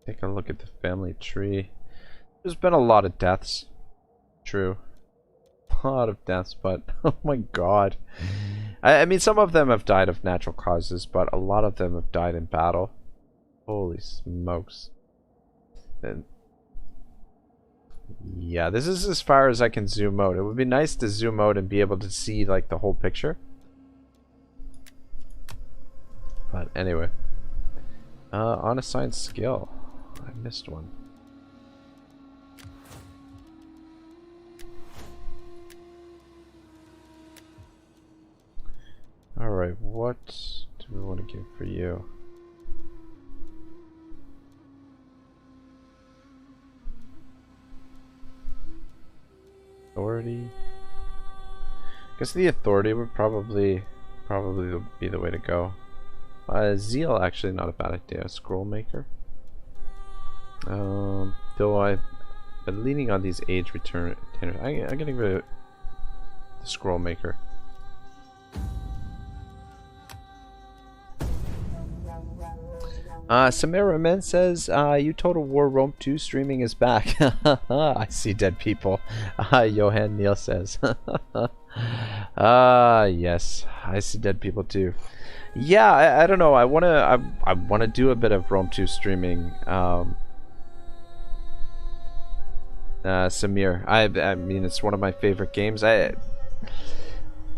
Take a look at the family tree. There's been a lot of deaths. True. A lot of deaths, but oh my god. I mean, some of them have died of natural causes, but a lot of them have died in battle. Holy smokes. And yeah, this is as far as I can zoom out. It would be nice to zoom out and be able to see like the whole picture. But anyway. Unassigned skill. I missed one. Alright, what do we want to give for you? Authority? I guess the authority would probably be the way to go. Zeal, actually not a bad idea. Scroll maker. Though I've been leaning on these age retainers. I'm gonna give it the scroll maker. Samara Men says, you Total War Rome 2 streaming is back. I see dead people. Johan Neal says. Yes, I see dead people too. Yeah, I don't know. I wanna do a bit of Rome 2 streaming. Samir, I mean, it's one of my favorite games. I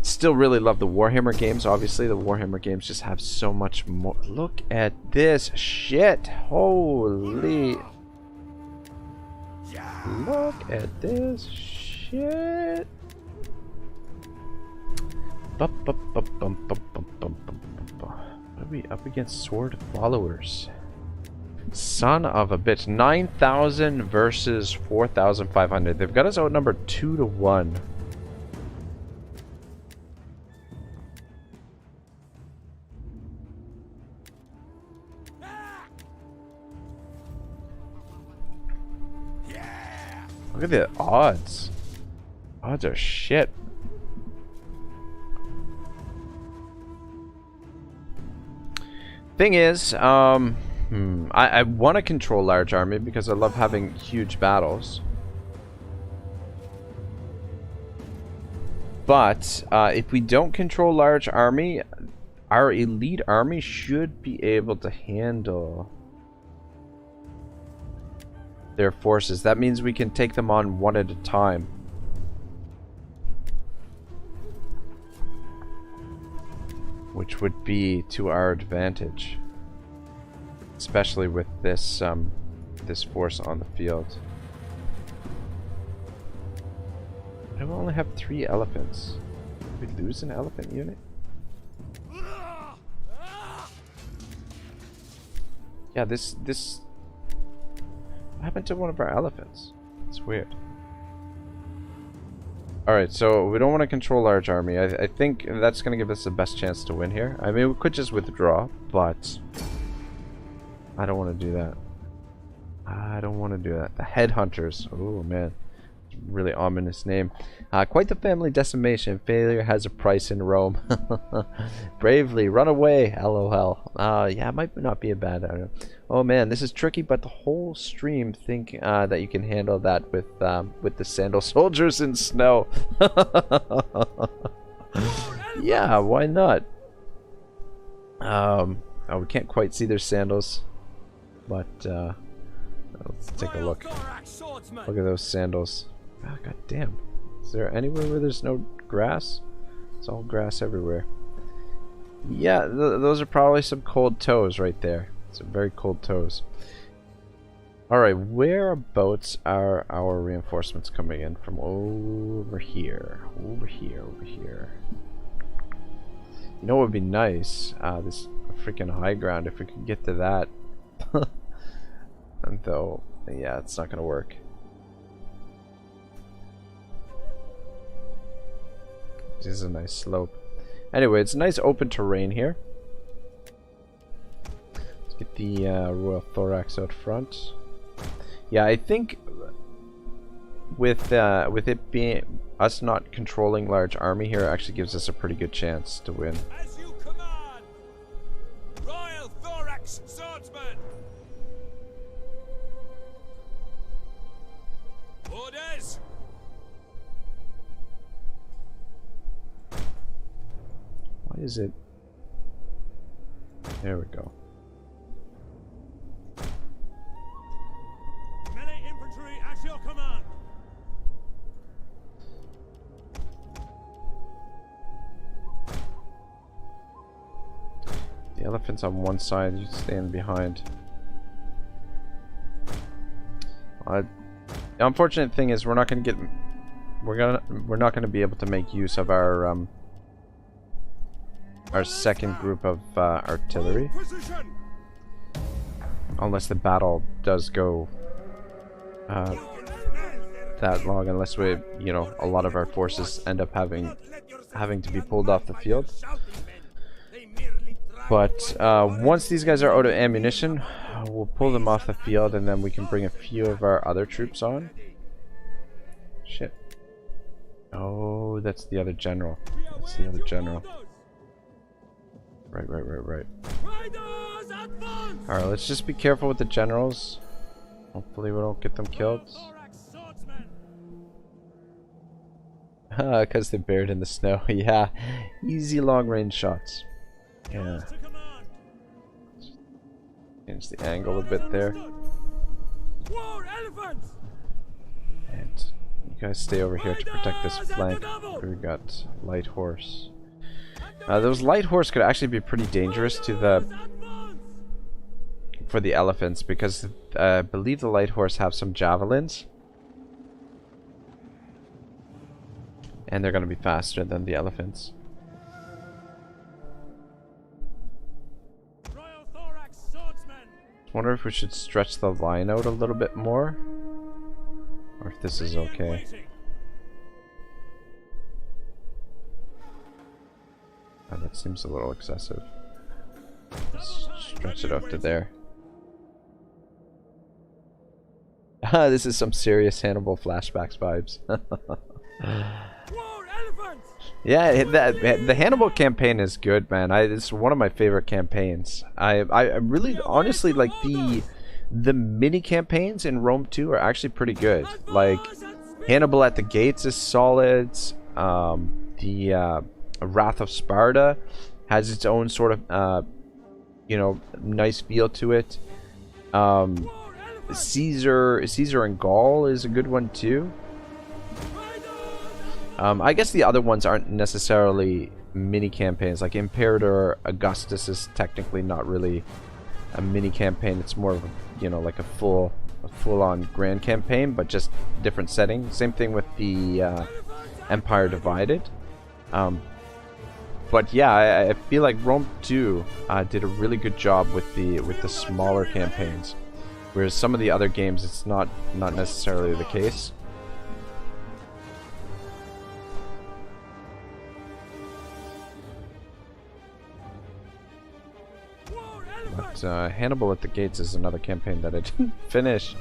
still really love the Warhammer games. Obviously, the Warhammer games just have so much more. Look at this shit! Holy! Look at this shit! What are we up against? Sword followers. Son of a bitch. 9,000 versus 4,500. They've got us outnumbered 2-1. Look at the odds. Odds are shit. Thing is, I want to control large army because I love having huge battles. But if we don't control large army, our elite army should be able to handle their forces. That means we can take them on one at a time. Which would be to our advantage. Especially with this this force on the field. I will only have 3 elephants. Did we lose an elephant unit? Yeah, this what happened to one of our elephants? It's weird. Alright, so we don't want to control large army. I think that's going to give us the best chance to win here. I mean, we could just withdraw, but I don't want to do that. I don't want to do that. The headhunters. Oh, man. really ominous name. Quite the family decimation. Failure has a price in Rome. Bravely run away. LOL. Yeah, it might not be a bad idea. Oh man, this is tricky, but the whole stream think that you can handle that with the sandal soldiers in snow. Yeah, why not? Oh, we can't quite see their sandals, but let's take a look. Look at those sandals. Oh, God damn. Is there anywhere where there's no grass? It's all grass everywhere. Yeah, those are probably some cold toes right there. Some very cold toes. Alright, whereabouts are our reinforcements coming in from? Over here. Over here, over here. You know what would be nice? This freaking high ground, if we could get to that. And though, yeah, it's not gonna work. This is a nice slope. Anyway, it's nice open terrain here. Let's get the Royal Thorax out front. Yeah, I think with it being us not controlling large army here, actually gives us a pretty good chance to win. As you command! Royal Thorax Swordsman! Orders! Why is it? There we go. Melee infantry at your command! The elephant's on one side, you stand behind. The unfortunate thing is we're not going to get we're not going to be able to make use of our second group of artillery Position! unless the battle does go that long, unless we, you know, a lot of our forces end up having to be pulled off the field. But once these guys are out of ammunition, we'll pull them off the field, and then we can bring a few of our other troops on. Shit. Oh, that's the other general. That's the other general. Right. Alright, let's just be careful with the generals. Hopefully we don't get them killed. Because they're buried in the snow. Yeah, easy long-range shots. Yeah. Change the angle a bit there. And you guys stay over here to protect this flank. We got light horse. Those light horse could actually be pretty dangerous to for the elephants, because I believe the light horse have some javelins. And they're going to be faster than the elephants. I wonder if we should stretch the line out a little bit more, or if this is okay. Oh, that seems a little excessive. Let's stretch it out to there. This is some serious Hannibal flashbacks vibes. Yeah, the Hannibal campaign is good, man. It's one of my favorite campaigns. I really honestly like the mini campaigns in Rome 2 are actually pretty good. Like Hannibal at the Gates is solid. The Wrath of Sparta has its own sort of you know, nice feel to it. Caesar in Gaul is a good one too. I guess the other ones aren't necessarily mini campaigns. Like Imperator Augustus is technically not really a mini campaign. It's more of a, you know, like a full-on grand campaign, but just different setting. Same thing with the Empire Divided. But yeah, I feel like Rome 2 did a really good job with the smaller campaigns, whereas some of the other games it's not necessarily the case. But Hannibal at the Gates is another campaign that I didn't finish.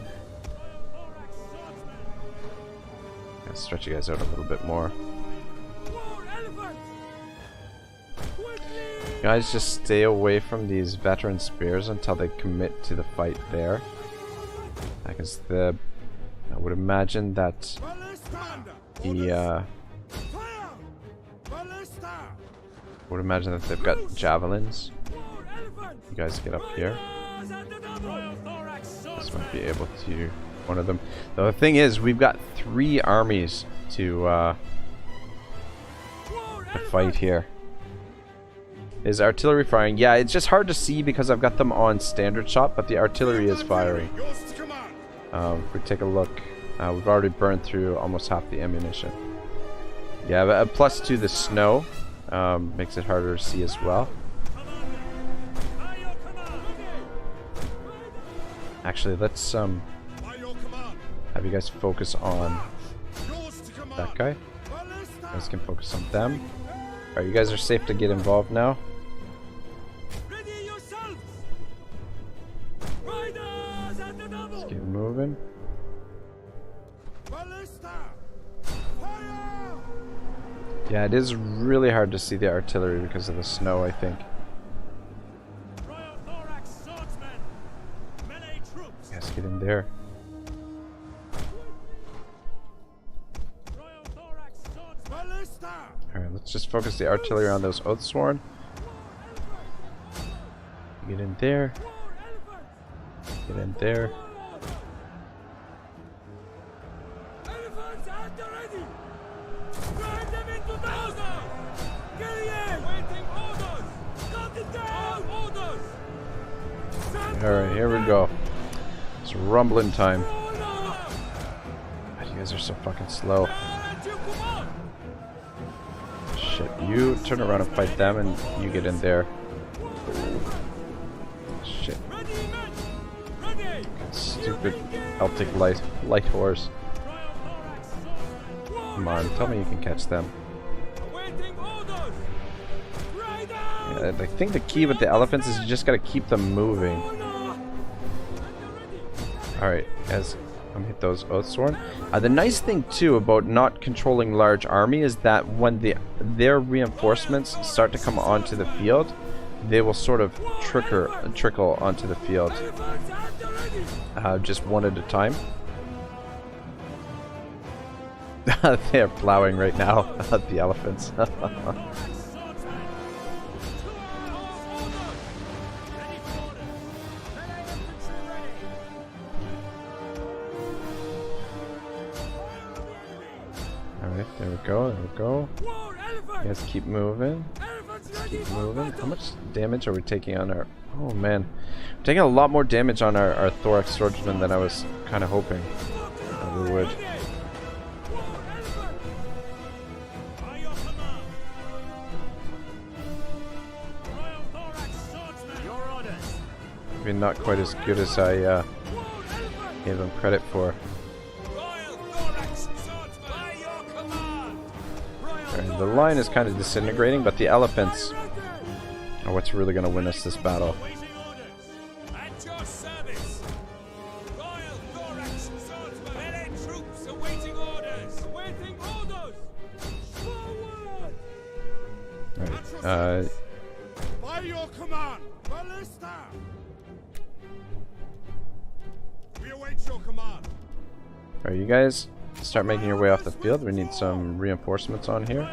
Let's stretch you guys out a little bit more. Guys, just stay away from these veteran spears until they commit to the fight there. Because I would imagine that they've got javelins. You guys get up here. This might be able to one of them. The thing is, we've got 3 armies to fight here. Is artillery firing? Yeah, it's just hard to see because I've got them on standard shot, but the artillery is firing. If we take a look, we've already burned through almost half the ammunition. Yeah, but plus 2 the snow makes it harder to see as well. Actually, let's have you guys focus on that guy. You guys can focus on them. Alright, you guys are safe to get involved now. Let's keep moving. Yeah, it is really hard to see the artillery because of the snow, I think. Yes, get in there. Alright, let's just focus the artillery on those Oathsworn. Get in there. Get in there. Alright, here we go. It's rumbling time. God, you guys are so fucking slow. Shit, you turn around and fight them and you get in there. Shit. Stupid Celtic light horse. Come on, tell me you can catch them. Yeah, I think the key with the elephants is you just gotta keep them moving. Alright, guys, I'm gonna hit those Oathsworn. The nice thing too about not controlling large army is that when their reinforcements start to come onto the field, they will sort of trickle onto the field, just one at a time. They're plowing right now, the elephants. Alright, there we go, there we go. You guys keep moving. Let's keep moving. How much damage are we taking on our... Oh man. We're taking a lot more damage on our thorax swordsman than I was kind of hoping we would. Maybe not quite as good as I gave them credit for. Right, the line is kind of disintegrating, but the elephants are what's really going to win us this battle. Right, By your command, Ballista! We await your command. Alright, you guys start making your way off the field. We need some reinforcements on here.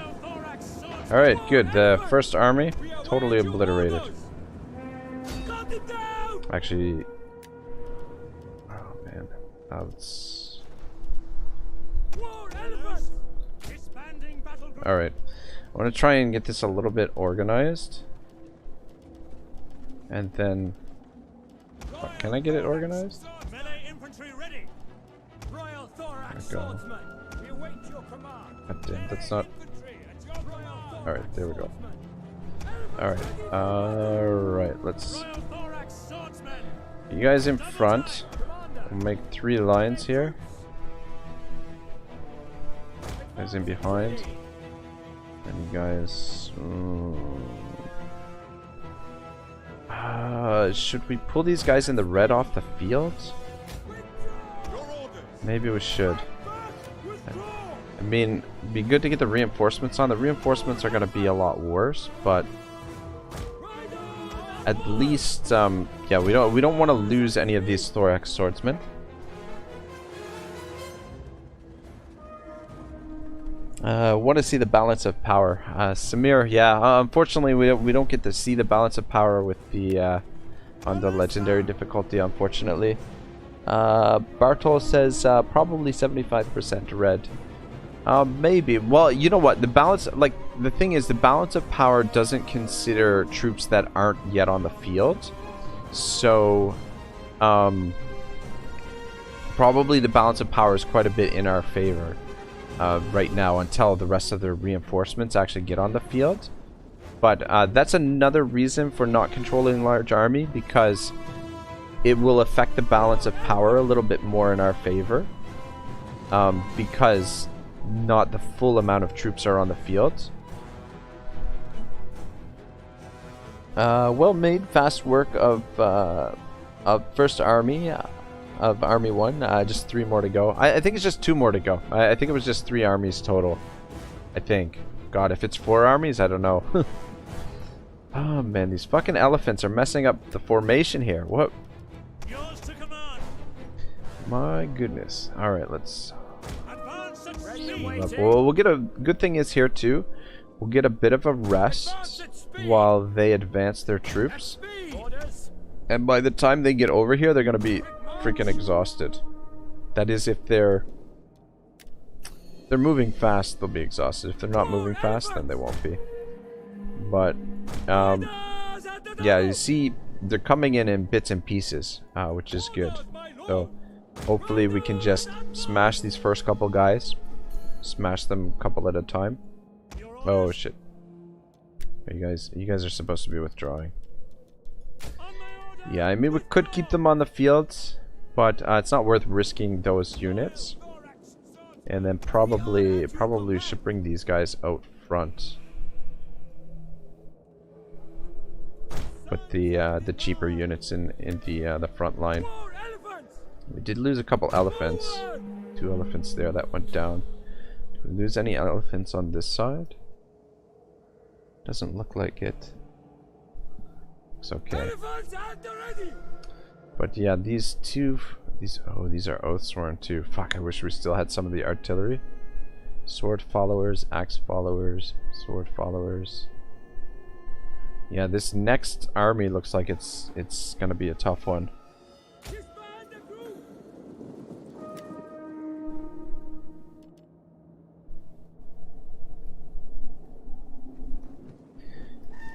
Alright, good. The first army, totally obliterated. Actually... Oh man. That's... Alright. I want to try and get this a little bit organized. And then... Oh, can I get it organized? There we go. God damn, that's not... Alright, there we go. Alright, let's... You guys in front. We'll make 3 lines here. You guys in behind. And you guys... should we pull these guys in the red off the field? Maybe we should. I I mean, it'd be good to get the reinforcements on. The reinforcements are going to be a lot worse, but at least, yeah, we don't want to lose any of these thorax swordsmen. Want to see the balance of power. Samir, yeah, unfortunately we don't get to see the balance of power with the on the legendary difficulty, unfortunately. Bartol says probably 75% red. Maybe. Well, you know what? The balance, like, the thing is, the balance of power doesn't consider troops that aren't yet on the field. So, probably the balance of power is quite a bit in our favor right now until the rest of the reinforcements actually get on the field. But that's another reason for not controlling large army, because it will affect the balance of power a little bit more in our favor. Because not the full amount of troops are on the field. Well made, fast work of first army, of army 1. Just 3 more to go. I think it's just 2 more to go. I think it was just 3 armies total. I think. God, if it's 4 armies, I don't know. Oh man, these fucking elephants are messing up the formation here. What? Yours to command. My goodness. Alright, let's... Advance at Ready speed. and Well, we'll get a... Good thing is here too, we'll get a bit of a rest while they advance their troops. Speed. Orders. And by the time they get over here, they're going to be freaking exhausted. That is, if they're moving fast, they'll be exhausted. If they're not moving fast, then they won't be. But, yeah, you see, they're coming in bits and pieces, which is good. So, hopefully we can just smash these first couple guys. Smash them a couple at a time. Oh, shit. You guys are supposed to be withdrawing. Yeah, I mean, we could keep them on the fields, but it's not worth risking those units. And then probably should bring these guys out front. Put the cheaper units in the front line. We did lose a couple elephants. 2 elephants there that went down. Did we lose any elephants on this side? Doesn't look like it. Looks okay. But yeah, these are Oathsworn too. Fuck, I wish we still had some of the artillery. Sword followers, axe followers, sword followers. Yeah, this next army looks like it's gonna be a tough one.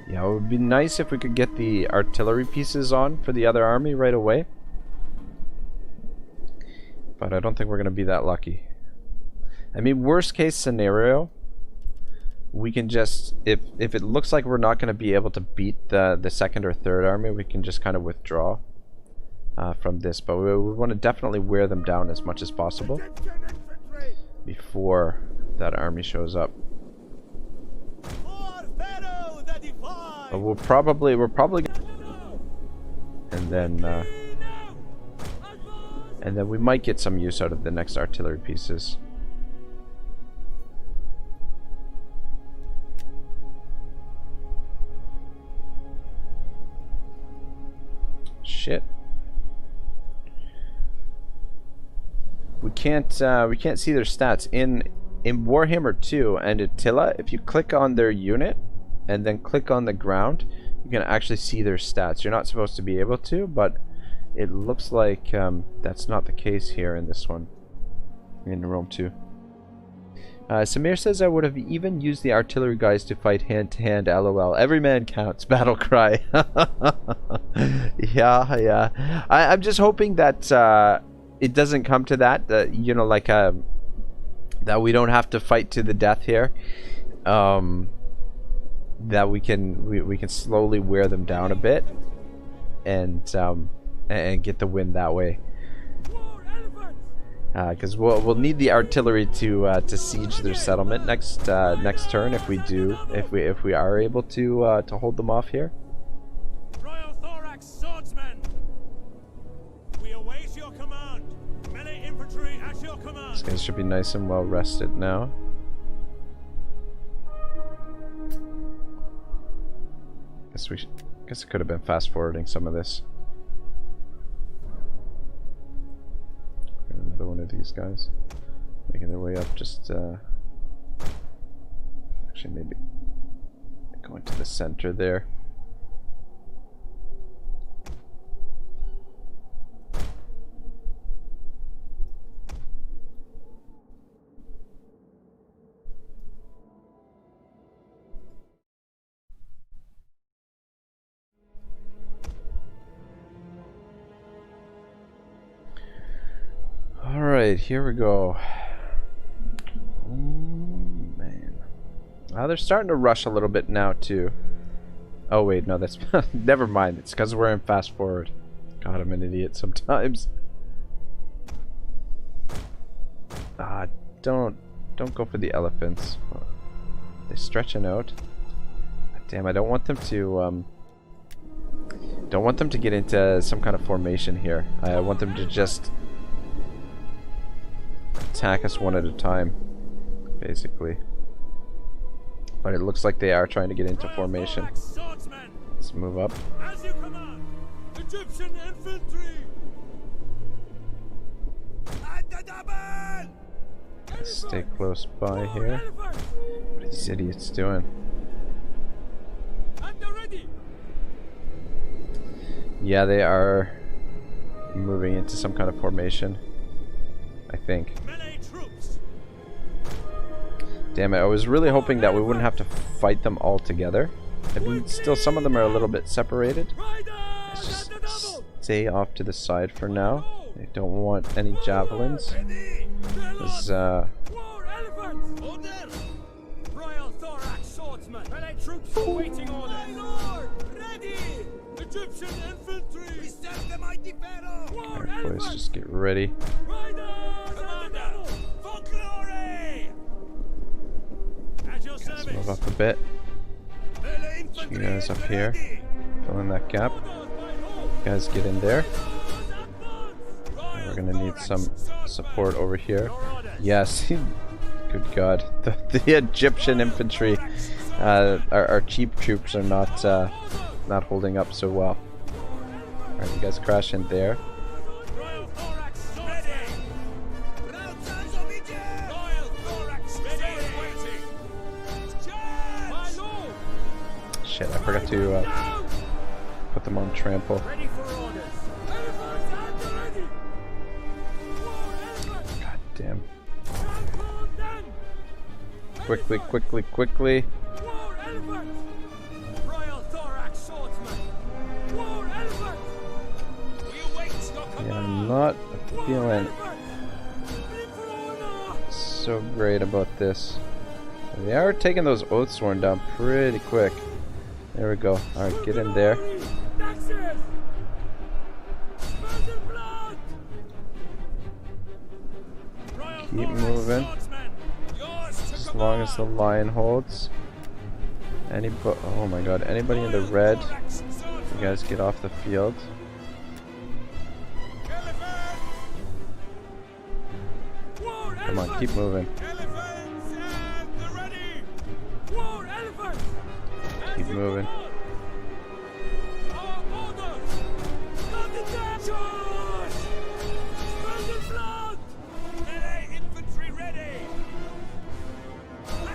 Yeah, it would be nice if we could get the artillery pieces on for the other army right away. But I don't think we're going to be that lucky. I mean, worst case scenario, we can just, if it looks like we're not going to be able to beat the second or third army, we can just kind of withdraw from this. But we want to definitely wear them down as much as possible before that army shows up. But we're probably and then we might get some use out of the next artillery pieces. Shit. We can't see their stats in Warhammer 2 and Attila. If you click on their unit and then click on the ground, you can actually see their stats. You're not supposed to be able to, but it looks like that's not the case here in this one, in Rome 2. Samir says, I would have even used the artillery guys to fight hand-to-hand, lol. Every man counts, battle cry. Yeah. I'm just hoping that it doesn't come to that, you know, like, that we don't have to fight to the death here. That we can slowly wear them down a bit and get the win that way, because we'll need the artillery to siege their settlement next turn if we are able to hold them off here. Royal Thorax swordsmen, we await your command. Melee infantry at your command. These guys should be nice and well rested now. Guess I could have been fast forwarding some of this. Another one of these guys making their way up. Just actually maybe going to the center there. Alright, here we go. Oh man. They're starting to rush a little bit now too. Oh wait, no, that's never mind. It's because we're in fast forward. God, I'm an idiot sometimes. Don't go for the elephants. They're stretching out. Damn, I don't want them to get into some kind of formation here. I want them to just attack us one at a time, basically. But it looks like they are trying to get into formation. Let's move up. As you command, Egyptian infantry. Stay close by here. What are these idiots doing? Yeah, they are moving into some kind of formation, I think. Damn it, I was really hoping that we wouldn't have to fight them all together. I mean, still some of them are a little bit separated. Let's just stay off to the side for now. I don't want any javelins. There's, Royal Thorax swordsman. Melee troops waiting order. My lord, ready. Egyptian infantry. We serve the mighty pharaoh. Alright, boys, just get ready. Commander, for glory. At your Let's service. move up a bit. You guys up here, fill in that gap. You guys get in there. We're gonna need some support over here. Yes, good God, the Egyptian infantry, our cheap troops are not holding up so well. All right, you guys crash in there. Royal Thorax ready. Royal Thorax ready waiting. My lord. Shit, I forgot to put them on trample. Ready for orders. Elephants at the ready. God damn. Quickly, quickly, quickly. War elephant. Royal Thorax swordsman. War elephant. We await your command. Yeah, I'm not feeling so great about this. They are taking those Oathsworn down pretty quick. There we go. Alright, get in there. Keep moving. As long as the line holds. Oh my god, anybody in the red, you guys get off the field. Come on, keep moving. Keep moving.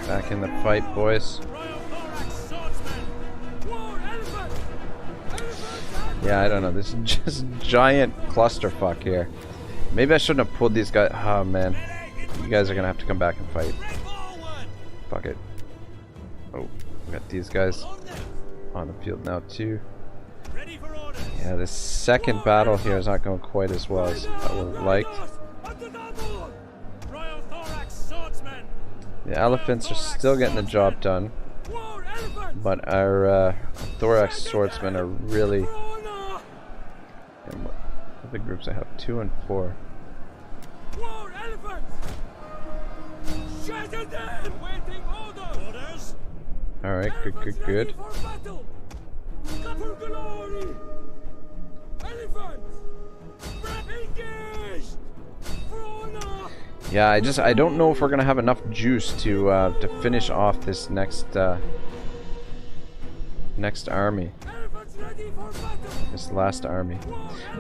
Back in the fight, boys. Yeah, I don't know. This is just giant clusterfuck here. Maybe I shouldn't have pulled these guys. Oh man, you guys are gonna have to come back and fight. Fuck it. Oh, we got these guys on the field now too. Yeah, this second battle here is not going quite as well as I would have liked. The elephants are still getting the job done, but our thorax swordsmen are really. And what other groups I have? 2 and 4. All right, good, good, good. Yeah, I don't know if we're gonna have enough juice to finish off this next army. Elephants ready for battle! This last army.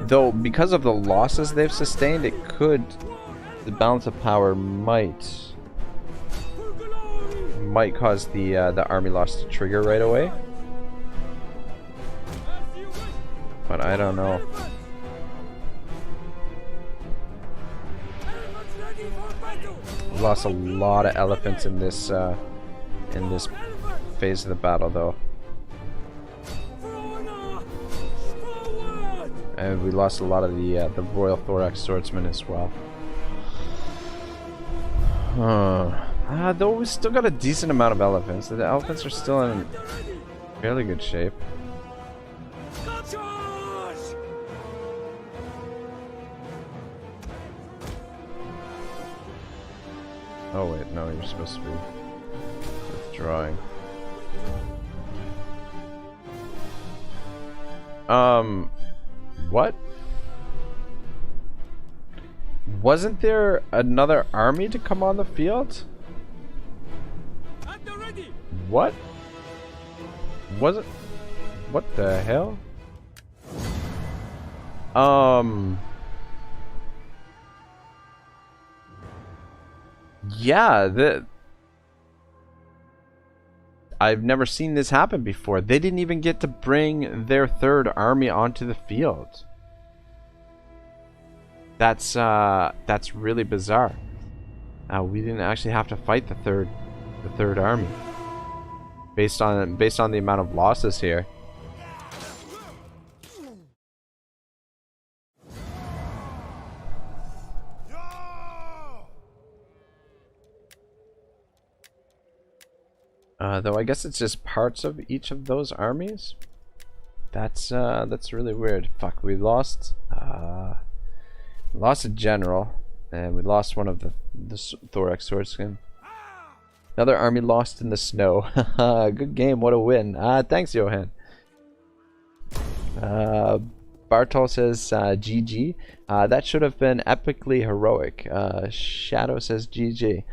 Though, because of the losses they've sustained, it could... The balance of power might cause the army loss to trigger right away. But I don't know. Elephants ready for battle! We lost a lot of elephants in this phase of the battle, though. Forward! And we lost a lot of the Royal Thorax Swordsman as well. Though we still got a decent amount of elephants. The elephants are still in fairly good shape. Charge! Oh wait, no, you're supposed to be withdrawing. What? Wasn't there another army to come on the field? At the ready! What? Wasn't... What the hell? Yeah, I've never seen this happen before. They didn't even get to bring their third army onto the field. That's really bizarre. We didn't actually have to fight the third army. Based on the amount of losses here. Though I guess it's just parts of each of those armies. That's really weird. Fuck, we lost a general, and we lost one of the Thorax Swordsman. Another army lost in the snow. Good game, what a win. Thanks, Johan. Bartol says GG. That should have been epically heroic. Shadow says GG.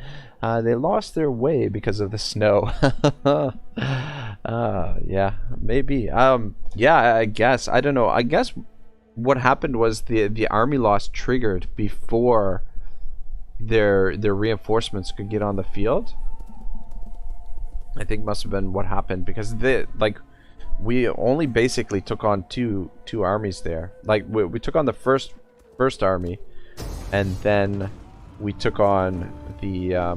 They lost their way because of the snow. Yeah, maybe. Yeah, I guess. I don't know. I guess what happened was the army loss triggered before their reinforcements could get on the field. I think must have been what happened, because we only basically took on two armies there. Like we took on the first army, and then we took on the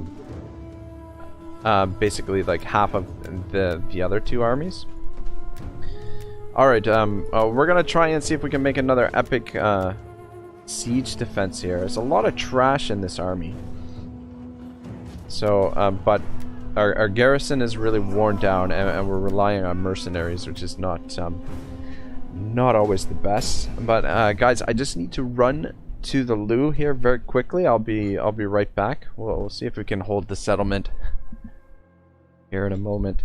basically like half of the other two armies. All right, we're gonna try and see if we can make another epic siege defense here. There's a lot of trash in this army. So, but our garrison is really worn down, and we're relying on mercenaries, which is not always the best. But guys, I just need to run to the loo here very quickly. I'll be right back. We'll see if we can hold the settlement here in a moment.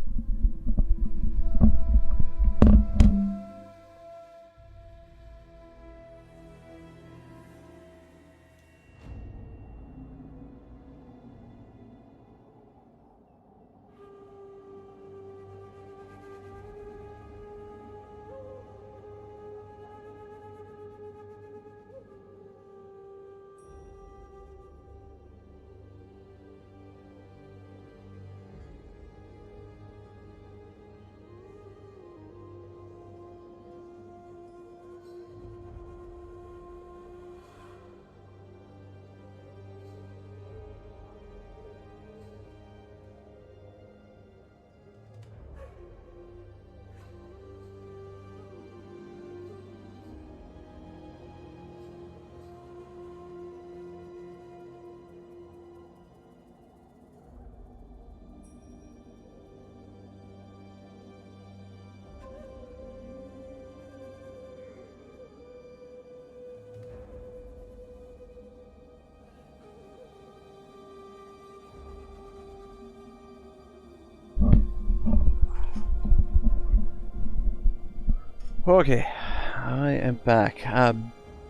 Okay, I am back.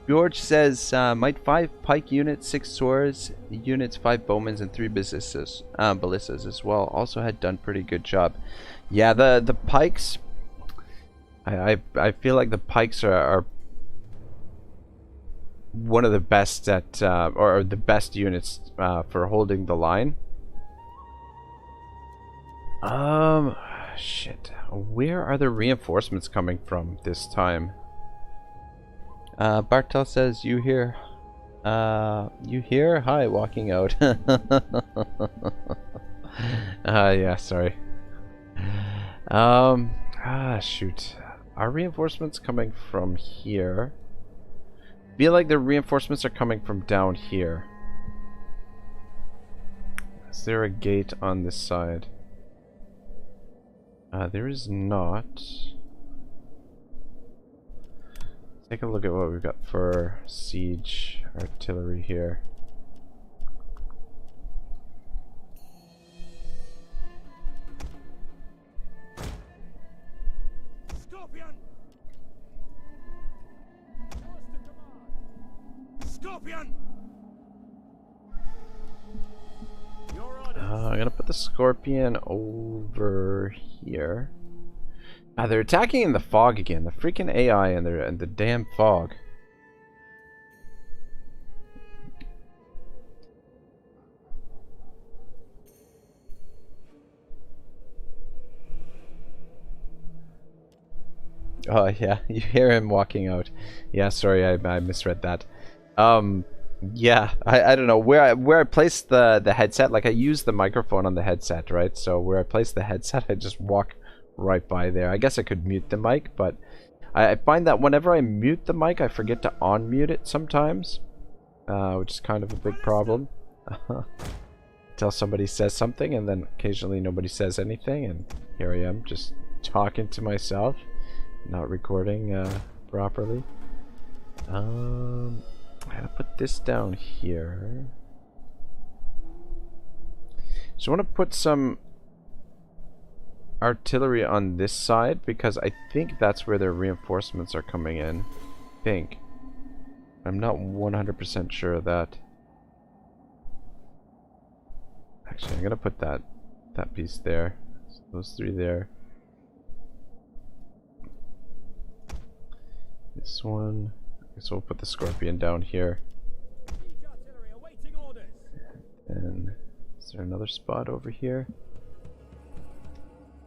George says, might 5 pike units, 6 swords units, 5 bowmans, and 3 ballistas as well. Also had done pretty good job. Yeah, the pikes. I feel like the pikes are one of the best at or the best units for holding the line. Shit. Where are the reinforcements coming from this time? Bartel says, you here? You here? Hi, walking out. Yeah, sorry. Shoot. Are reinforcements coming from here? Feel like the reinforcements are coming from down here. Is there a gate on this side? There is not. Take a look at what we've got for siege artillery here. Scorpion! Scorpion! I'm gonna put the Scorpion over here. They're attacking in the fog again. The freaking AI and the damn fog. Oh yeah, you hear him walking out. Yeah, sorry, I misread that. Yeah, I don't know where I placed the headset. Like I use the microphone on the headset, right? So where I place the headset, I just walk right by there. I guess I could mute the mic, but I find that whenever I mute the mic, I forget to unmute it sometimes, which is kind of a big problem. Until somebody says something, and then occasionally nobody says anything, and here I am just talking to myself, not recording properly. I'm gonna put this down here. So I want to put some artillery on this side because I think that's where their reinforcements are coming in. I think. I'm not 100% sure of that. Actually, I'm gonna put that piece there. So those 3 there. This one. So we'll put the Scorpion down here. And is there another spot over here?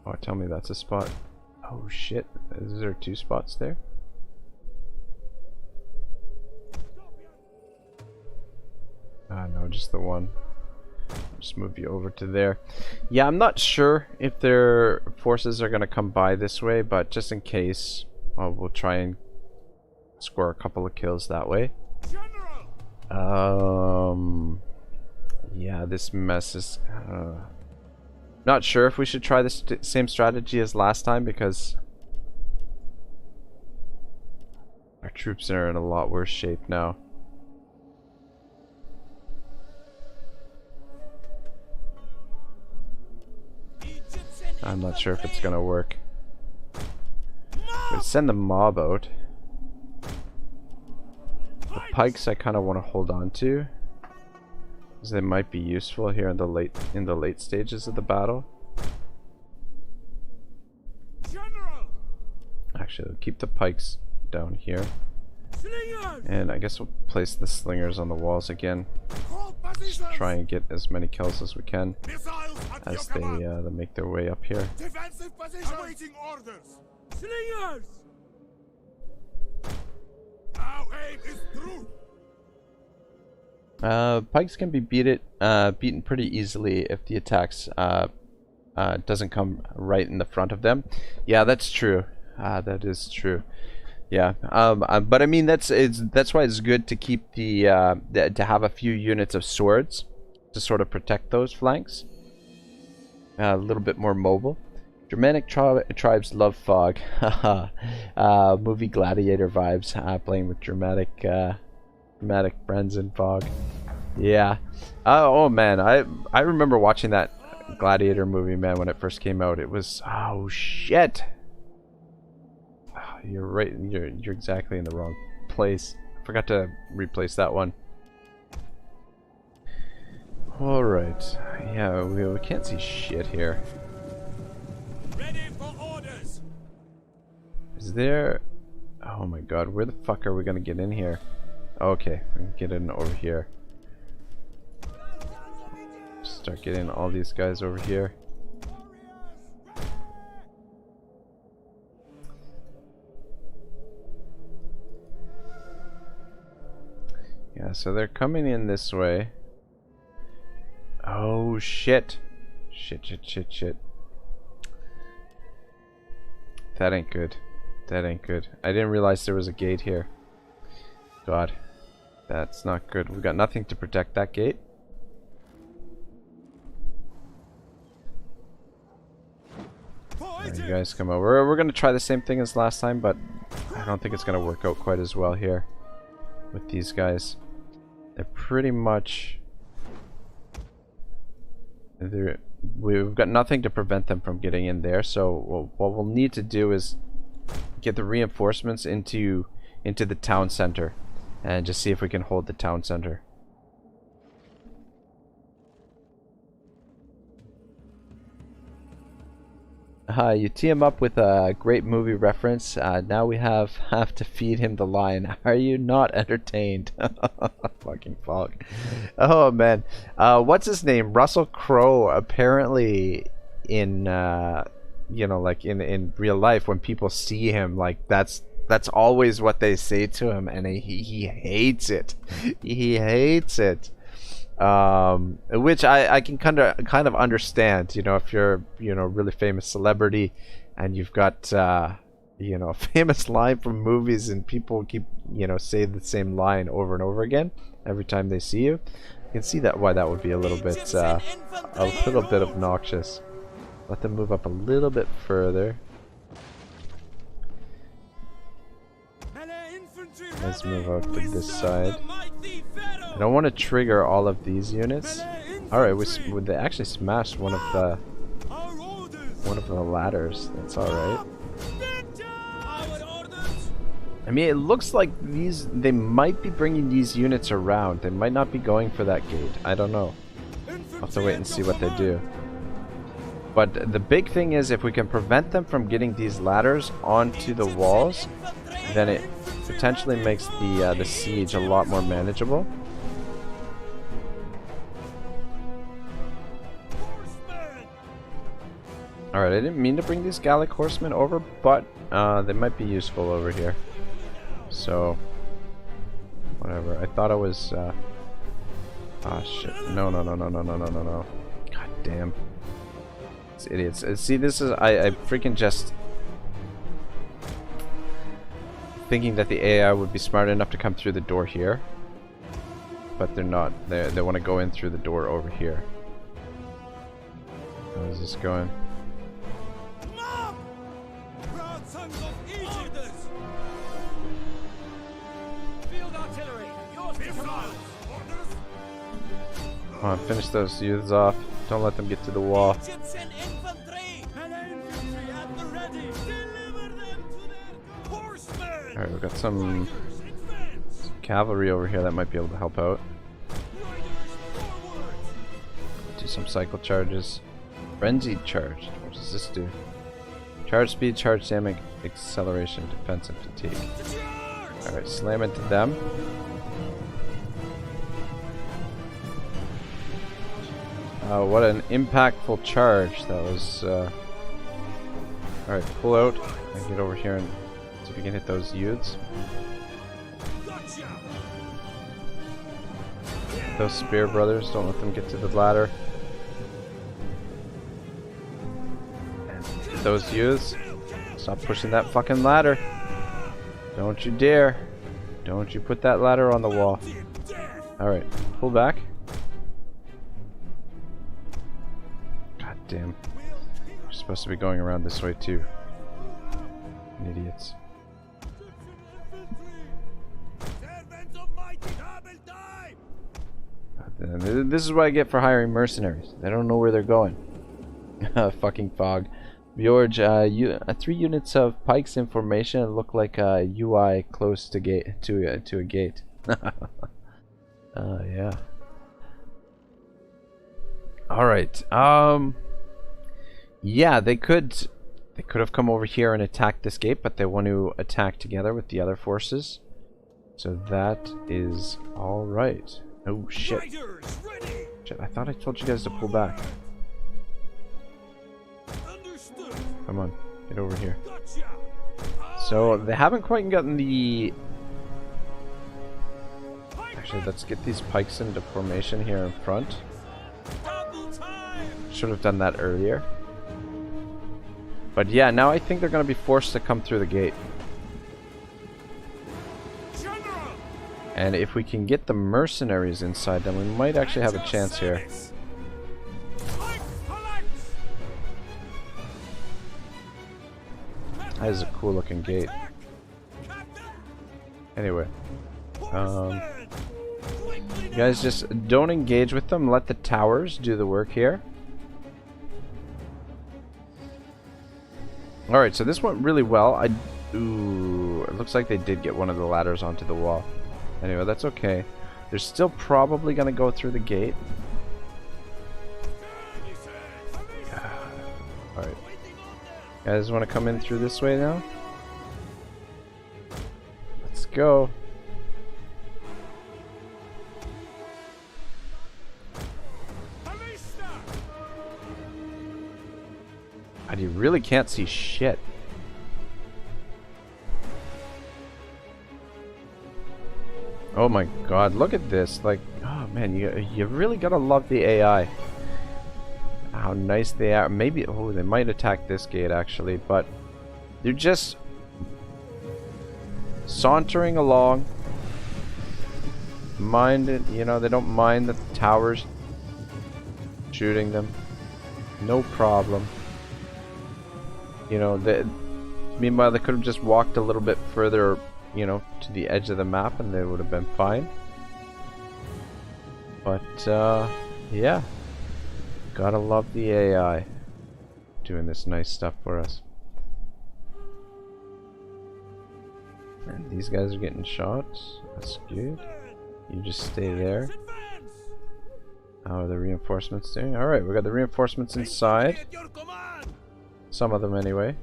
Oh, tell me that's a spot. Oh shit, is there 2 spots there? No, just the one. Just move you over to there. Yeah, I'm not sure if their forces are gonna come by this way, but just in case, we'll try and score a couple of kills that way. Yeah, this mess is not sure if we should try the same strategy as last time because our troops are in a lot worse shape now. I'm not sure if it's gonna work. We'll send the mob out. The pikes I kind of want to hold on to, because they might be useful here in the late stages of the battle. Actually, we'll keep the pikes down here, and I guess we'll place the slingers on the walls again. Just try and get as many kills as we can as they make their way up here. Defensive position. Awaiting orders. Slingers. Our aim is through. Pikes can be beaten pretty easily if the attacks doesn't come right in the front of them. Yeah, that's true. That is true. Yeah. But I mean that's why it's good to keep to have a few units of swords to sort of protect those flanks. A little bit more mobile. Germanic tribes love fog. Movie Gladiator vibes. Playing with dramatic friends in fog. Yeah. Oh man, I remember watching that Gladiator movie, man, when it first came out. It was, oh shit. You're right. You're exactly in the wrong place forgot to replace that one. Alright. Yeah, we can't see shit here. Ready for orders. Is there... Oh my god, where the fuck are we gonna get in here? Okay, we can get in over here. Start getting all these guys over here. Yeah, so they're coming in this way. Oh shit. Shit. That ain't good. That ain't good. I didn't realize there was a gate here. God. That's not good. We've got nothing to protect that gate. Right, you guys come over. We're gonna try the same thing as last time, but I don't think it's gonna work out quite as well here with these guys. They're pretty much... We've got nothing to prevent them from getting in there, so what we'll need to do is get the reinforcements into the town center and just see if we can hold the town center. You tee him up with a great movie reference. Now we have to feed him the lion. Are you not entertained? Fucking fuck. Oh man. What's his name? Russell Crowe. Apparently, in you know, like in real life, when people see him, like that's always what they say to him, and he hates it. He hates it. Which I can kind of understand, you know, if you're, you know, a really famous celebrity and you've got you know, a famous line from movies and people keep, you know, say the same line over and over again every time they see you. You can see that why that would be a little bit obnoxious. Let them move up a little bit further. Let's move out to this side. I don't want to trigger all of these units. Alright, they actually smashed one of the ladders. That's alright. I mean, it looks like they might be bringing these units around. They might not be going for that gate. I don't know. I'll have to wait and see what they do. But the big thing is, if we can prevent them from getting these ladders onto the walls, then it potentially makes the siege a lot more manageable. Alright, I didn't mean to bring these Gallic horsemen over, but they might be useful over here. So, whatever. I thought I was... Ah, shit. No. God damn. These idiots. See, this is... I freaking just... thinking that the AI would be smart enough to come through the door here. But they're not. They want to go in through the door over here. How is this going? Come on, finish those youths off. Don't let them get to the wall. Alright, we've got some cavalry over here that might be able to help out. Do some cycle charges. Frenzied charge. What does this do? Charge speed, charge damage, acceleration, defense, and fatigue. Alright, slam into them. What an impactful charge. That was... Alright, pull out and get over here and see if you can hit those youths. Those spear brothers, don't let them get to the ladder. And hit those youths. Stop pushing that fucking ladder. Don't you dare. Don't you put that ladder on the wall. Alright, pull back. God damn. We're supposed to be going around this way too. Idiots. This is what I get for hiring mercenaries. They don't know where they're going. Fucking fog. George, 3 units of Pike's information look like a UI close to a gate. Yeah. All right. Yeah, they could have come over here and attacked this gate, but they want to attack together with the other forces. So that is all right. Oh shit. Riders, ready. Shit, I thought I told you guys to pull back. Understood. Come on, get over here. Gotcha. So they haven't quite gotten the... Actually, let's get these pikes into formation here in front. Double time. Should have done that earlier. But yeah, now I think they're going to be forced to come through the gate. General. And if we can get the mercenaries inside, then we might actually have a chance here. Pike phalanx. That is a cool looking gate. Attack. Captain. Anyway, Horsemen. Quickly you guys just don't engage with them. Let the towers do the work here. Alright, so this went really well. Ooh, it looks like they did get one of the ladders onto the wall. Anyway, that's okay. They're still probably going to go through the gate. Alright. Guys want to come in through this way now? Let's go. God, you really can't see shit. Oh my god, look at this. Like, oh man, you really gotta love the AI. How nice they are. Maybe, oh, they might attack this gate actually, but they're just sauntering along. You know, they don't mind the towers shooting them. No problem. You know, meanwhile, they could have just walked a little bit further, you know, to the edge of the map and they would have been fine. But, yeah. Gotta love the AI doing this nice stuff for us. And these guys are getting shot. That's good. You just stay there. How are the reinforcements doing? Alright, we got the reinforcements inside. at your command. Some of them anyway.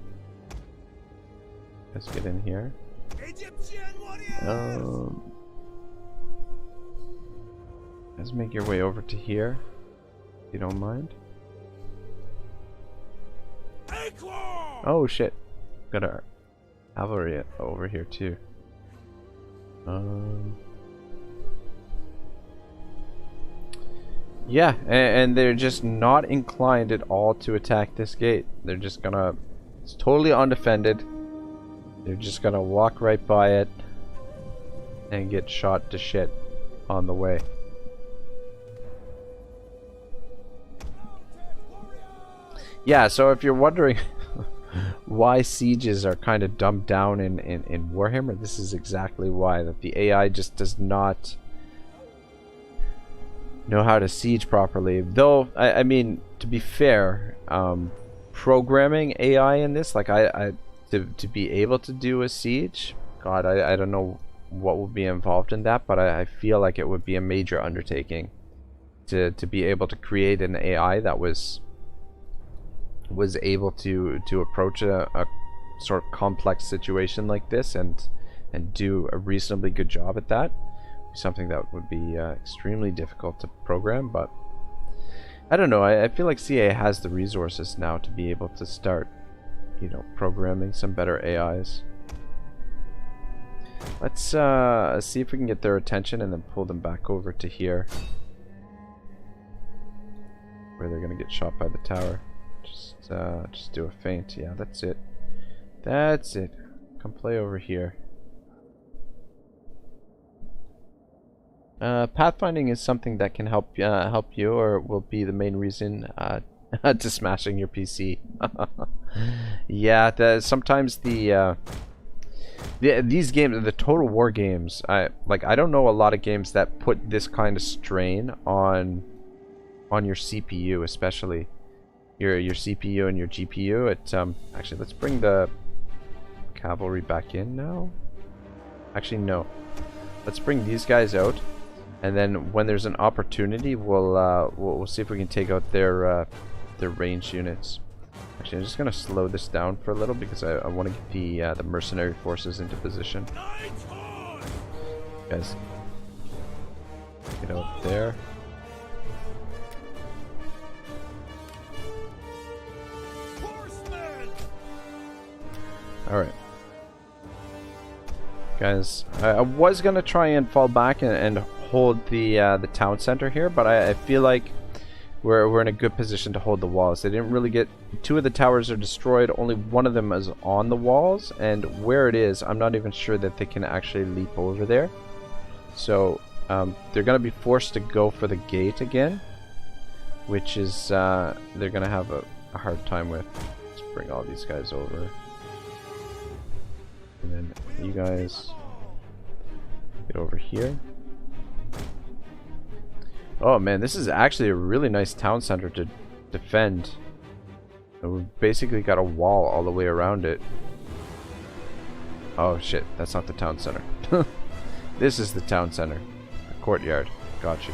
Let's get in here. Egyptian warriors. Let's make your way over to here, if you don't mind. Equal. Oh shit! Got our cavalry over here too. Yeah, and they're just not inclined at all to attack this gate. They're just gonna... It's totally undefended. They're just gonna walk right by it and get shot to shit on the way. Yeah, so if you're wondering why sieges are kind of dumbed down in Warhammer, this is exactly why. That the AI just does not know how to siege properly. Though, I mean, to be fair, programming AI in this, like to be able to do a siege, God, I don't know what will be involved in that, but I feel like it would be a major undertaking to be able to create an AI that was able to approach a sort of complex situation like this and do a reasonably good job at that. Something that would be extremely difficult to program, but I don't know. I feel like CA has the resources now to be able to start, you know, programming some better AIs. Let's see if we can get their attention and then pull them back over to here, where they're gonna get shot by the tower. Just do a feint. Yeah, that's it. That's it. Come play over here. Pathfinding is something that can help you, or will be the main reason to smashing your PC. Yeah, sometimes these games, the Total War games, I don't know a lot of games that put this kind of strain on your CPU, especially. your CPU and your GPU. It actually, let's bring the cavalry back in now. Actually, no. Let's bring these guys out, and then when there's an opportunity, we'll see if we can take out their ranged units. Actually, I'm just gonna slow this down for a little because I want to get the mercenary forces into position. Guys, get out there. All right. Guys, I was gonna try and fall back and hold the town center here, but I feel like we're in a good position to hold the walls. They didn't really get... 2 of the towers are destroyed. Only one of them is on the walls, and where it is, I'm not even sure that they can actually leap over there. So they're gonna be forced to go for the gate again, which is they're gonna have a hard time with. Let's bring all these guys over. And then you guys get over here. Oh man, this is actually a really nice town center to defend. We've basically got a wall all the way around it. Oh shit, that's not the town center. This is the town center. A courtyard. Gotcha.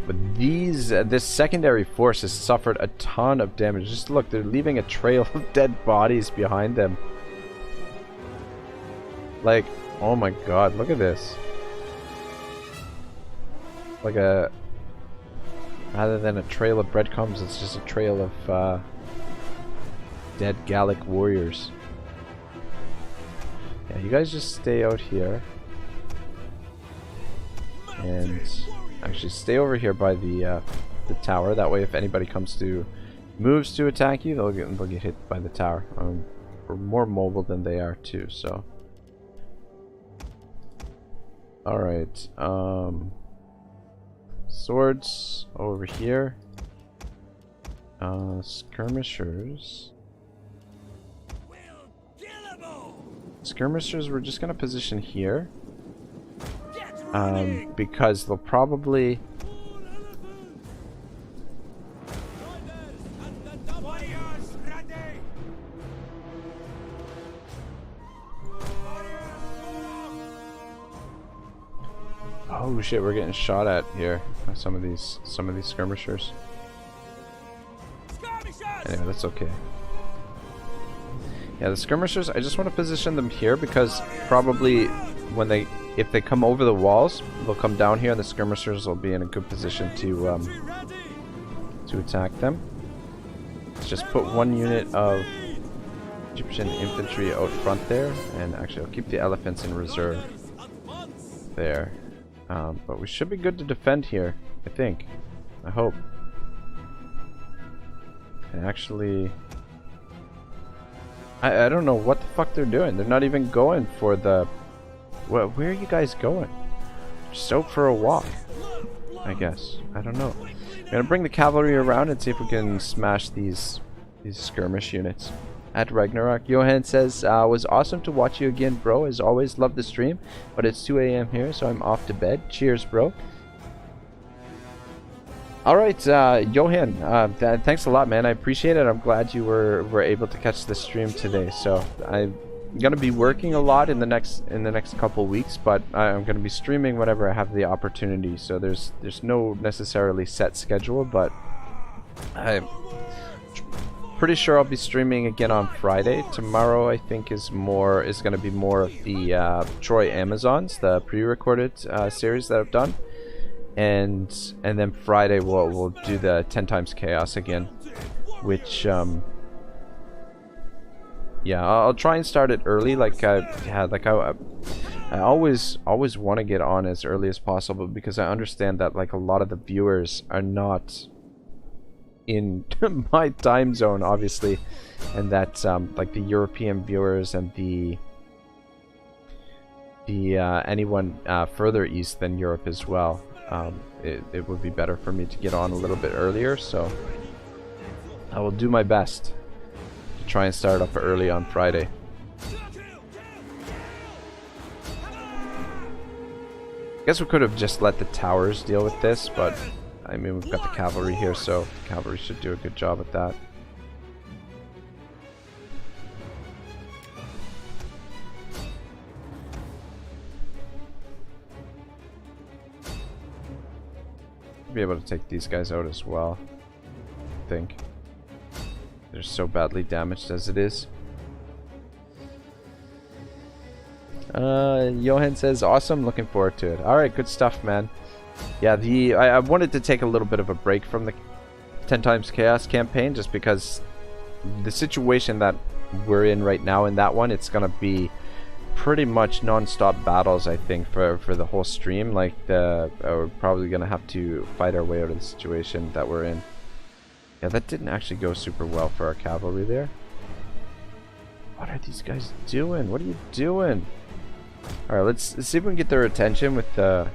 But this secondary force has suffered a ton of damage. Just look, they're leaving a trail of dead bodies behind them. Like, oh my god, look at this. Like rather than a trail of breadcrumbs, it's just a trail of dead Gallic warriors. Yeah, you guys just stay out here. And actually stay over here by the tower. That way if anybody moves to attack you, they'll get hit by the tower. We're more mobile than they are too, so. Alright, swords over here. Skirmishers. Skirmishers, we're just gonna position here. Because they'll probably... Oh shit, we're getting shot at here by some of these skirmishers. Anyway, that's okay. Yeah, the skirmishers, I just want to position them here because probably if they come over the walls, they'll come down here and the skirmishers will be in a good position to attack them. Let's just put 1 unit of Egyptian infantry out front there, and actually I'll keep the elephants in reserve there. But we should be good to defend here, I think. I hope. And actually... I don't know what the fuck they're doing. They're not even going for the... Where are you guys going? Just out for a walk, I guess. I don't know. I'm gonna bring the cavalry around and see if we can smash these skirmish units. At Ragnarok, Johan says, was awesome to watch you again, bro. As always, love the stream, but it's 2 AM here, so I'm off to bed. Cheers, bro. Alright, Johan, thanks a lot, man. I appreciate it. I'm glad you were able to catch the stream today. So I'm gonna be working a lot in the next couple weeks, but I'm gonna be streaming whenever I have the opportunity. So there's no necessarily set schedule, but I'm pretty sure I'll be streaming again on Friday. Tomorrow, I think, is gonna be more of the Troy Amazons, the pre-recorded series that I've done. And then Friday we'll do the 10 times chaos again, which yeah, I'll try and start it early. Like I always want to get on as early as possible because I understand that like a lot of the viewers are not in my time zone, obviously, and that like the European viewers and the anyone further east than Europe as well. It would be better for me to get on a little bit earlier, so I will do my best to try and start up early on Friday. I guess we could have just let the towers deal with this, but I mean, we've got the cavalry here, so cavalry should do a good job at that. Be able to take these guys out as well, I think. They're so badly damaged as it is. Johan says, awesome, looking forward to it. Alright, good stuff, man. Yeah, I wanted to take a little bit of a break from the 10 times Chaos campaign, just because the situation that we're in right now in that one, it's gonna be pretty much non-stop battles, I think, for the whole stream. Like, we're probably gonna have to fight our way out of the situation that we're in. Yeah, that didn't actually go super well for our cavalry there. What are these guys doing? What are you doing? Alright, let's see if we can get their attention with the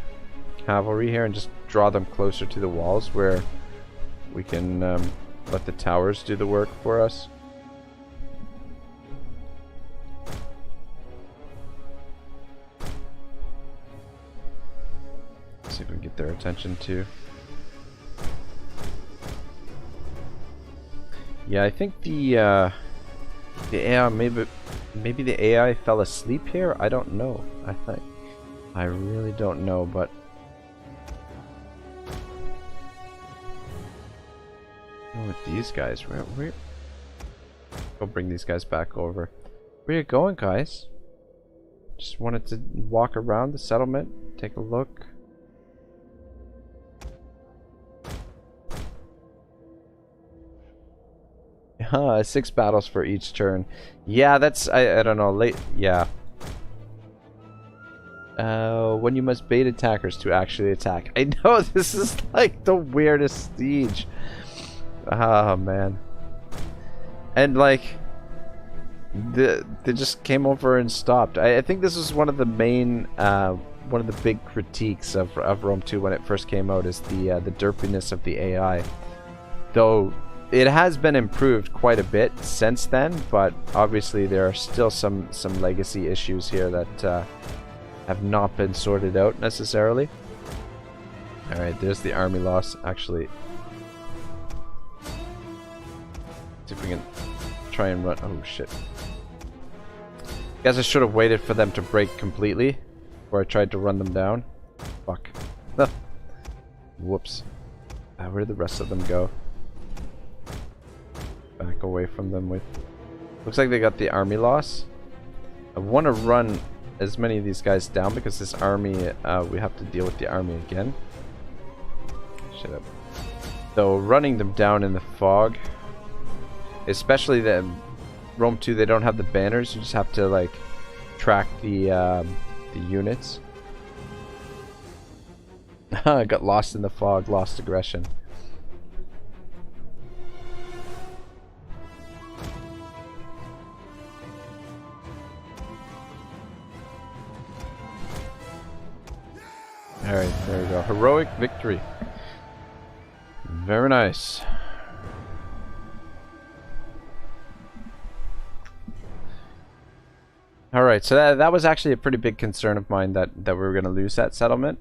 cavalry here and just draw them closer to the walls where we can let the towers do the work for us. See if we can get their attention too. Yeah, I think the AI, maybe the AI fell asleep here. I don't know. I really don't know, but with these guys, where go bring these guys back over. Where you going, guys? Just wanted to walk around the settlement, take a look. 6 battles for each turn. Yeah, that's I don't know. Yeah. When you must bait attackers to actually attack. I know, this is like the weirdest siege. Ah, man. And like they just came over and stopped. I think this was one of the main one of the big critiques of Rome 2 when it first came out, is the derpiness of the AI. Though it has been improved quite a bit since then, but obviously there are still some legacy issues here that have not been sorted out necessarily. Alright, there's the army loss. Actually, see if we can try and run. Oh shit. Guess I should have waited for them to break completely before I tried to run them down. Fuck. Whoops. Where did the rest of them go? Back away from them with... Looks like they got the army loss. I want to run as many of these guys down because this army, we have to deal with the army again. Shut up. So running them down in the fog, especially the Rome 2, they don't have the banners. You just have to like track the units. I got lost in the fog, lost aggression. Alright, there we go. Heroic victory. Very nice. Alright, so that was actually a pretty big concern of mine, that we were going to lose that settlement.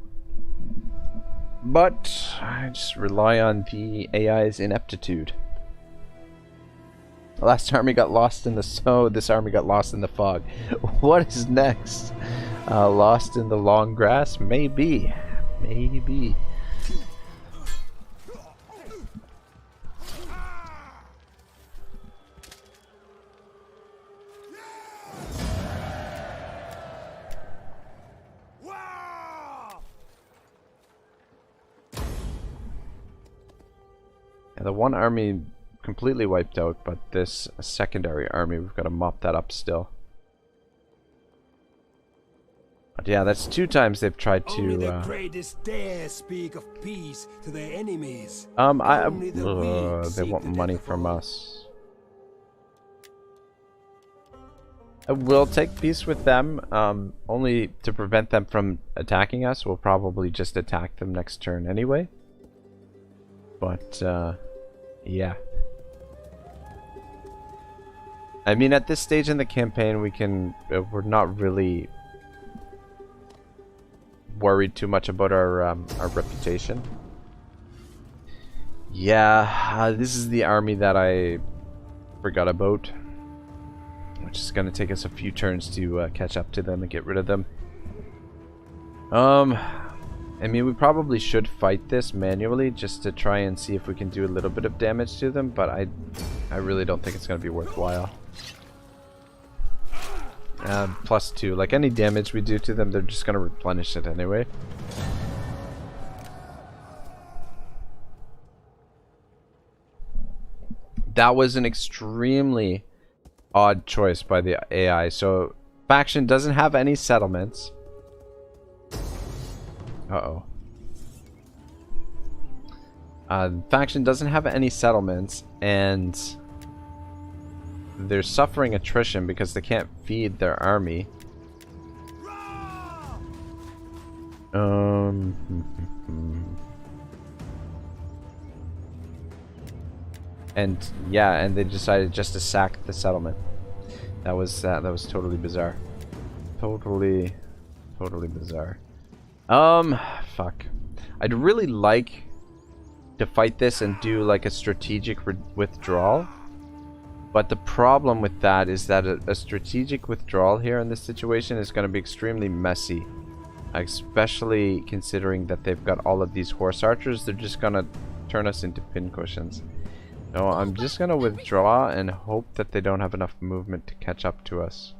But I just rely on the AI's ineptitude. The last army got lost in the snow, this army got lost in the fog. What is next? Lost in the long grass? Maybe. Maybe. And the one army completely wiped out, but this secondary army, we've got to mop that up still. But yeah, that's 2 times they've tried to. Only the greatest dare speak of peace to their enemies. They want money from us. I will take peace with them, only to prevent them from attacking us. We'll probably just attack them next turn anyway. But yeah. I mean, at this stage in the campaign, we're not really worried too much about our reputation. Yeah, this is the army that I forgot about, which is going to take us a few turns to catch up to them and get rid of them. I mean, we probably should fight this manually just to try and see if we can do a little bit of damage to them, but I really don't think it's going to be worthwhile. +2, like any damage we do to them, they're just going to replenish it anyway. That was an extremely odd choice by the AI. So, faction doesn't have any settlements. Uh-oh. Faction doesn't have any settlements, and they're suffering attrition because they can't feed their army. And yeah, and they decided just to sack the settlement. That was totally bizarre. Totally bizarre. Fuck. I'd really like to fight this and do like a strategic withdrawal. But the problem with that is that a strategic withdrawal here in this situation is going to be extremely messy. Especially considering that they've got all of these horse archers. They're just going to turn us into pincushions. So I'm just going to withdraw and hope that they don't have enough movement to catch up to us.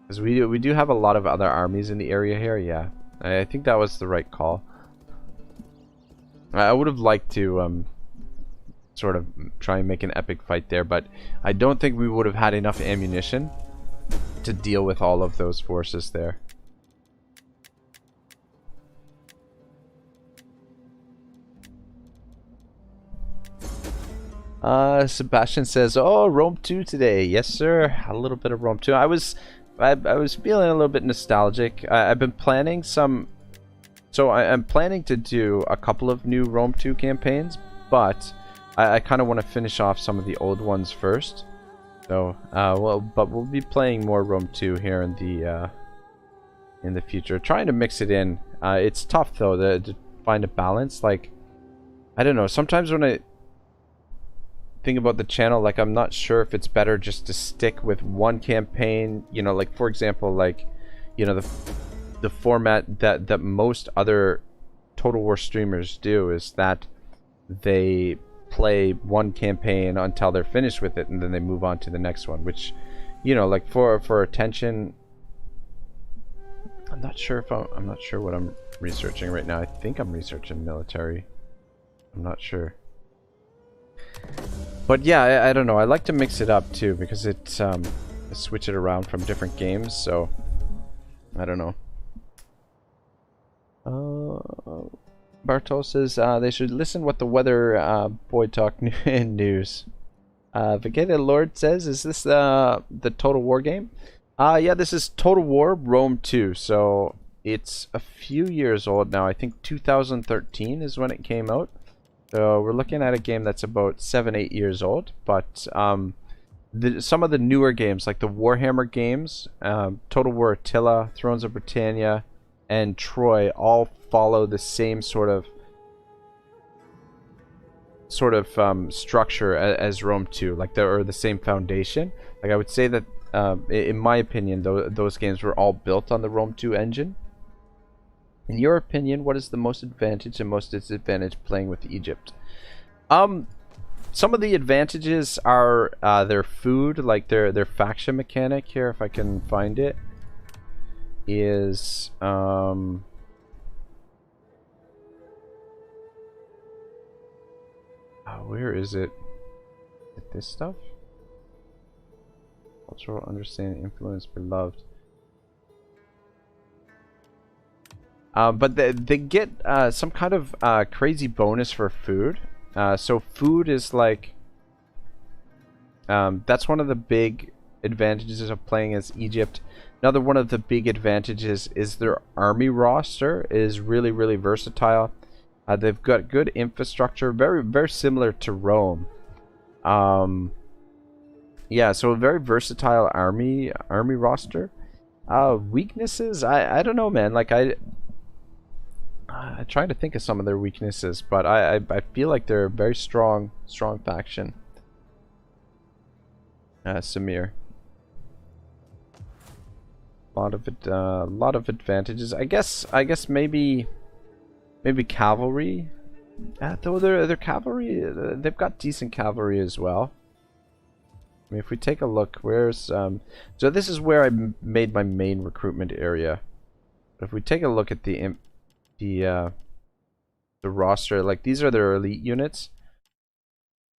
Because we do have a lot of other armies in the area here, yeah. I think that was the right call. I would have liked to sort of try and make an epic fight there, but I don't think we would have had enough ammunition to deal with all of those forces there. Sebastian says, "Oh, Rome 2 today." Yes, sir. A little bit of Rome 2. I was feeling a little bit nostalgic. I've been planning some. So I'm planning to do a couple of new Rome 2 campaigns, but I kind of want to finish off some of the old ones first. So, but we'll be playing more Rome 2 here in the future. Trying to mix it in. It's tough though to find a balance. Like, I don't know. Sometimes when I think about the channel, like, I'm not sure if it's better just to stick with one campaign, you know, like for example, like, you know, the format that most other Total War streamers do is that they play one campaign until they're finished with it and then they move on to the next one, which, you know, like for attention, I'm not sure what I'm researching right now. I think I'm researching military. I'm not sure. But yeah, I don't know. I like to mix it up too because it switch it around from different games. So I don't know. Bartol says they should listen what the weather boy talk news. Vegeta Lord says, "Is this the Total War game?" Yeah, this is Total War Rome 2. So it's a few years old now. I think 2013 is when it came out. So we're looking at a game that's about 7-8 years old, but some of the newer games, like the Warhammer games, Total War Attila, Thrones of Britannia, and Troy, all follow the same sort of structure as Rome 2, like the same foundation. Like I would say that, in my opinion, those games were all built on the Rome 2 engine. In your opinion, what is the most advantage and most disadvantage playing with Egypt? Some of the advantages are their food, like their faction mechanic here, if I can find it, is where is it? Is it this stuff? Cultural understanding, influence, beloved. But they get some kind of crazy bonus for food. So food is like, that's one of the big advantages of playing as Egypt. Another one of the big advantages is their army roster is really, really versatile. They've got good infrastructure, very, very similar to Rome. Yeah, so a very versatile army roster. Weaknesses, I don't know, man. Like I'm trying to think of some of their weaknesses, but I feel like they're a very strong faction. Samir. A lot of advantages. I guess maybe cavalry. Though their cavalry, they've got decent cavalry as well. I mean, if we take a look, where's so this is where I made my main recruitment area. If we take a look at the roster, like these are their elite units.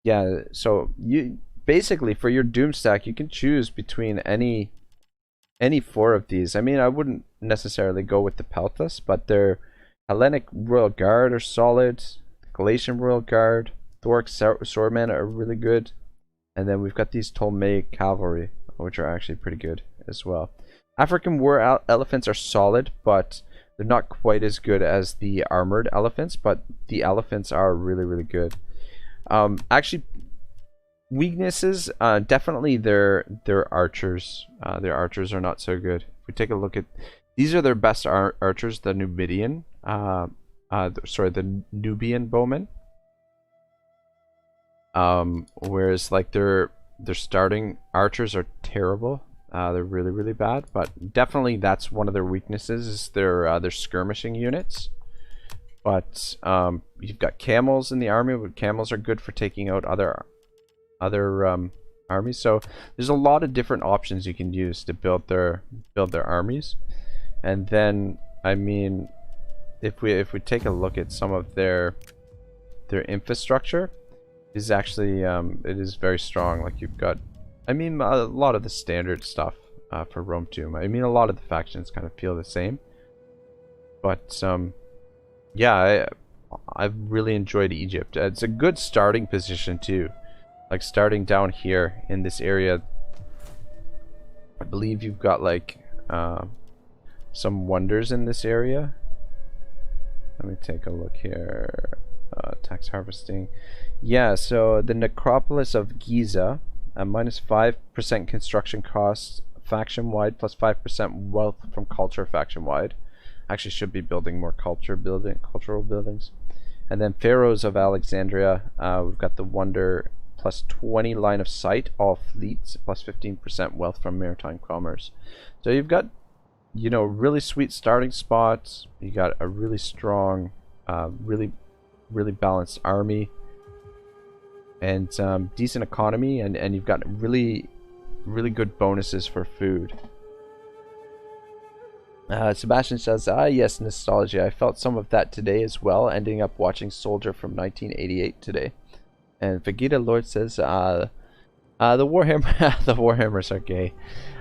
Yeah, so you basically for your Doom stack, you can choose between any 4 of these. I mean, I wouldn't necessarily go with the Pelthas, but their Hellenic Royal Guard are solid. Galatian Royal Guard, Thoric Swordmen are really good. And then we've got these Ptolemaic Cavalry, which are actually pretty good as well. African War Elephants are solid, but they're not quite as good as the Armored Elephants, but the Elephants are really, really good. Actually, weaknesses, definitely their archers. Their archers are not so good. If we take a look at, these are their best archers, the Numidian, the Nubian bowmen. Whereas like their starting archers are terrible. They're really, really bad. But definitely that's one of their weaknesses is their skirmishing units. But you've got camels in the army. But camels are good for taking out other armies. So there's a lot of different options you can use to build their armies. And then I mean, if we take a look at some of their infrastructure, is actually it is very strong. Like you've got, I mean, a lot of the standard stuff for Rome Tomb. I mean, a lot of the factions kind of feel the same. But yeah, I've really enjoyed Egypt. It's a good starting position too. Like starting down here in this area, I believe you've got like some wonders in this area. Let me take a look here. Tax harvesting. Yeah, so the necropolis of Giza, minus 5% construction costs faction wide, plus 5% wealth from culture faction wide. Actually, should be building more cultural buildings. And then Pharaohs of Alexandria, we've got the wonder, plus 20 line of sight, all fleets, plus 15% wealth from maritime commerce. So you've got, you know, really sweet starting spots. You got a really strong, really balanced army, and decent economy, and you've got really good bonuses for food. Sebastian says, yes, nostalgia. I felt some of that today as well, ending up watching Soldier from 1988 today. And Vegeta Lord says, the Warhammer the Warhammers are gay.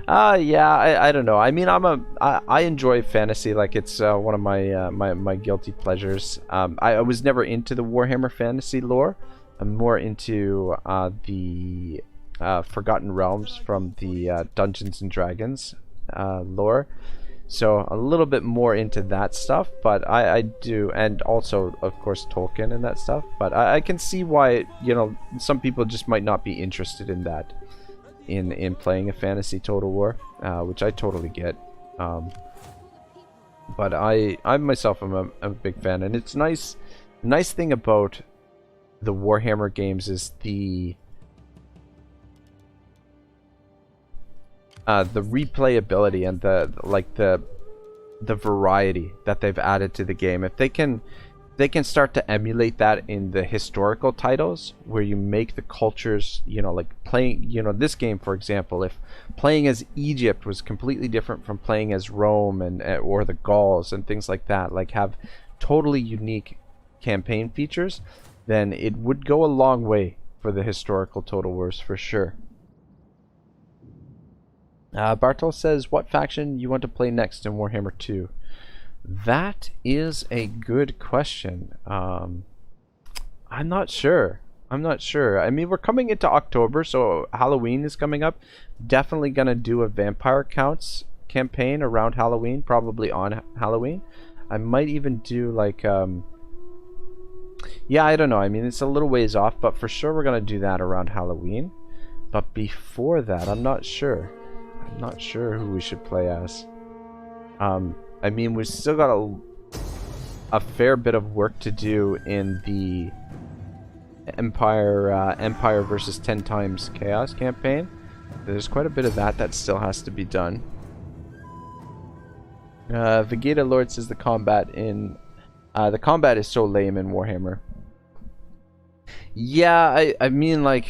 Yeah, I don't know. I mean, I enjoy fantasy. Like it's one of my guilty pleasures. I was never into the Warhammer fantasy lore. I'm more into the Forgotten Realms from the Dungeons and Dragons lore. So a little bit more into that stuff, but I do, and also of course Tolkien and that stuff. But I can see why, you know, some people just might not be interested in that, in playing a fantasy Total War, which I totally get. But I myself am a big fan, and it's nice. Nice thing about the Warhammer games is the replayability and the variety that they've added to the game. If they can start to emulate that in the historical titles, where you make the cultures, you know, like playing, you know, this game for example, if playing as Egypt was completely different from playing as Rome and or the Gauls and things like that, like have totally unique campaign features, then it would go a long way for the historical Total Wars for sure. Bartol says, what faction you want to play next in Warhammer 2? That is a good question. I'm not sure. I mean, we're coming into October, so Halloween is coming up. Definitely gonna do a Vampire Counts campaign around Halloween, probably on Halloween. I might even do like yeah, I don't know. I mean, it's a little ways off, but for sure we're gonna do that around Halloween. But before that, I'm not sure. I'm not sure who we should play as. I mean, we still got a fair bit of work to do in the Empire versus 10 times Chaos campaign. There's quite a bit of that still has to be done. Vegeta Lord says the combat is so lame in Warhammer. Yeah, I mean, like,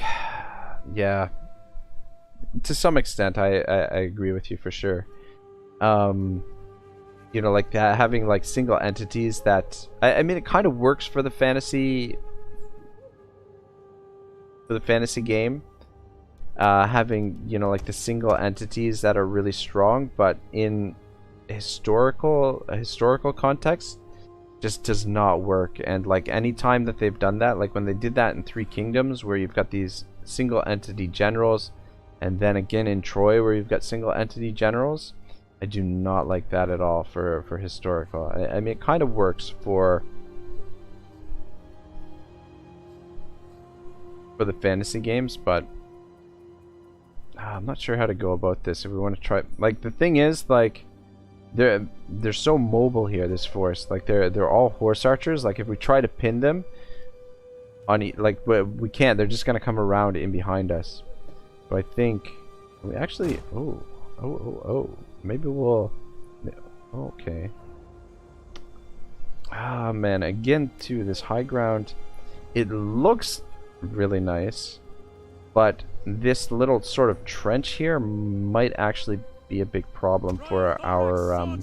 yeah, to some extent I agree with you for sure. You know, like having like single entities that I mean, it kind of works for the fantasy game, having, you know, like the single entities that are really strong, but in a historical context just does not work. And like any time that they've done that, like when they did that in Three Kingdoms where you've got these single entity generals, and then again in Troy where you've got single entity generals, I do not like that at all for historical. I mean, it kind of works for the fantasy games, but I'm not sure how to go about this if we want to try. Like, the thing is, like, they're so mobile here, this force. Like, they're all horse archers. Like, if we try to pin them on like, we can't. They're just gonna come around in behind us. So I think we actually maybe we'll, okay. Ah, man, again too, this high ground, it looks really nice, but this little sort of trench here might actually be a big problem for our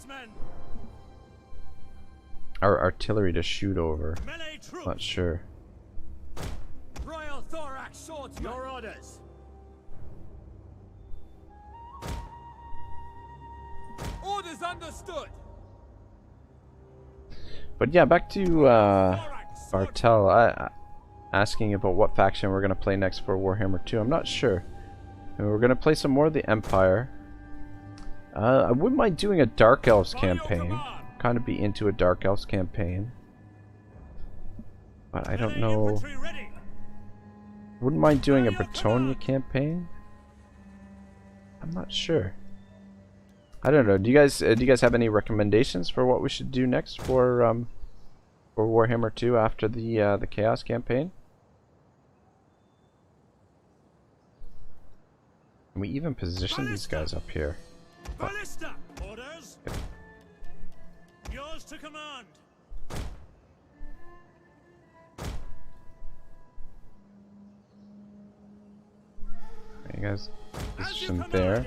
artillery to shoot over. Not sure. Royal Thorax Swordsman. Your orders. Orders understood. But yeah, back to Bartel. Asking about what faction we're going to play next for Warhammer 2. I'm not sure. And we're going to play some more of the Empire. I wouldn't mind doing a Dark Elves campaign. Kind of be into a Dark Elves campaign. But I don't know. Wouldn't mind doing a Bretonia campaign. I'm not sure. I don't know. Do you guys have any recommendations for what we should do next for Warhammer 2 after the Chaos campaign? Can we even position these guys up here? Ballista. Orders. Yours to command. You guys position there,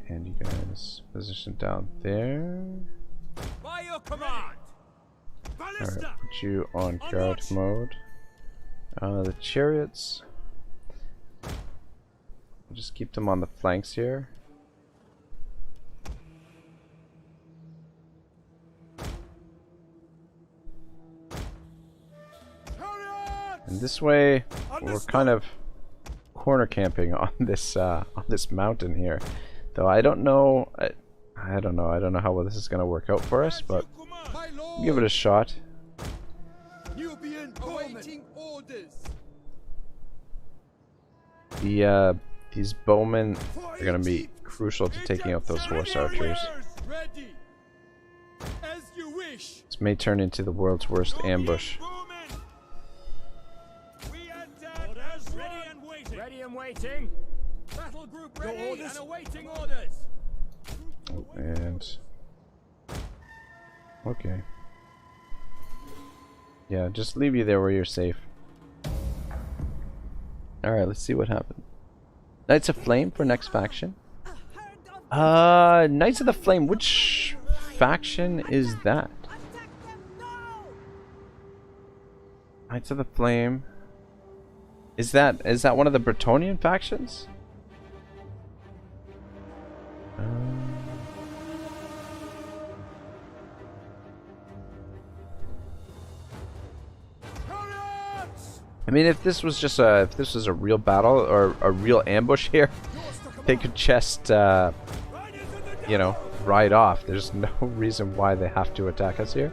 and you guys position down there. By your command. Alright, put you on guard mode. The chariots, we'll just keep them on the flanks here. And this way, we're kind of corner camping on this mountain here. Though I don't know, I don't know how well this is going to work out for us, but we'll give it a shot. These bowmen are going to be crucial to taking out those horse archers. This may turn into the world's worst ambush. Ready and waiting. Battle group ready and awaiting orders. And okay. Yeah, just leave you there where you're safe. Alright, let's see what happens. Knights of Flame for next faction. Knights of the Flame, which faction is that? Knights of the Flame. Is that one of the Bretonian factions? I mean, if this was just a real battle or a real ambush here, they could just you know, ride off. There's no reason why they have to attack us here.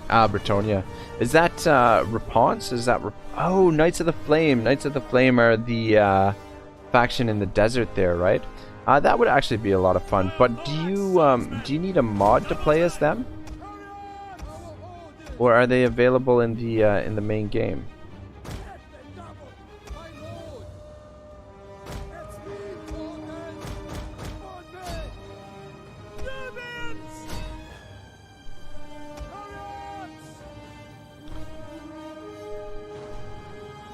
Ah, Bretonia. Is that Reponse? Is that oh, Knights of the Flame. Knights of the Flame are the faction in the desert there, right? That would actually be a lot of fun. But do you need a mod to play as them, or are they available in the main game?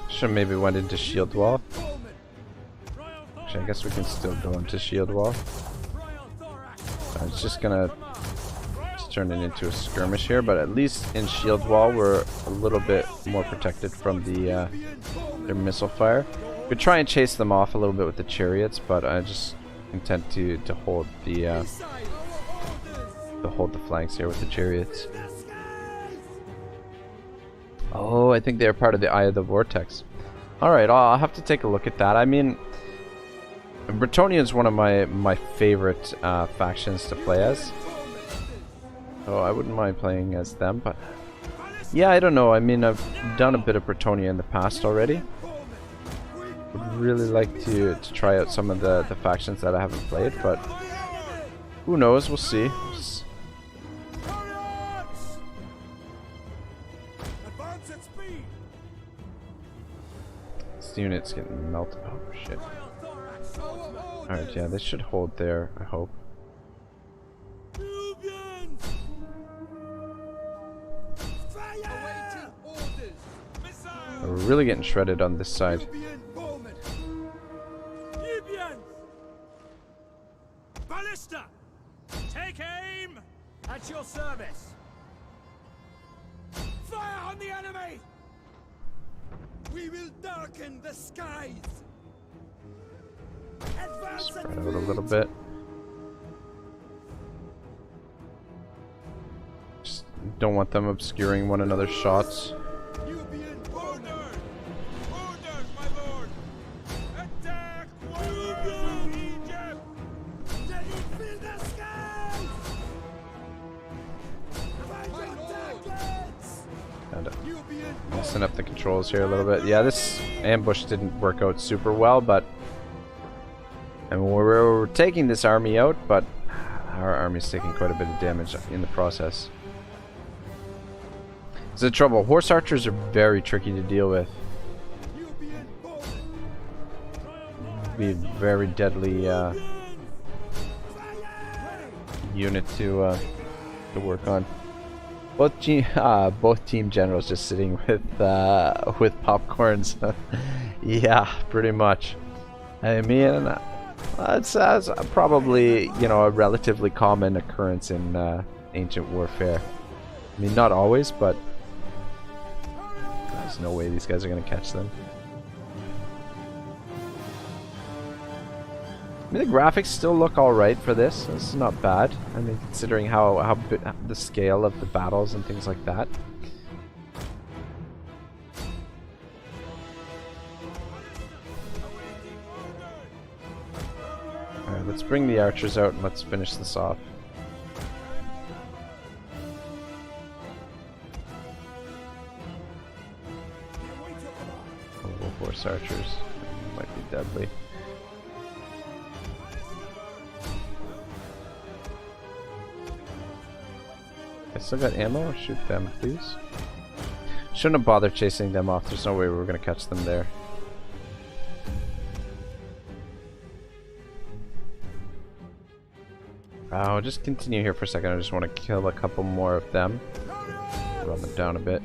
Should maybe went into shield wall. Actually, I guess we can still go into shield wall. It's just gonna turn it into a skirmish here, but at least in shield wall we're a little bit more protected from their missile fire. We could try and chase them off a little bit with the chariots, but I just intend to hold the flanks here with the chariots. Oh, I think they're part of the Eye of the Vortex. Alright, I'll have to take a look at that. I mean, Bretonnia is one of my favorite factions to play as. So I wouldn't mind playing as them, but yeah, I don't know. I mean, I've done a bit of Bretonnia in the past already. Would really like to try out some of the factions that I haven't played, but who knows? We'll see. This unit's getting melted. Oh shit. Alright, yeah, they should hold there, I hope. We're really getting shredded on this side. Ballista! Take aim! At your service! Fire on the enemy! We will darken the skies. Spread out a little bit. Just don't want them obscuring one another's shots. Nubian Order! Order, my lord! Attack Nubian Egypt! Let it fill the skies. Find your targets. Kind of Nubian messing up the controls here a little bit. Yeah, this ambush didn't work out super well, but and we're taking this army out, but our army's taking quite a bit of damage in the process. It's the trouble. Horse archers are very tricky to deal with. Be a very deadly unit to work on. Both team generals just sitting with popcorns. Yeah, pretty much. I mean, it's probably, you know, a relatively common occurrence in ancient warfare. I mean, not always, but there's no way these guys are going to catch them. I mean, the graphics still look alright for this. This is not bad. I mean, considering how the scale of the battles and things like that. Alright, let's bring the archers out and let's finish this off. Oh, horse archers might be deadly. I still got ammo? Shoot them, please. Shouldn't have bothered chasing them off. There's no way we were going to catch them there. I'll just continue here for a second. I just want to kill a couple more of them. Run them down a bit.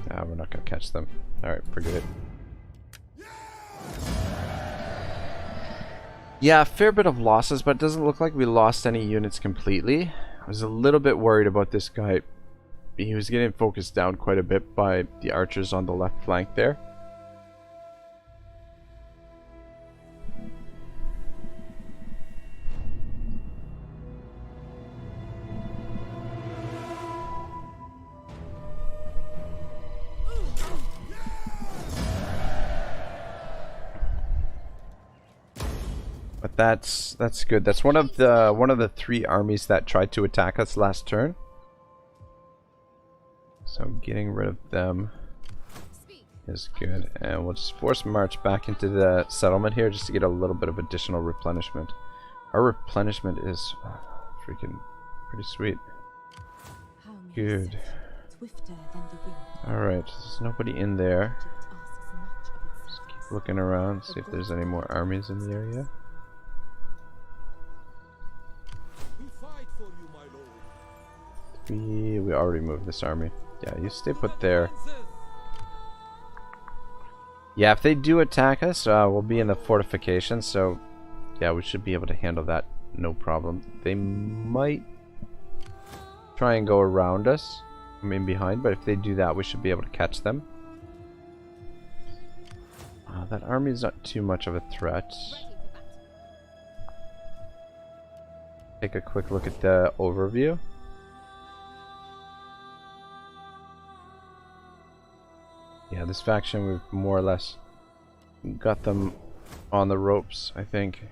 We're not going to catch them. Alright, forget it. Yeah, a fair bit of losses, but it doesn't look like we lost any units completely. I was a little bit worried about this guy. He was getting focused down quite a bit by the archers on the left flank there. But that's good. That's one of the three armies that tried to attack us last turn. So I'm getting rid of them. Speak. is good. And we'll just force march back into the settlement here just to get a little bit of additional replenishment. Our replenishment is freaking pretty sweet. Good. Alright, there's nobody in there. Just keep looking around, see if there's any more armies in the area. We fight for you, my lord. We already moved this army. Yeah, you stay put there. Yeah, if they do attack us, we'll be in the fortification, so yeah, we should be able to handle that, no problem. They might try and go around us, I mean behind, but if they do that, we should be able to catch them. That army is not too much of a threat. Take a quick look at the overview. Yeah, this faction, we've more or less got them on the ropes, I think.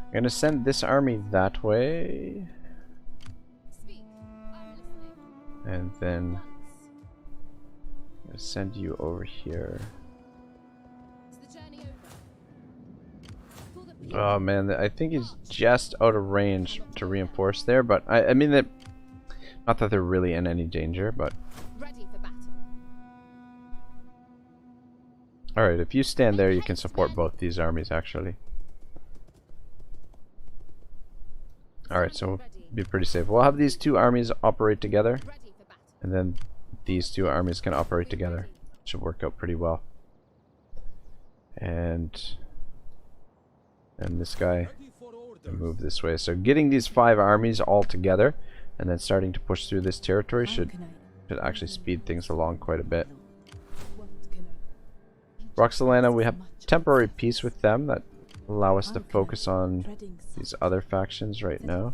I'm gonna send this army that way. And then I'm gonna send you over here. Oh man, I think he's just out of range to reinforce there, but I mean that, not that they're really in any danger, but Ready for battle. alright, if you stand there you can support both these armies actually. Alright, so we'll be pretty safe. We'll have these two armies operate together, Ready for battle. and then these two armies can operate together. Should work out pretty well. And this guy Ready for order. move this way. So getting these 5 armies all together and then starting to push through this territory should actually speed things along quite a bit. Roxalana, we have temporary peace with them that allow us to focus on these other factions right now.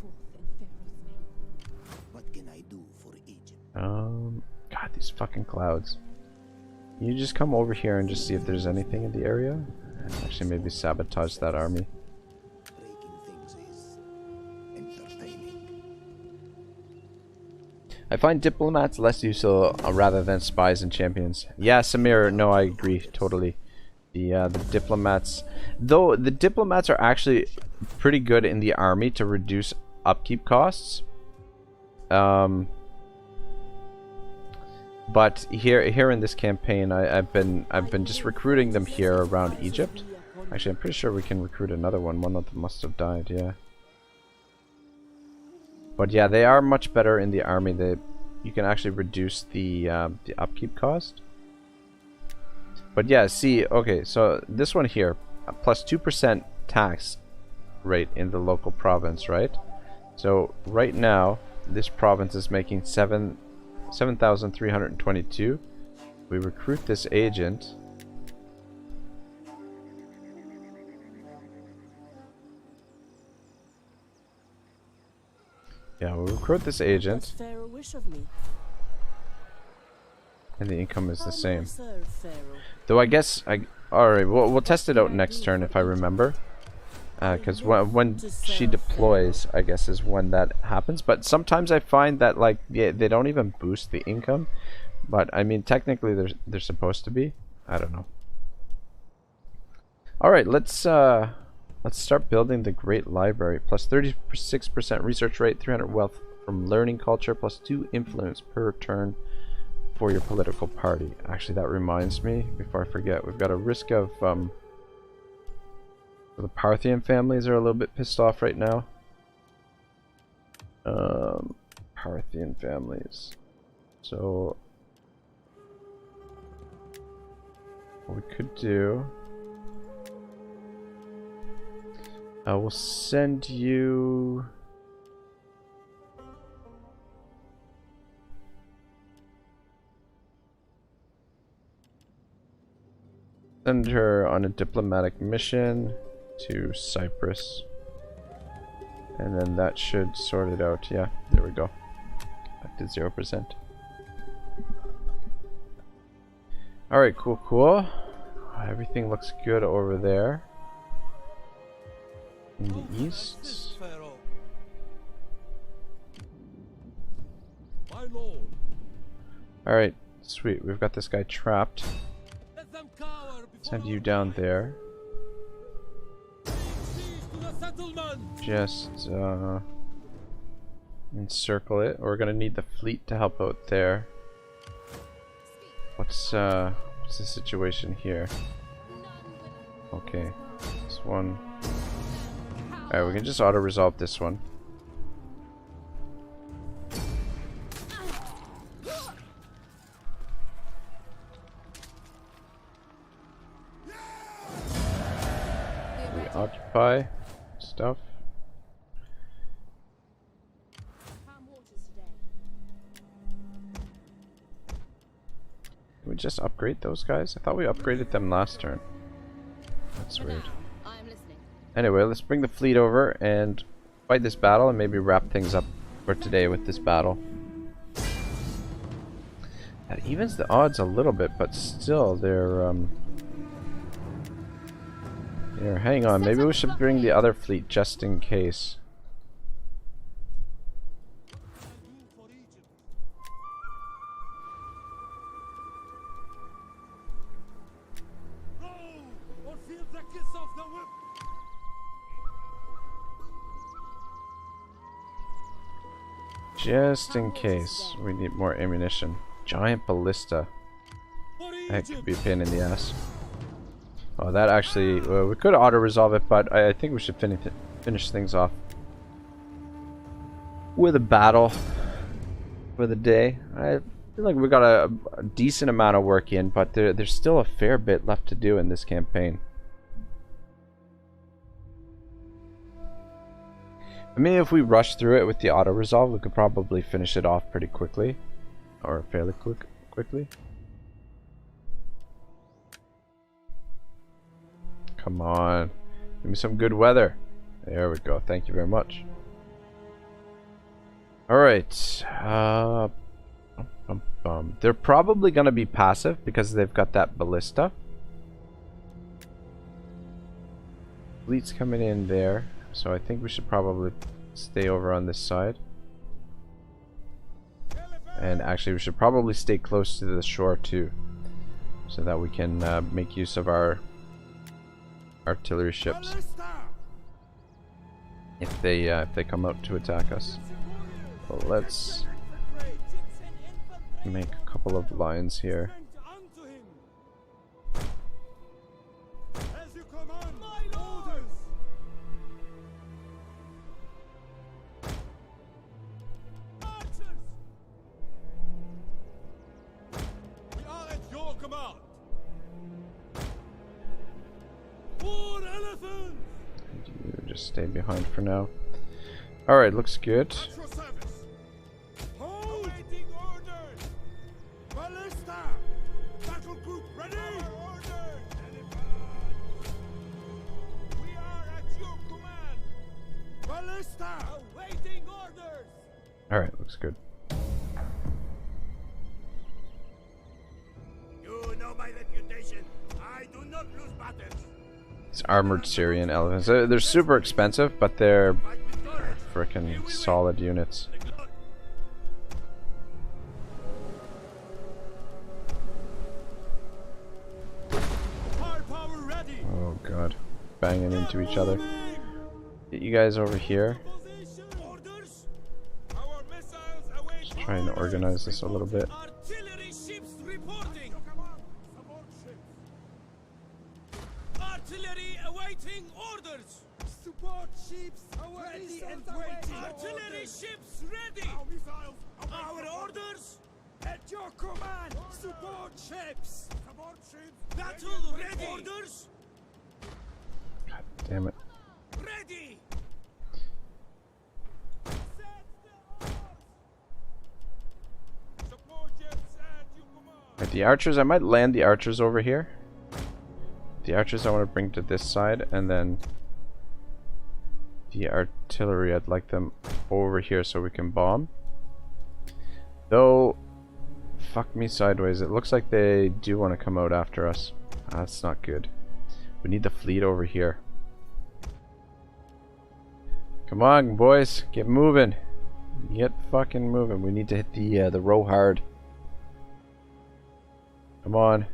What can I do for Egypt? God, these fucking clouds. You just come over here and just see if there's anything in the area. And actually maybe sabotage that army. Breaking things is entertaining. I find diplomats less useful rather than spies and champions. Yeah, Samir, no, I agree totally. The diplomats, though the diplomats are actually pretty good in the army to reduce upkeep costs. But here in this campaign, I've been just recruiting them here around Egypt. Actually, I'm pretty sure we can recruit another one. One of them must have died, yeah. But yeah, they are much better in the army. You can actually reduce the upkeep cost. But yeah, see, okay, so this one here, plus 2% tax rate in the local province, right? So right now, this province is making 7,322. We recruit this agent. Yeah, we'll recruit this agent. Pharaoh wish of me? And the income is the How same. may I serve Pharaoh? Though I guess alright, we'll test it out next turn if I remember. Because when she deploys, I guess is when that happens. But sometimes I find that like they don't even boost the income. But I mean, technically they're supposed to be. I don't know. All right, let's start building the Great Library. Plus 36% research rate, 300 wealth from learning culture, plus 2 influence per turn for your political party. Actually, that reminds me, before I forget, we've got a risk of the Parthian families are a little bit pissed off right now. Parthian families. So what we could do, we'll send you send her on a diplomatic mission to Cyprus, and then that should sort it out. Yeah, there we go. Back to 0%. Alright, cool. Everything looks good over there in the east. Pharaoh. My lord. Alright, sweet. We've got this guy trapped. Let them cower before Send you our down fire. there. Seize to the settlement. Just encircle it. We're gonna need the fleet to help out there. What's the situation here? Okay, this one. Alright, we can just auto resolve this one. We occupy stuff. Calm waters today. Can we just upgrade those guys? I thought we upgraded them last turn. That's weird. I am listening. Anyway, let's bring the fleet over and fight this battle and maybe wrap things up for today with this battle. That evens the odds a little bit, but still they're here, hang on, maybe we should bring the other fleet just in case. Go, or feel the kiss of the whip. Just in case we need more ammunition. Giant ballista. For That could Egypt. be a pain in the ass. Oh, that actually, we could auto-resolve it, but I think we should finish things off with a battle for the day. I feel like we got a decent amount of work in, but there's still a fair bit left to do in this campaign. I mean, if we rush through it with the auto-resolve, we could probably finish it off pretty quickly. Or fairly quickly. Come on. Give me some good weather. There we go. Thank you very much. Alright. They're probably going to be passive because they've got that ballista. Fleet's coming in there. So I think we should probably stay over on this side. And actually we should probably stay close to the shore too. So that we can make use of our artillery ships if they come out to attack us. So let's make a couple of lines here. Unto him. As you command, my orders. Archers. We are at your command. For elephants. You just stay behind for now. Alright, looks good. At your service. Hold. Awaiting orders. Ballista. Battle group ready. Orders. We are at your command. Ballista. Awaiting orders. Alright, looks good. You know my reputation. I do not lose battles. These armored Syrian elephants. They're super expensive, but they're Fight with courage. freaking solid units. Firepower ready. Oh god. Banging into each other. Get you guys over here. Position. Orders. Our missiles await Just trying to organize this a little bit. Artillery ships reporting. Support ships. Artillery awaiting orders. Support ships ready and waiting. Artillery ships ready. Our missiles await Our orders. At your command, support ships. support ships. Battle ready. Orders. God damn it. Ready. Support ships at your command. Right, the archers, I might land the archers over here. The archers I want to bring to this side, and then the artillery, I'd like them over here so we can bomb. Though, fuck me sideways, it looks like they do want to come out after us. That's not good. We need the fleet over here. Come on, boys, get moving. Get fucking moving. We need to hit the row hard. Come on.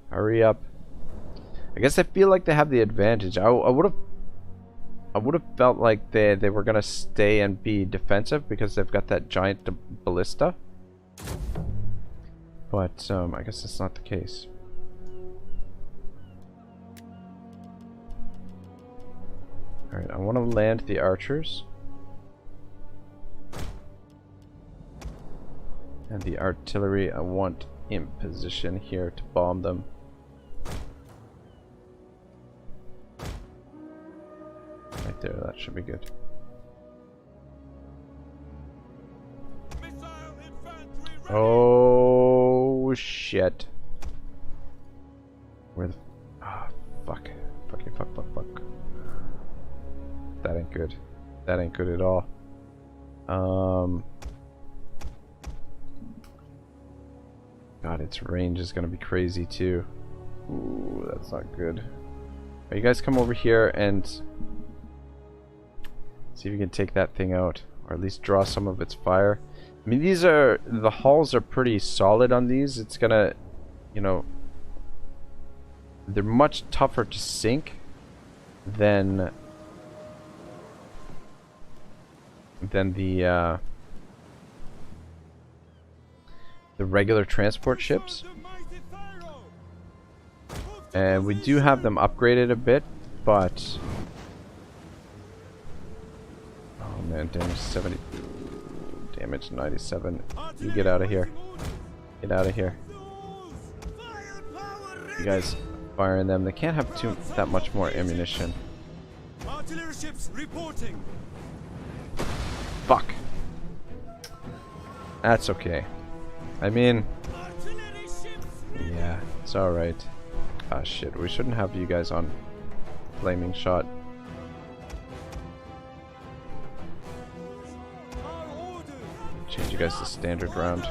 Hurry up. I guess I feel like they have the advantage. I would have felt like they were gonna stay and be defensive because they've got that giant ballista. But I guess that's not the case. Alright, I want to land the archers. And the artillery I want in position here to bomb them. Right there, that should be good. Oh shit. Where the fuck. Fuck. That ain't good. That ain't good at all. God, its range is gonna be crazy too. Ooh, that's not good. Right, you guys come over here and see if you can take that thing out, or at least draw some of its fire. I mean, the hulls are pretty solid on these. It's gonna, you know, they're much tougher to sink than the regular transport ships. And we do have them upgraded a bit, but oh man, damage 70, damage 97. You get out of here. Get out of here. You guys firing them. They can't have that much more ammunition. Artillery ships reporting. Fuck. That's okay. I mean, yeah, it's alright. Ah shit, we shouldn't have you guys on flaming shot. Change you guys to standard round.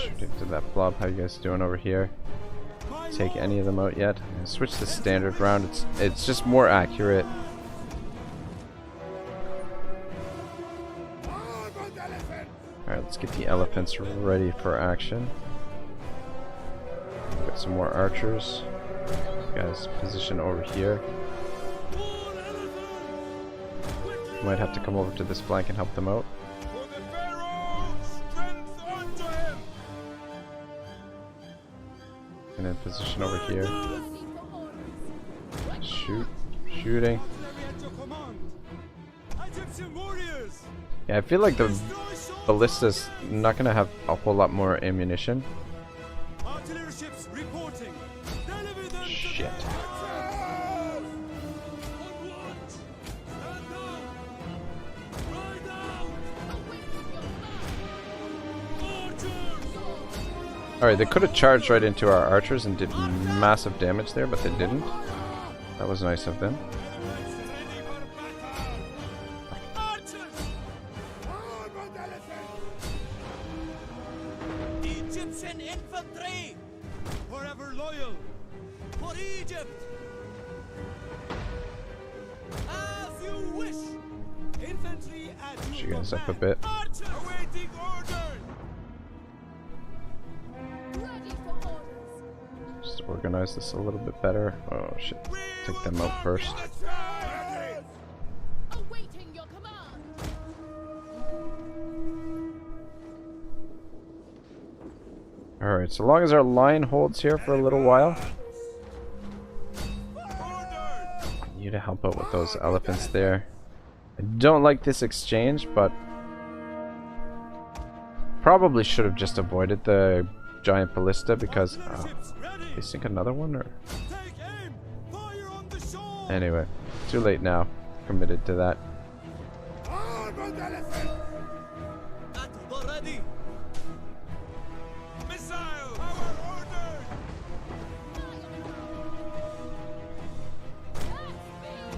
Shoot into that blob. How you guys doing over here? Take any of them out yet? Switch to standard round. It's just more accurate. Alright, let's get the elephants ready for action. Got some more archers. You guys position over here. Might have to come over to this flank and help them out. And in position over here. Shooting. Yeah, I feel like the ballista's not gonna have a whole lot more ammunition. Shit. Alright, they could have charged right into our archers and did massive damage there, but they didn't. That was nice of them. Egyptian infantry! Forever loyal! For Egypt! As you wish! Infantry at Push you guys up a bit. Archers awaiting orders! Just organize this a little bit better. Oh shit. Take them out first. Awaiting your command. Alright, so long as our line holds here for a little while. I need you to help out with those elephants there. I don't like this exchange, but probably should have just avoided the giant ballista because they sink another one or anyway, too late now. Committed to that.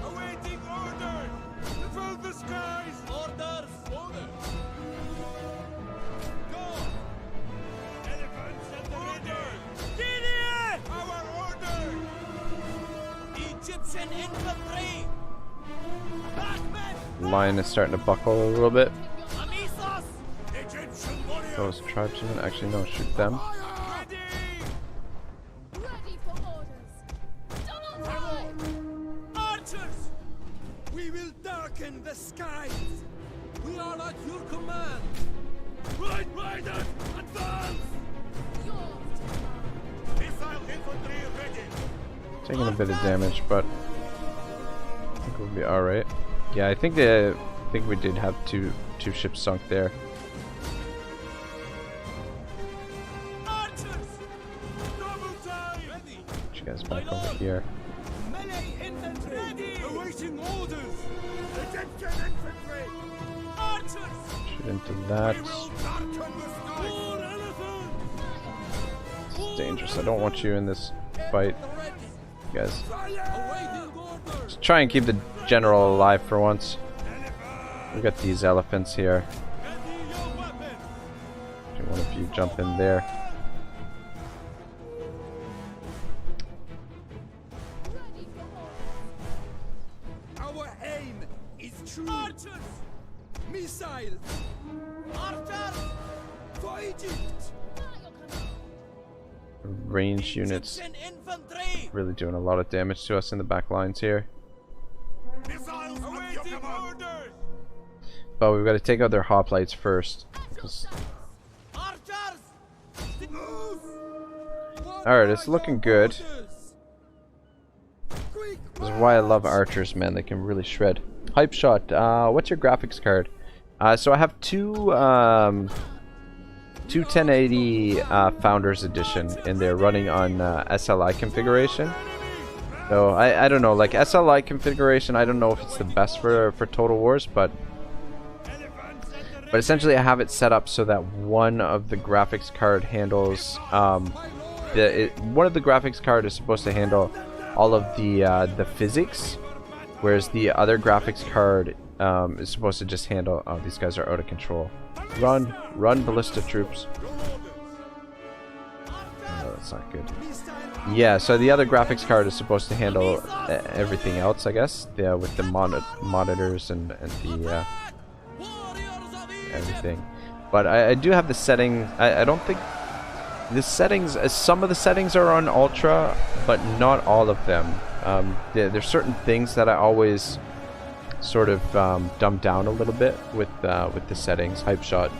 Awaiting orders! Fill the skies! Orders! Go! Elephants at the ready! Gideon! Our Egyptian infantry! Line is starting to buckle a little bit. Amisos! Egyptian warriors! Those tribesmen, actually no, shoot them. Ready! Ready for orders. Double time! Archers! We will darken the skies! We are at your command! Right riders, advance! Yours to command. Missile infantry ready! Taking a bit of damage, but I think we'll be alright. Yeah, I think we did have two ships sunk there. Archers! Double time! Ready! Get you guys back over here. Melee infantry! Ready! Awaiting orders! Egyptian infantry! Archers! Shoot into that. We will darken the skies! Four elephants! It's dangerous. I don't want you in this fight. Ready! You guys, Awaiting orders! just try and keep the general alive for once. We got these elephants here. Ready your weapons! Actually, one of you jump in there. Ready for orders. Our aim is true! Archers! Missile! Archers! For Egypt! At your command. Range units Egyptian infantry! really doing a lot of damage to us in the back lines here. Missiles at your Awaiting command! orders! But we've got to take out their hoplites first. 'Cause Archers! alright, it's looking good. Quick! This is why I love archers, man. They can really shred. Hype shot. What's your graphics card? So I have two 1080 Founders Edition, and they're running on SLI configuration. So I don't know, like SLI configuration. I don't know if it's the best for Total Wars, but essentially I have it set up so that one of the graphics card handles one of the graphics card is supposed to handle all of the physics, whereas the other graphics card is supposed to just handle. Oh, these guys are out of control. Run, ballista troops. Oh, that's not good. Yeah, so the other graphics card is supposed to handle everything else, I guess. Yeah, with the monitors and the everything. But I do have the setting. I don't think the settings. Some of the settings are on ultra, but not all of them. There's certain things that I always sort of dumb down a little bit with the settings. Hype shot.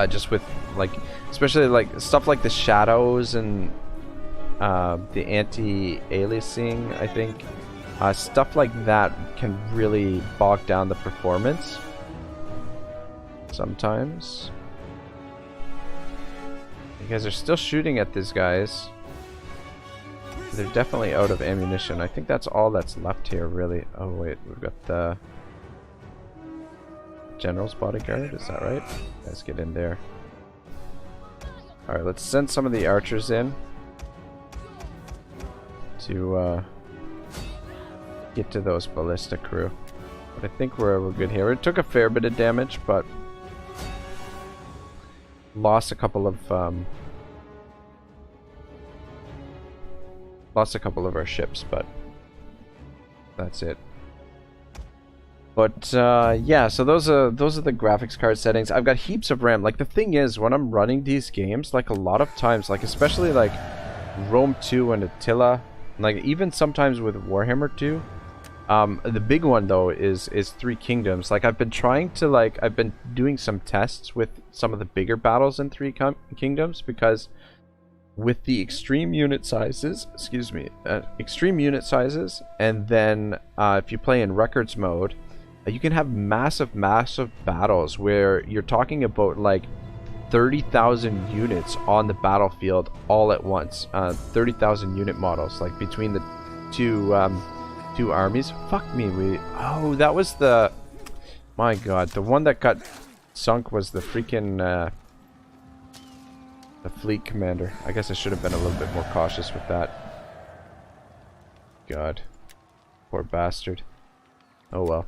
Just with like, especially like stuff like the shadows and the anti-aliasing. I think stuff like that can really bog down the performance sometimes. You guys are still shooting at these guys. They're definitely out of ammunition. I think that's all that's left here, really. Oh wait, we've got the General's bodyguard, is that right? Let's get in there. Alright, let's send some of the archers in to get to those ballista crew. But I think we're good here. It took a fair bit of damage, but lost a couple of our ships, but that's it. But yeah, so those are the graphics card settings. I've got heaps of RAM. Like, the thing is, when I'm running these games, like a lot of times, like especially like Rome 2 and Attila, like even sometimes with Warhammer 2, the big one though is Three Kingdoms. Like I've been doing some tests with some of the bigger battles in Three Kingdoms, because with the extreme unit sizes, and then if you play in records mode, you can have massive battles where you're talking about like 30,000 units on the battlefield all at once. 30,000 unit models, like between the two armies. Fuck me, oh, that was the, my god, the one that got sunk was the freaking the fleet commander. I guess I should have been a little bit more cautious with that. God, poor bastard. Oh well.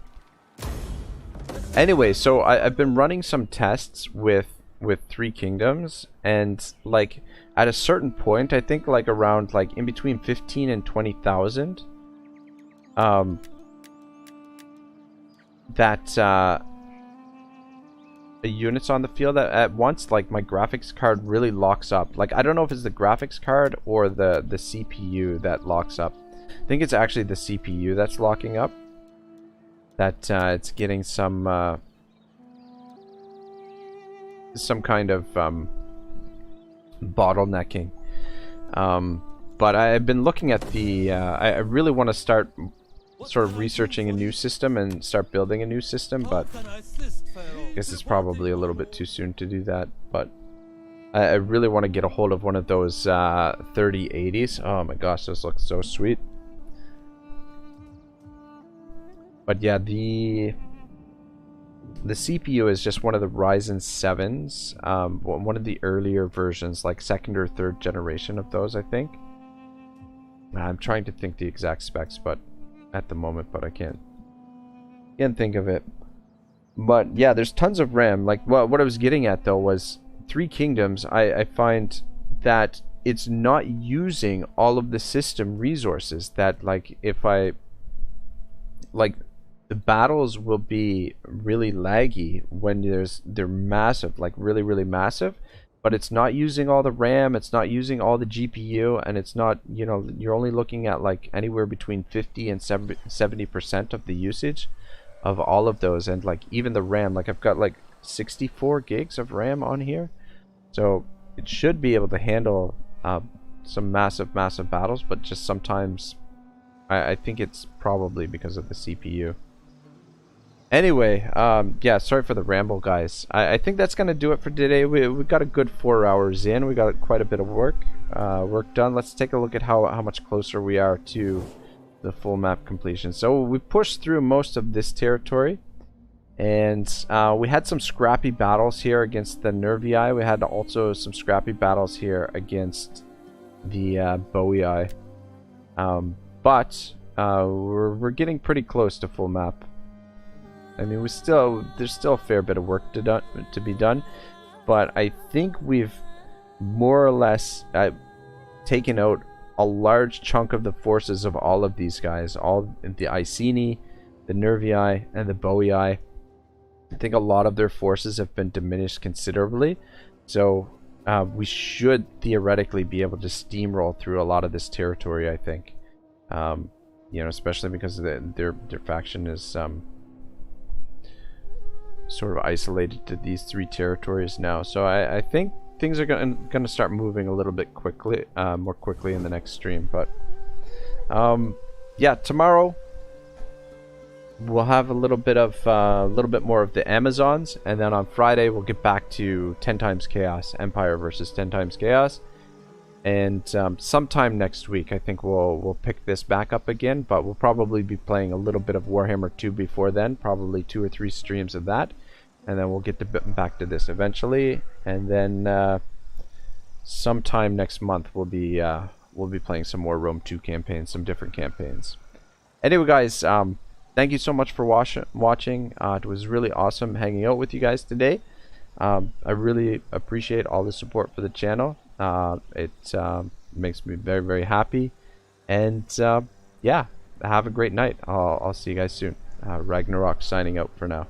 Anyway, so I've been running some tests with with 3 kingdoms, and like at a certain point, I think like around like in between 15 and 20,000, that units on the field at once, like my graphics card really locks up. Like I don't know if it's the graphics card or the CPU that locks up. I think it's actually the CPU that's locking up. That it's getting some kind of bottlenecking. But I've been looking at the I really want to start sort of researching a new system and start building a new system, but I guess it's probably a little bit too soon to do that. But I really want to get a hold of one of those 3080s. Oh my gosh, those look so sweet. But yeah, the CPU is just one of the Ryzen 7s, one of the earlier versions, like 2nd or 3rd generation of those, I think. I'm trying to think the exact specs, but at the moment, but I can't think of it. But yeah, there's tons of RAM. Like what I was getting at though was 3 Kingdoms. I find that it's not using all of the system resources. That like if I like the battles will be really laggy when they're massive, like really massive, but it's not using all the RAM, it's not using all the GPU, and it's not, you know, you're only looking at like anywhere between 50 and 70% of the usage of all of those. And like even the RAM, like I've got like 64 gigs of RAM on here, so it should be able to handle some massive battles, but just sometimes I think it's probably because of the CPU. Anyway, yeah, sorry for the ramble, guys. I think that's gonna do it for today. We got a good 4 hours in. We got quite a bit of work done. Let's take a look at how much closer we are to the full map completion. So we pushed through most of this territory, and we had some scrappy battles here against the Nervii. We had also some scrappy battles here against the Boii. But we're getting pretty close to full map. I mean, there's still a fair bit of work to be done, but I think we've more or less taken out a large chunk of the forces of all of these guys, all the Iceni, the Nervii, and the Boii. I think a lot of their forces have been diminished considerably, so we should theoretically be able to steamroll through a lot of this territory, I think. You know, especially because their faction is sort of isolated to these 3 territories now. So I think things are gonna start moving a little bit quickly, more quickly in the next stream. But yeah, tomorrow we'll have a little bit more of the Amazons, and then on Friday we'll get back to 10 times Chaos, Empire versus 10 times Chaos. And sometime next week I think we'll pick this back up again, but we'll probably be playing a little bit of Warhammer 2 before then, probably 2 or 3 streams of that, and then we'll get back to this eventually. And then sometime next month we'll be playing some more Rome 2 campaigns, some different campaigns. Anyway, guys, thank you so much for watching. It was really awesome hanging out with you guys today. I really appreciate all the support for the channel. It makes me very happy, and yeah, have a great night. I'll see you guys soon. Ragnarok signing out for now.